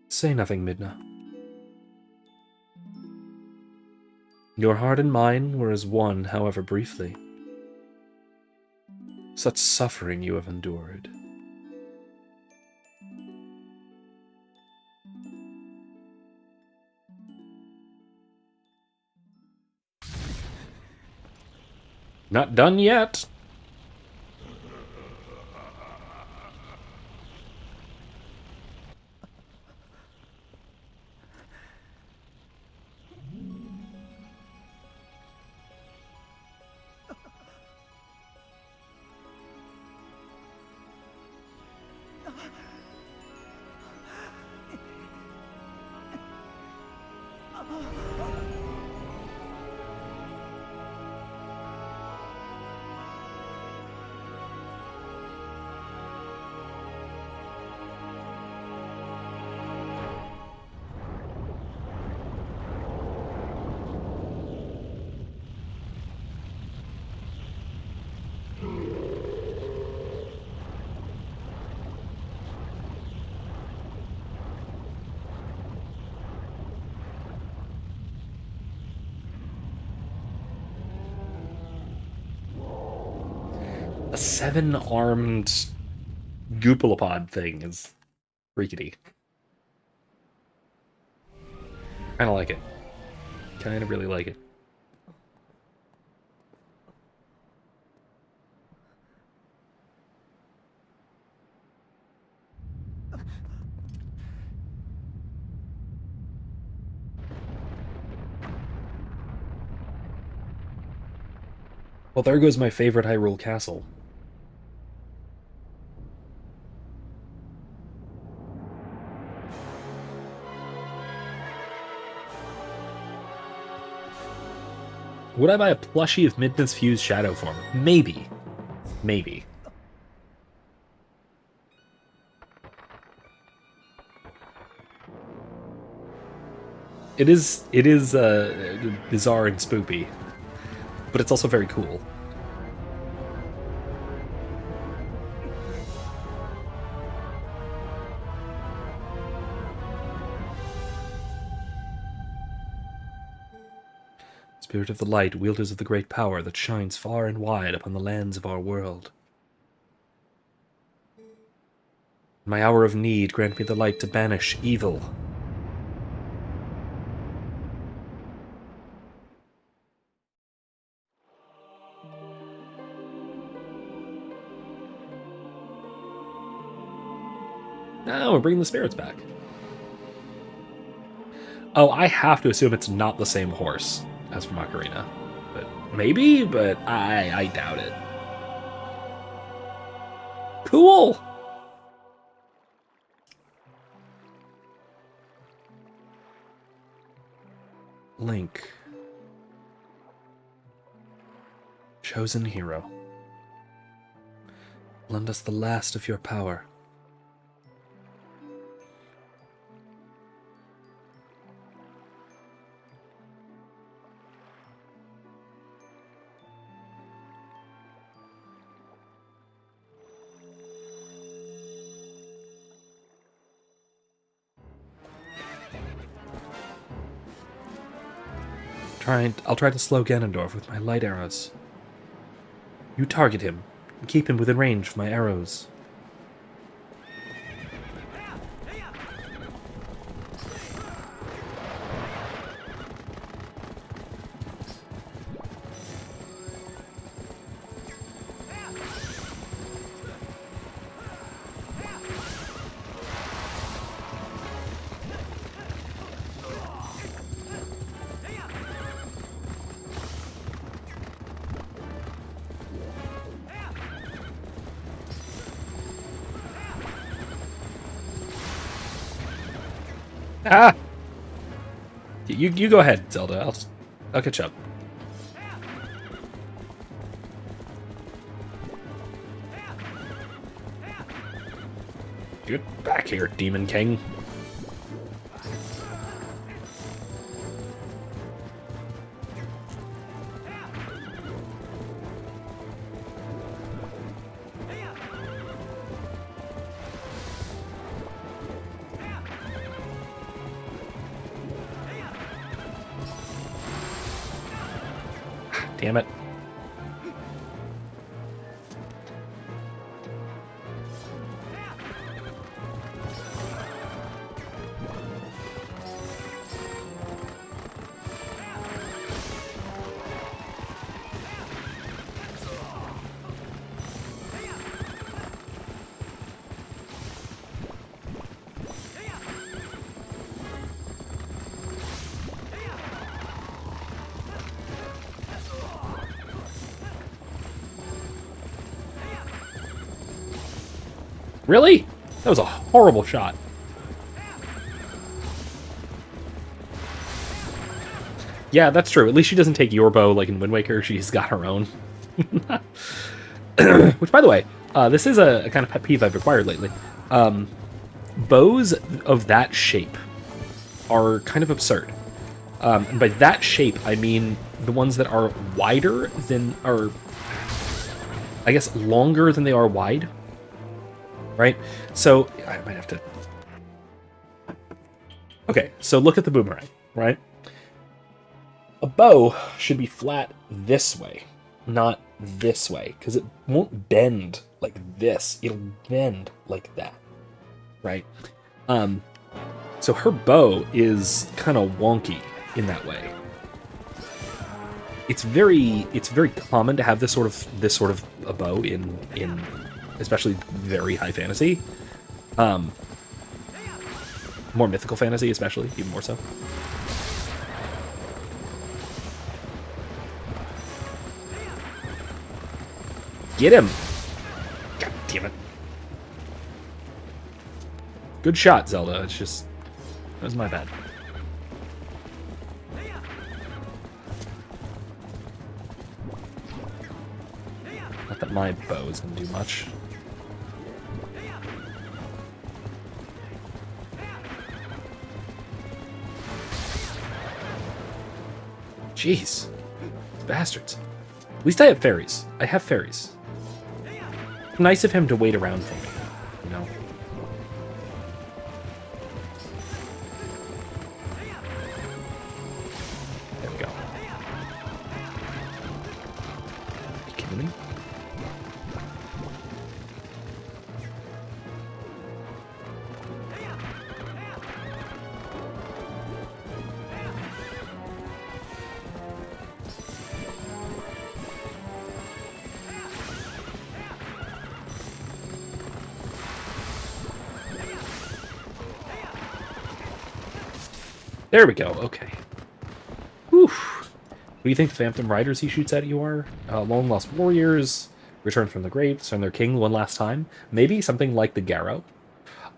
Say nothing, Midna. Your heart and mine were as one, however briefly. Such suffering you have endured. Not done yet. A 7-armed Goopalapod thing is freaky. Kinda like it. Kinda really like it. Well, there goes my favorite Hyrule Castle. Would I buy a plushie of Midna's fused shadow form? Maybe. Maybe. It is bizarre and spoopy, but it's also very cool. Spirit of the light, wielders of the great power that shines far and wide upon the lands of our world. In my hour of need, grant me the light to banish evil. No, we're bringing the spirits back. Oh, I have to assume it's not the same horse as from Ocarina. But maybe, but I doubt it. Cool! Link. Chosen hero. Lend us the last of your power. I'll try to slow Ganondorf with my light arrows. You target him, and keep him within range of my arrows. Ah! You go ahead, Zelda. I'll catch up. Get back here, Demon King. Damn it. Really? That was a horrible shot. Yeah, that's true. At least she doesn't take your bow like in Wind Waker. She's got her own. Which, by the way, this is a kind of pet peeve I've acquired lately. Bows of that shape are kind of absurd. And by that shape, I mean the ones that are wider than, or I guess longer than they are wide. Right? So, I might have to... Okay, so look at the boomerang, right? A bow should be flat this way, not this way, because it won't bend like this. It'll bend like that, right? So her bow is kind of wonky in that way. It's very common to have this sort of a bow in especially very high fantasy. More mythical fantasy, especially, even more so. Get him! God damn it. Good shot, Zelda. It's just... that was my bad. Not that my bow is going to do much. Jeez. Bastards. At least I have fairies. I have fairies. Nice of him to wait around for me, you know? There we go. Are you kidding me? There we go, okay. Whew. What do you think the Phantom Riders he shoots at you are? Long Lost Warriors, Return from the Grave, Turn their king one last time. Maybe something like the Garrow.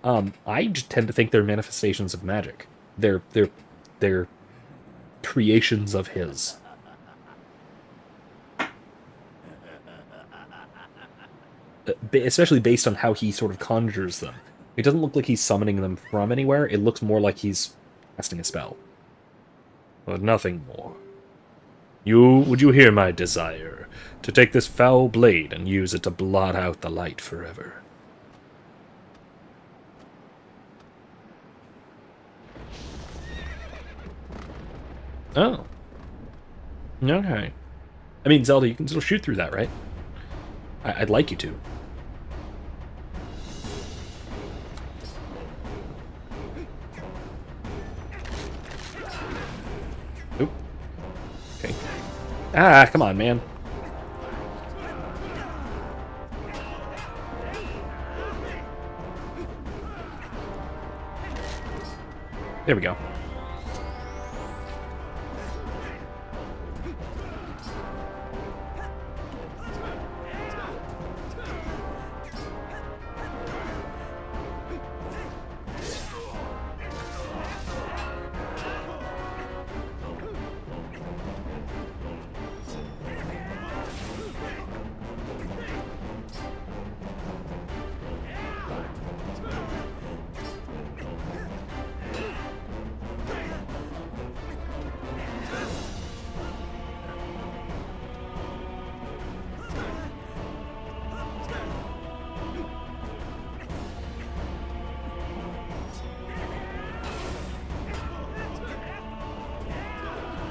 I just tend to think they're manifestations of magic. They're creations of his. Especially based on how he sort of conjures them. It doesn't look like he's summoning them from anywhere. It looks more like he's casting a spell. But nothing more. Would you hear my desire to take this foul blade and use it to blot out the light forever? Oh. Okay. I mean, Zelda, you can still shoot through that, right? I'd like you to. Oop. Okay. Ah, come on, man. There we go.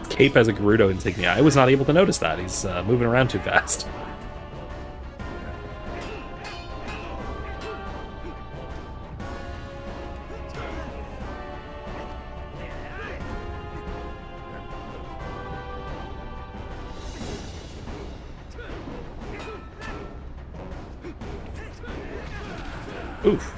Cape has a Gerudo insignia. I was not able to notice that. He's moving around too fast. Oof.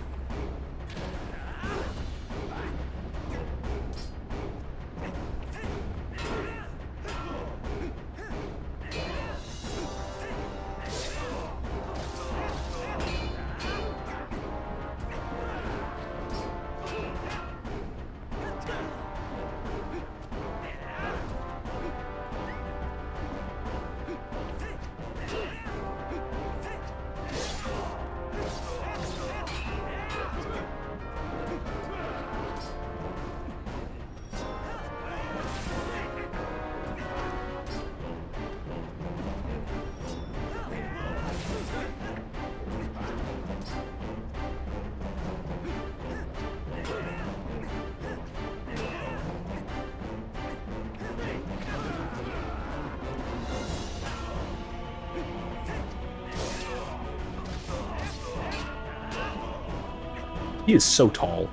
He is so tall.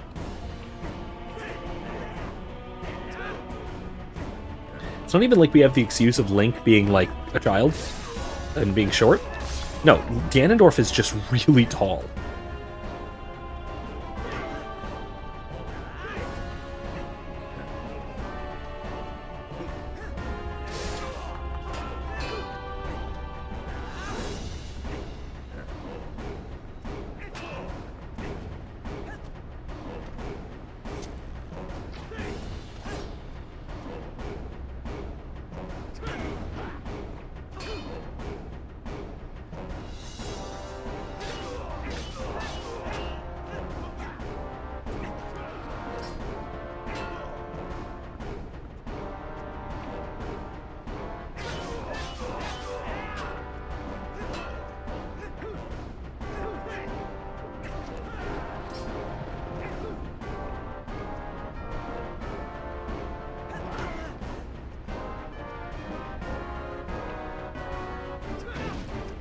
It's not even like we have the excuse of Link being like a child and being short. No, Ganondorf is just really tall.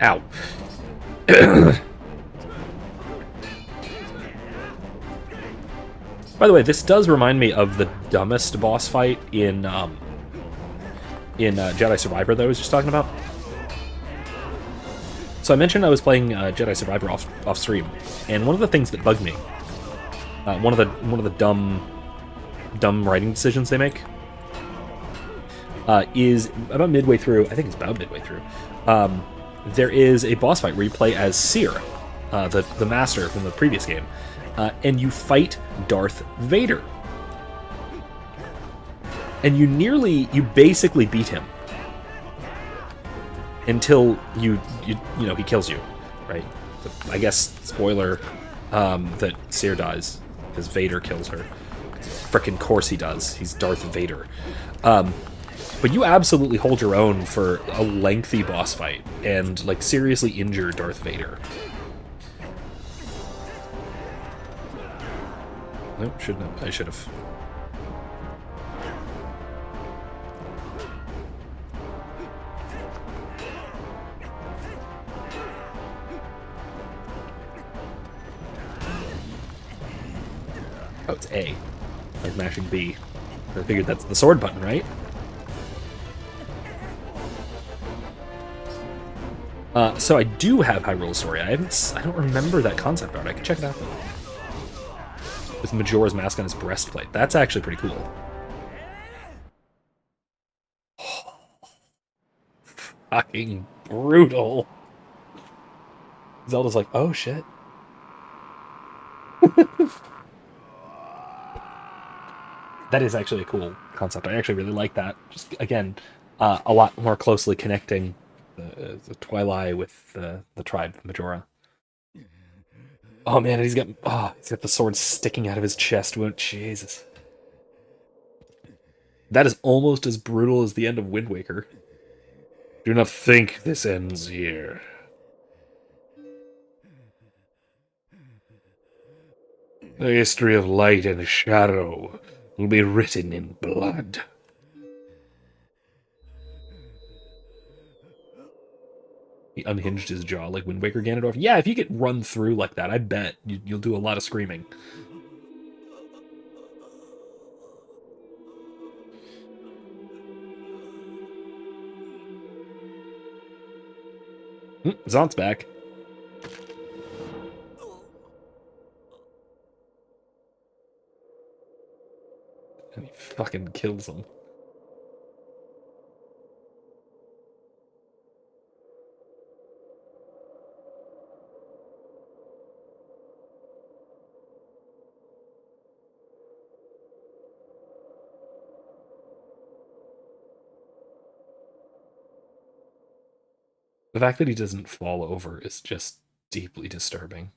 Ow. By the way, this does remind me of the dumbest boss fight in Jedi Survivor that I was just talking about. So I mentioned I was playing Jedi Survivor off stream, and one of the things that bugged me, one of the dumb writing decisions they make, is about midway through. I think it's about midway through. There is a boss fight where you play as Seer, the master from the previous game, and you fight Darth Vader, and you basically beat him until you know he kills you, right? I guess spoiler that Seer dies because Vader kills her. Frickin' course he does. He's Darth Vader. But you absolutely hold your own for a lengthy boss fight and like seriously injure Darth Vader. Nope, shouldn't have. I should have. Oh, it's A. I was mashing B. I figured that's the sword button, right? So I do have Hyrule Story. I don't remember that concept art. I can check it out though. With Majora's Mask on his breastplate. That's actually pretty cool. Fucking brutal. Zelda's like, oh shit. That is actually a cool concept. I actually really like that. Just, again, a lot more closely connecting the Twilight with the tribe Majora. Oh man, he's got the sword sticking out of his chest wound. Jesus. That is almost as brutal as the end of Wind Waker. Do not think this ends here. The history of light and shadow will be written in blood. He unhinged his jaw like Wind Waker Ganondorf. Yeah, if you get run through like that, I bet you'll do a lot of screaming. Zont's back. And he fucking kills him. The fact that he doesn't fall over is just deeply disturbing.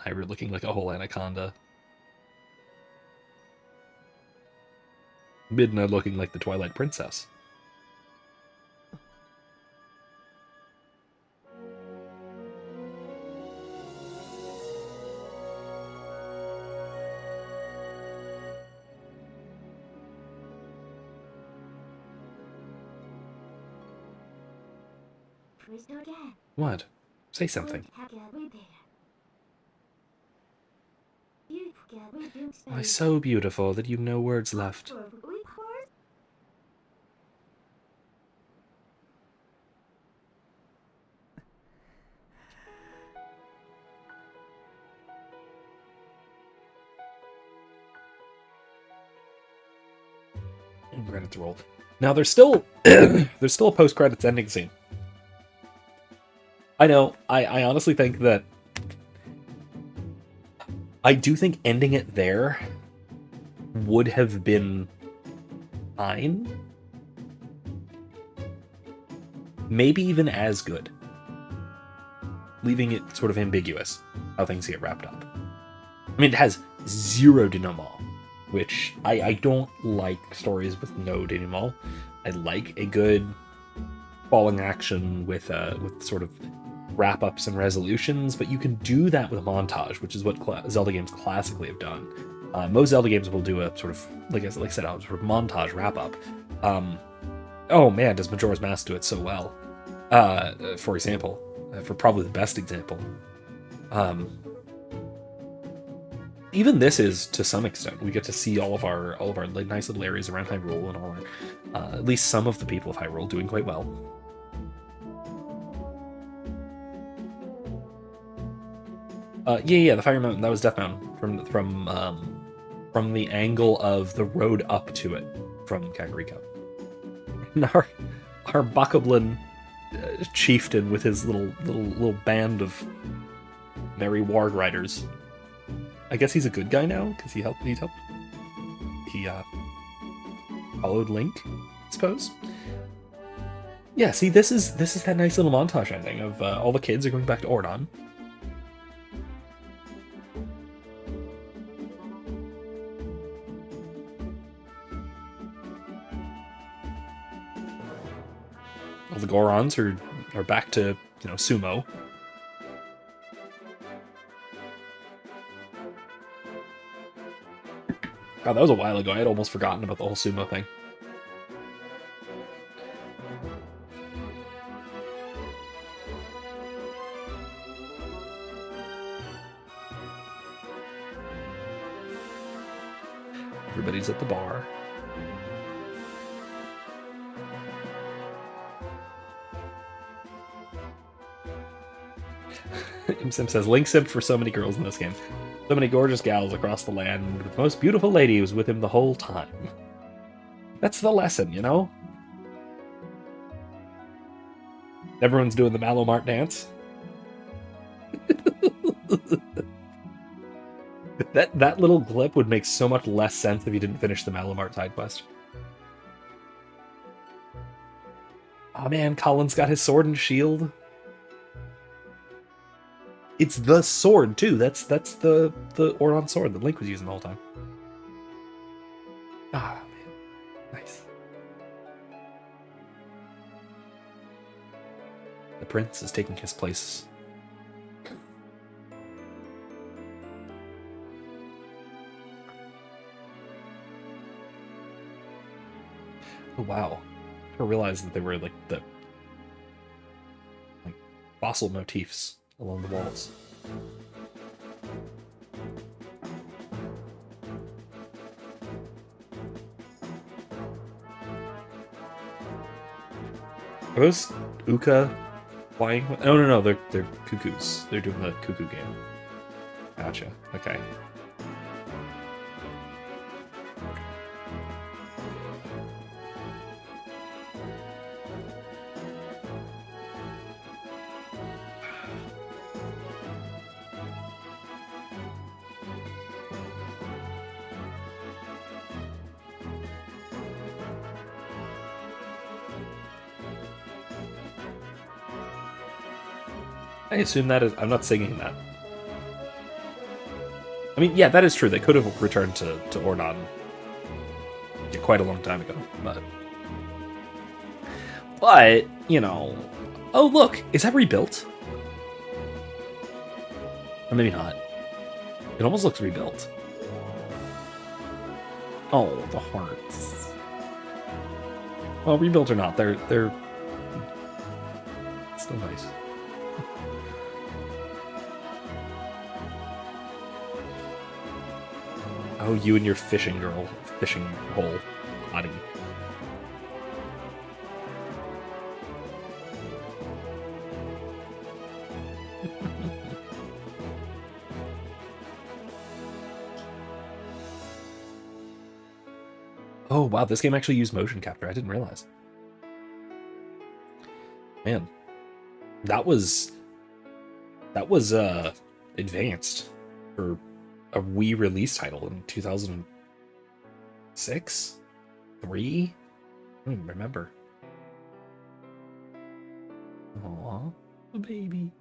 Hyrule looking like a whole anaconda. Midna looking like the Twilight Princess. What? Say something. Why, so beautiful that you've no words left. credits roll. Now there's still there's still a post-credits ending scene. I know. I honestly think that I do think ending it there would have been fine. Maybe even as good. Leaving it sort of ambiguous how things get wrapped up. I mean, it has zero denouement, which I don't like stories with no denouement. I like a good falling action with sort of wrap-ups and resolutions, but you can do that with a montage, which is what Zelda games classically have done. Most Zelda games will do a sort of, like I said, a sort of montage wrap-up. Oh man, does Majora's Mask do it so well. For example, for probably the best example. Even this is, to some extent, we get to see all of our like, nice little areas around Hyrule and all our, at least some of the people of Hyrule doing quite well. Yeah, the Fire Mountain, that was Death Mountain from the angle of the road up to it from Kakariko. And our Bokoblin chieftain with his little band of merry warg riders. I guess he's a good guy now because he helped. He followed Link, I suppose. Yeah, see, this is that nice little montage ending of all the kids are going back to Ordon. All the Gorons are back to, sumo. God, that was a while ago. I had almost forgotten about the whole sumo thing. Everybody's at the bar. Sim says, Link simped for so many girls in this game. So many gorgeous gals across the land, but the most beautiful lady was with him the whole time. That's the lesson, Everyone's doing the Malomart dance. That little clip would make so much less sense if you didn't finish the Malomart side quest. Oh man, Colin's got his sword and shield. It's the sword too. That's the Ordon sword that Link was using the whole time. Ah, man, nice. The prince is taking his place. Oh wow! I realized that they were like the fossil motifs along the walls. Are those Uka flying? Oh no, they're cuckoos. They're doing the cuckoo game. Gotcha. Okay. I assume that is... I'm not singing that. I mean, yeah, that is true. They could have returned to Ordon quite a long time ago, but... But, Oh, look! Is that rebuilt? Or maybe not. It almost looks rebuilt. Oh, the hearts. Well, rebuilt or not, they're still nice. Oh, you and your fishing hole body. Oh, wow, this game actually used motion capture. I didn't realize. Man, that was advanced for a Wii release title in 2006, 3. I don't even remember. Aww, a baby.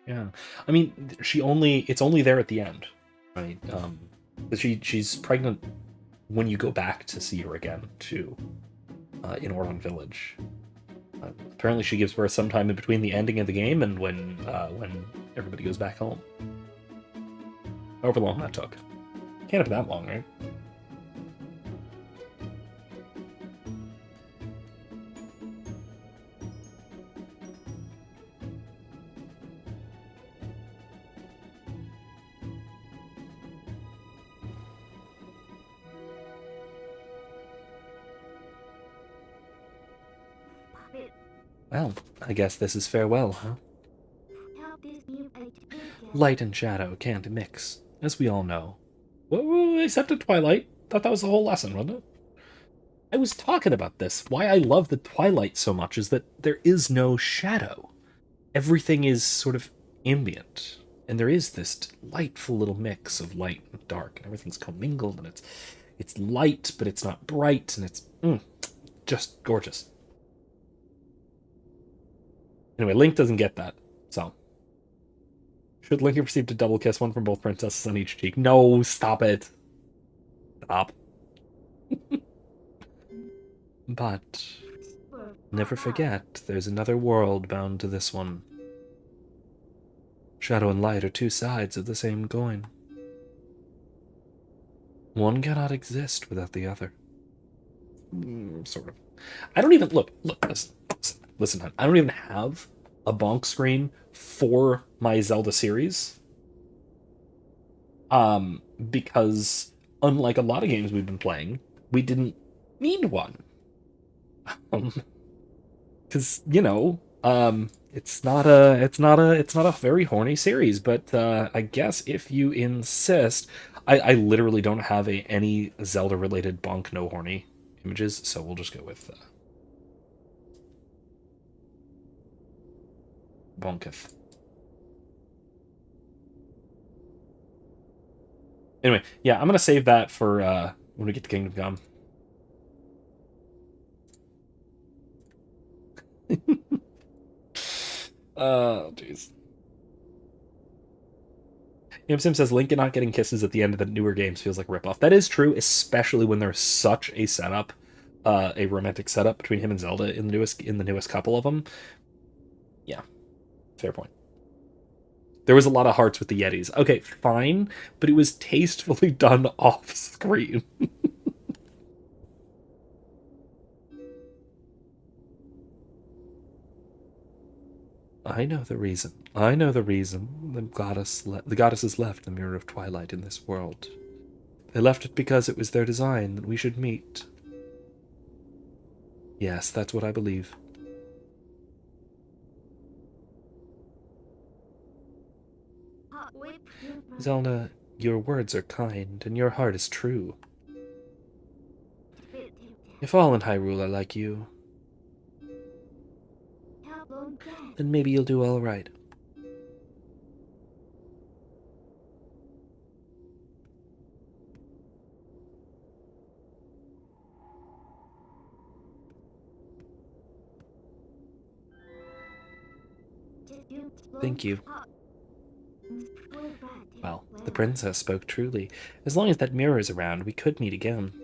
Yeah, I mean, it's only there at the end, right? But she's pregnant when you go back to see her again too, in Ordon Village. Apparently, she gives birth sometime in between the ending of the game and when everybody goes back home. However long that took. Can't have been that long, right? Well, I guess this is farewell, huh? Light and shadow can't mix, as we all know. Well, except at Twilight. Thought that was the whole lesson, wasn't it? I was talking about this. Why I love the Twilight so much is that there is no shadow. Everything is sort of ambient. And there is this delightful little mix of light and dark, and everything's commingled, and it's light, but it's not bright, and it's just gorgeous. Anyway, Link doesn't get that, so. Should Link have received a double kiss, one from both princesses on each cheek? No, stop it. Stop. But never forget, there's another world bound to this one. Shadow and light are two sides of the same coin. One cannot exist without the other. Sort of. I don't even look. Listen, hon. I don't even have a bonk screen for my Zelda series. Because unlike a lot of games we've been playing, we didn't need one. Because it's not a very horny series, but I guess if you insist, I literally don't have any Zelda related bonk no horny images, so we'll just go with bonketh. Anyway, yeah, I'm gonna save that for when we get to Kingdom Come. Jeez. Sim says Link not getting kisses at the end of the newer games feels like a ripoff. That is true, especially when there's such a setup, a romantic setup between him and Zelda in the newest couple of them. Yeah, fair point. There was a lot of hearts with the Yetis. Okay, fine, but it was tastefully done off screen. I know the reason. I know the reason. The goddesses left the Mirror of Twilight in this world. They left it because it was their design that we should meet. Yes, that's what I believe. Zelda, your words are kind, and your heart is true. If all in Hyrule are like you, then maybe you'll do all right. Thank you. Well, the princess spoke truly. As long as that mirror is around, we could meet again.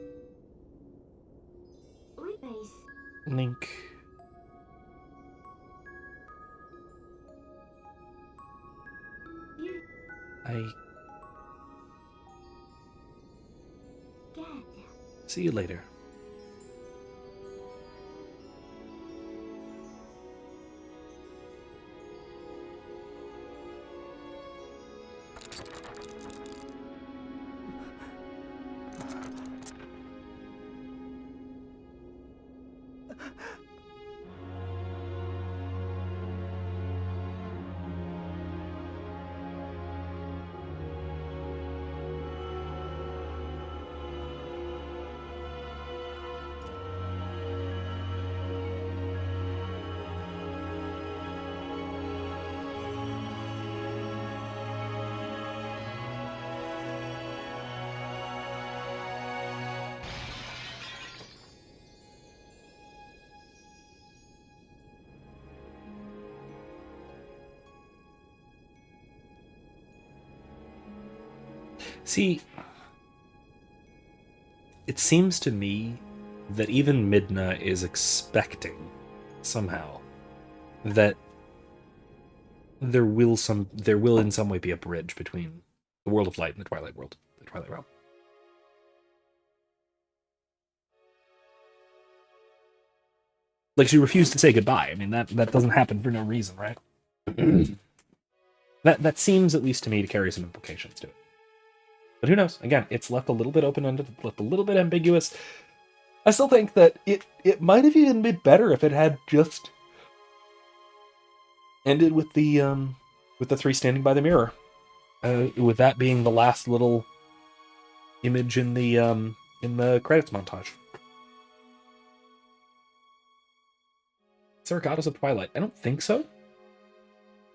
Link. See you later. See, it seems to me that even Midna is expecting, somehow, that there will in some way be a bridge between the world of light and the Twilight world, the Twilight realm. Like, she refused to say goodbye. I mean, that doesn't happen for no reason, right? that seems, at least to me, to carry some implications to it. But who knows? Again, it's left a little bit open-ended, left a little bit ambiguous. I still think that it might have even been better if it had just ended with the three standing by the mirror, with that being the last little image in the credits montage. Is there a goddess of Twilight? I don't think so.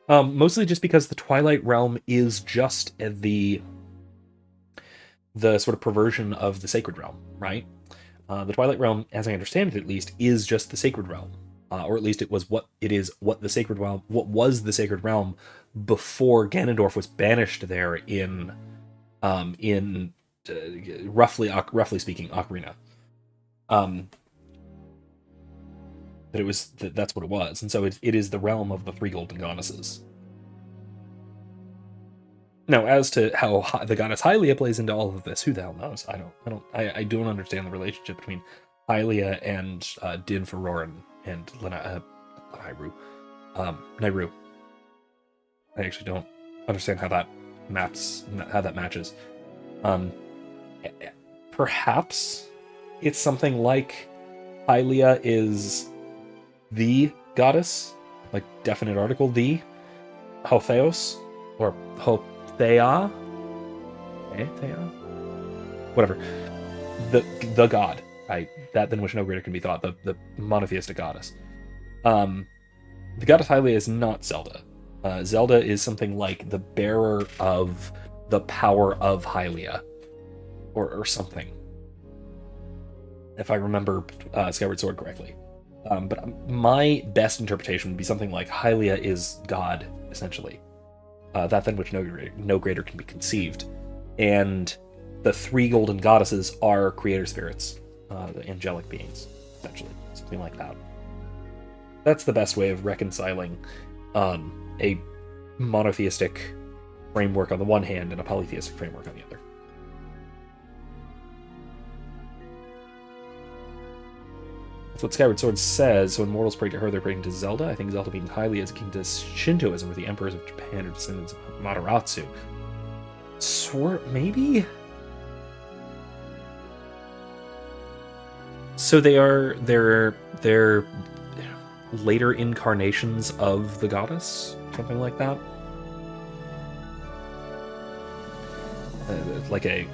Mostly just because the Twilight realm is just the sort of perversion of the sacred realm, right? The Twilight realm, as I understand it at least, is just the sacred realm. Or at least it was what the sacred realm, what was the sacred realm before Ganondorf was banished there in roughly speaking, Ocarina. That's what it was, and so it is the realm of the three golden goddesses. Now, as to how the goddess Hylia plays into all of this, who the hell knows? I don't understand the relationship between Hylia and Din Ferorin and Nayru. I actually don't understand how that matches. Perhaps it's something like Hylia is the goddess, like definite article, the Hotheos, or Hothea, whatever, the god, right? That than which no greater can be thought, the monotheistic goddess. The goddess Hylia is not Zelda. Zelda is something like the bearer of the power of Hylia, or something, if I remember Skyward Sword correctly. But my best interpretation would be something like Hylia is God, essentially. That than which no greater can be conceived. And the three golden goddesses are creator spirits, the angelic beings, essentially. Something like that. That's the best way of reconciling a monotheistic framework on the one hand and a polytheistic framework on the other. That's what Skyward Sword says. So when mortals pray to her, they're praying to Zelda. I think Zelda being Hylia is akin to Shintoism, where the emperors of Japan are descendants of Amaterasu. Maybe? So they're later incarnations of the goddess? Something like that? Like an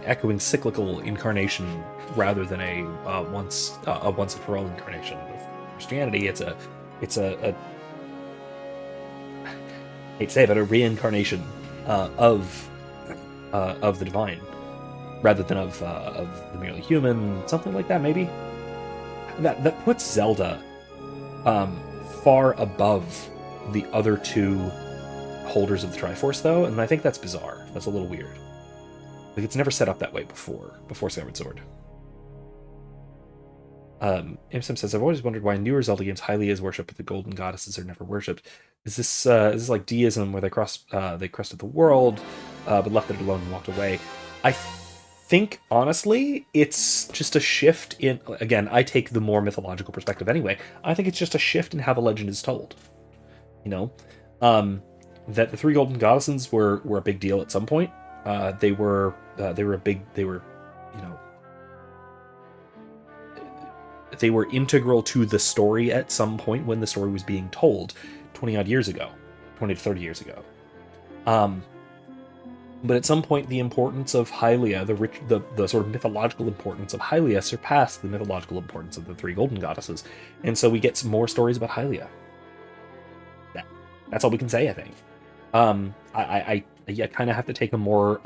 echoing cyclical incarnation rather than a once and for all incarnation of Christianity. It's a I hate to say it, but a reincarnation of the divine rather than of the merely human, something like that. Maybe that puts Zelda far above the other two holders of the Triforce, though, and I think that's bizarre. That's a little weird. Like, it's never set up that way before Skyward Sword. Imsim says, I've always wondered why in newer Zelda games Hylia is worshipped, but the golden goddesses are never worshipped. Is this like deism where they crested the world, but left it alone and walked away? I think, honestly, it's just a shift in... Again, I take the more mythological perspective anyway. I think it's just a shift in how the legend is told. You know? That the three golden goddesses were a big deal at some point. They were integral to the story at some point when the story was being told 20 odd years ago, 20 to 30 years ago. But at some point, the importance of Hylia, the sort of mythological importance of Hylia, surpassed the mythological importance of the three golden goddesses, and so we get some more stories about Hylia. That's all we can say, I think. I kind of have to take a more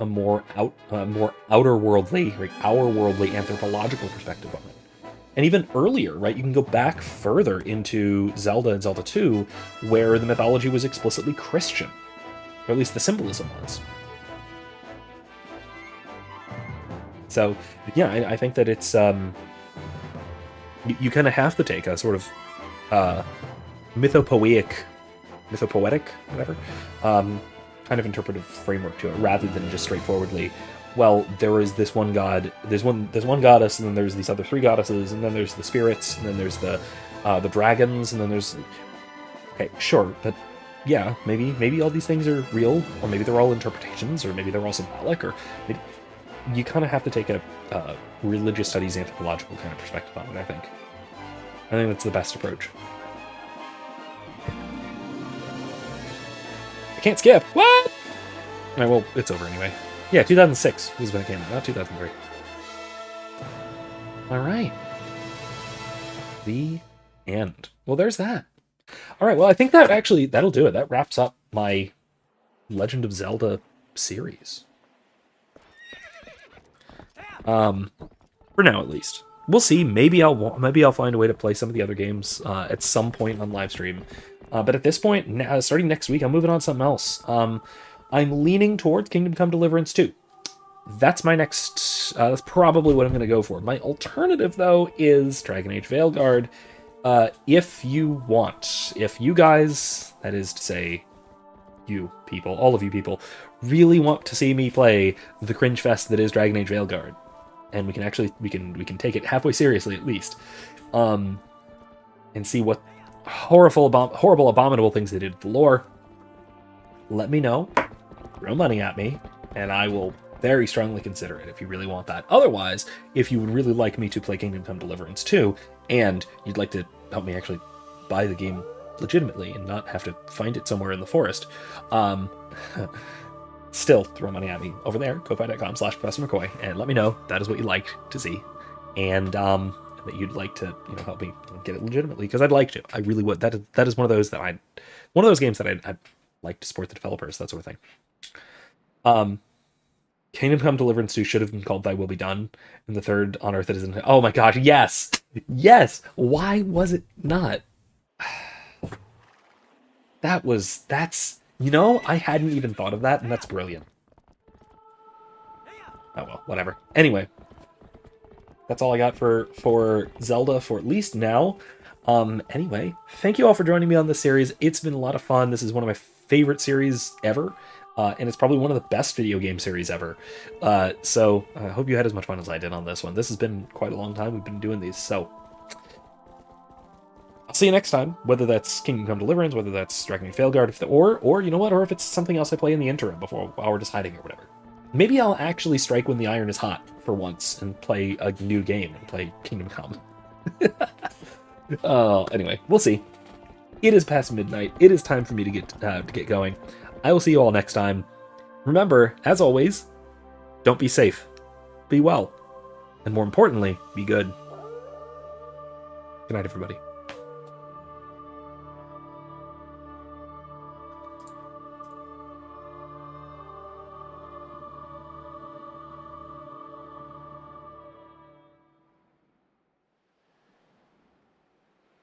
outer worldly, like our worldly anthropological perspective on it. And even earlier, right? You can go back further into Zelda and Zelda 2, where the mythology was explicitly Christian, or at least the symbolism was. So, yeah, I think that it's you kind of have to take a sort of mythopoetic, whatever, kind of interpretive framework to it, rather than just straightforwardly, well, there is this one god, there's one goddess, and then there's these other three goddesses, and then there's the spirits, and then there's the dragons, and then there's... Okay, sure, but yeah, maybe all these things are real, or maybe they're all interpretations, or maybe they're all symbolic, or maybe... You kind of have to take a religious studies, anthropological kind of perspective on it, I think. I think that's the best approach. I can't skip! What?! Alright, well, it's over anyway. Yeah, 2006 was when it came out, not 2003. Alright. The end. Well, there's that. Alright, well, I think that'll do it. That wraps up my Legend of Zelda series. For now, at least. We'll see. Maybe I'll find a way to play some of the other games at some point on live stream. But at this point, starting next week, I'm moving on to something else. I'm leaning towards Kingdom Come Deliverance 2. That's my next... that's probably what I'm going to go for. My alternative, though, is Dragon Age Veilguard. If you want. If you guys, that is to say, you people, all of you people, really want to see me play the cringe fest that is Dragon Age Veilguard, and we can take it halfway seriously at least, and see what horrible, abominable things they did to the lore, let me know, throw money at me, and I will very strongly consider it if you really want that. Otherwise, if you would really like me to play Kingdom Come Deliverance 2, and you'd like to help me actually buy the game legitimately and not have to find it somewhere in the forest, still throw money at me over there, ko-fi.com/Professor McCoy, and let me know that is what you'd like to see, and that you'd like to help me get it legitimately, because I'd like to. I really would. That is one of those games that I'd like to support the developers, that sort of thing. Kingdom Come Deliverance 2 should have been called Thy Will Be Done, and the third on Earth that isn't... Oh my gosh, yes! Yes! Why was it not? That's... I hadn't even thought of that, and that's brilliant. Oh well, whatever. Anyway, that's all I got for Zelda for at least now. Anyway, thank you all for joining me on this series. It's been a lot of fun. This is one of my favorite series ever, and it's probably one of the best video game series ever. So I hope you had as much fun as I did on this one. This has been quite a long time we've been doing these, so... I'll see you next time, whether that's Kingdom Come Deliverance, whether that's Dragon Age Veilguard, or you know what, or if it's something else I play in the interim while we're just hiding or whatever. Maybe I'll actually strike when the iron is hot for once and play a new game and play Kingdom Come. Anyway, we'll see. It is past midnight. It is time for me to get going. I will see you all next time. Remember, as always, don't be safe, be well, and more importantly, be good. Good night, everybody.